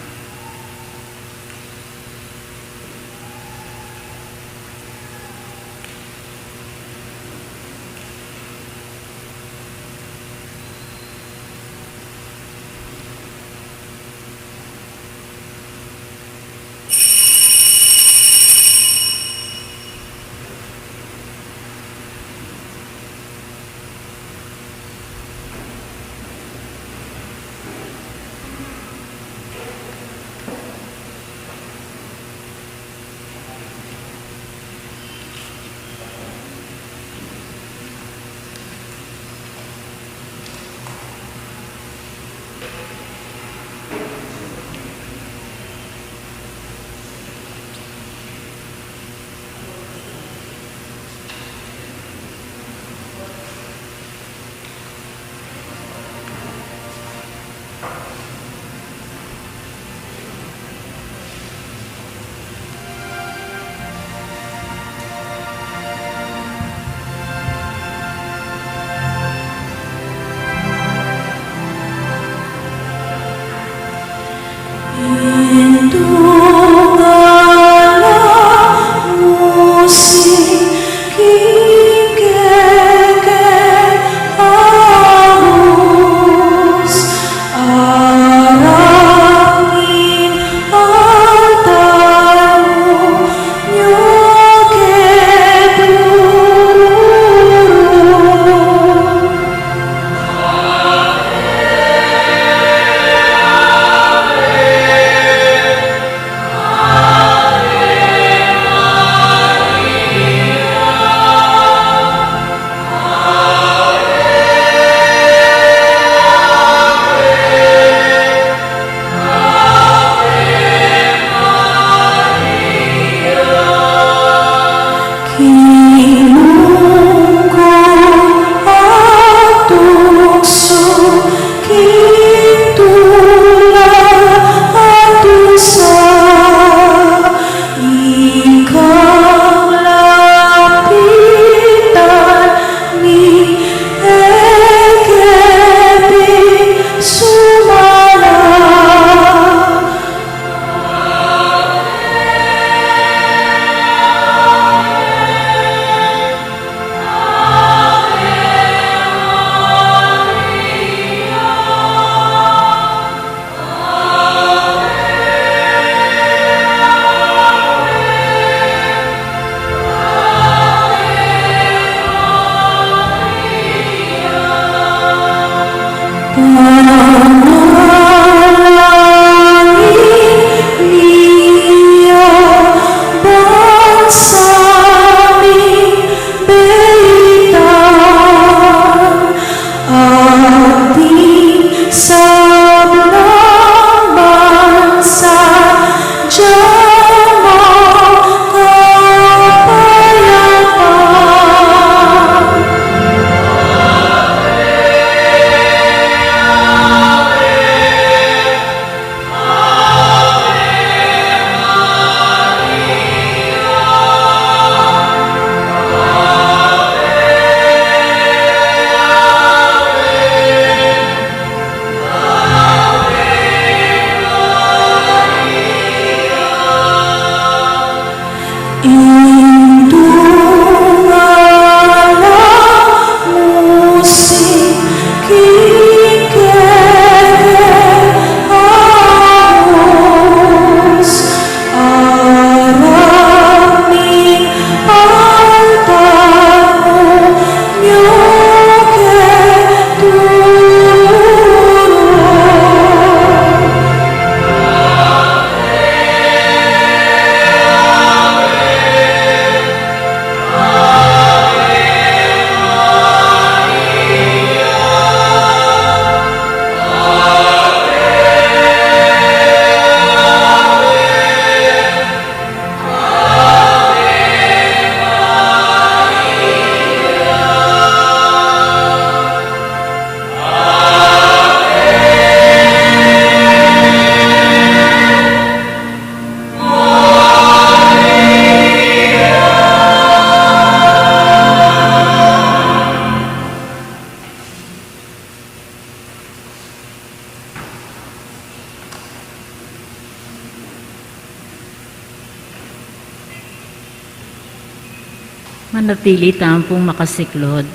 Manatili tampong makasiklod.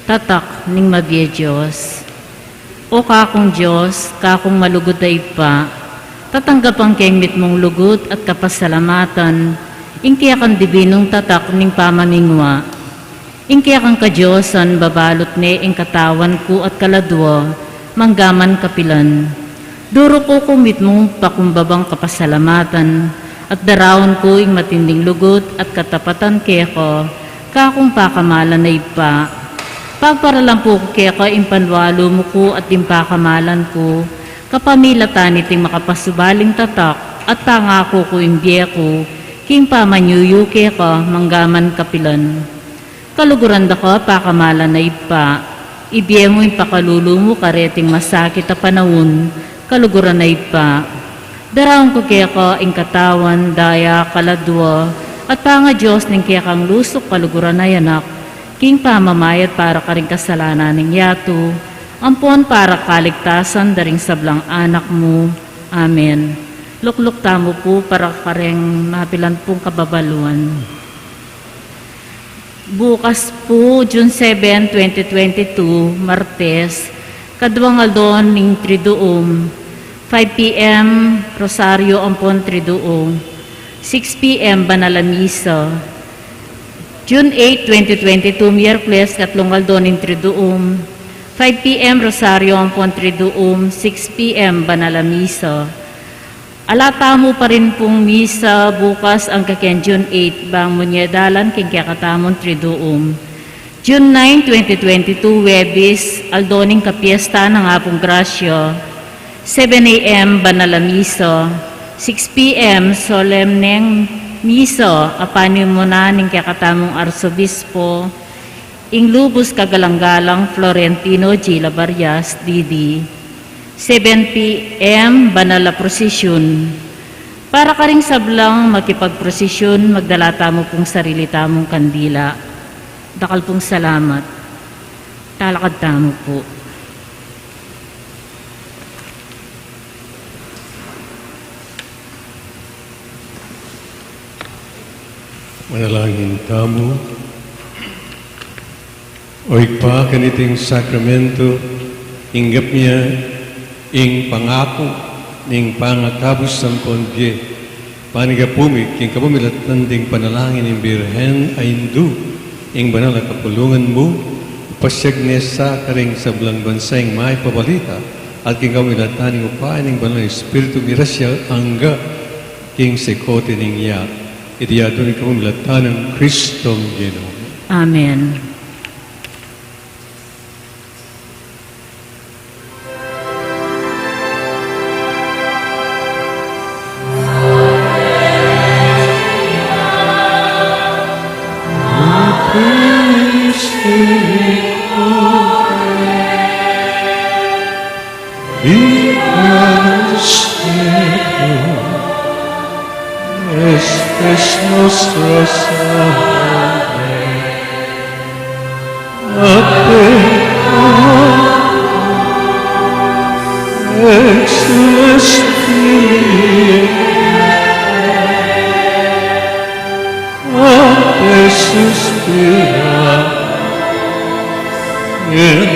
Tatak ning mabye Diyos. O kakong Diyos, kakong malugod ay pa, tatanggap ang kengmit mong lugod at kapasalamatan, ingkaya kang dibinong tatak ning pamamingwa. Ingkaya kang kadyosan, babalot ne ing katawan ko at kaladwa, manggaman kapilan. Duro ko kumit mong pakumbabang kapasalamatan, at darawon ko ing matinding lugod at katapatan keko, kakong pakamalan na ipa. Pagparalan po ko keko ing panwalo mo ko at impakamalan ko, kapamilatan iting makapasubaling tatak at pangako ko ing biye ko, king pamanyuyu keko, manggaman kapilan. Kaluguran da ko, pakamalan na ipa, ibiye mo ing pakalulo mo kareting masakit a panahon, kaluguran na ipa. Darawang ko kaya ka ing katawan, daya, kaladwa, at panga Diyos ning kaya kang lusok kaluguran na yanak, king pamamayat para ka rin kasalanan ng yato, ampon para kaligtasan daring sablang anak mo. Amen. Lukluk tamo po para ka rin mapilan pong kababaluan. Bukas po, June 7, 2022, Martes, kadwang aldon ning Triduum, 5 p.m. Rosario ampon Triduum, 6 p.m. Banalamisa. June 8, 2022, Miyerkules, katlong aldon ning Triduum, 5 p.m. Rosario ampon Triduum, 6 p.m. Banalamisa. Alata mo pa rin pong misa bukas ang kakyan June 8, bang munyadalan king kakatamon Triduum. June 9, 2022, Webis, aldoning kapiesta ng Apong Grasyo, 7 a.m. Banalamisa, 6 p.m. Solemneng Miso, apanin mo na ning kakatamong arsobispo, ing lubos kagalanggalang Florentino G. Labarias, D.D. 7 p.m. Banal na prosesyon. Para ka ring sablang makipagprosesyon, magdalata mo pong sarili tamong kandila. Dakal pong salamat. Talakad tamo po. Manalangin tamo. Oy pa kaniting sakramento, inggap niya, ing pangako, ning pangatabos ng pondye, panigapumik, ing kapumilat nanding panalangin ng Birhen ay hindu, ing banal na kapulungan mo, pasyag niya sa karing sablang bansa ing may pabalita, at king kamilatan ng upayan ng banal na Espiritu mirasya, angga, king sekote ning yak. Itiyado ni kamilatan ng Kristong Ginoo. Amen. Estes nostros salve, ex celestiae, ate suspira, in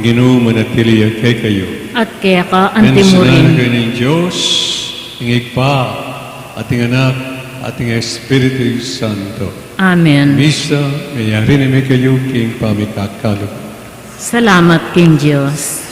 Ginoo manatili kay kayo. At kaya ka antimurin. Pensunahan ng Diyos, ingig pa, ating anak, ating Espiritu Santo. Amen. Misa, mayari na may kayo king pamikakalog. Salamat king Diyos.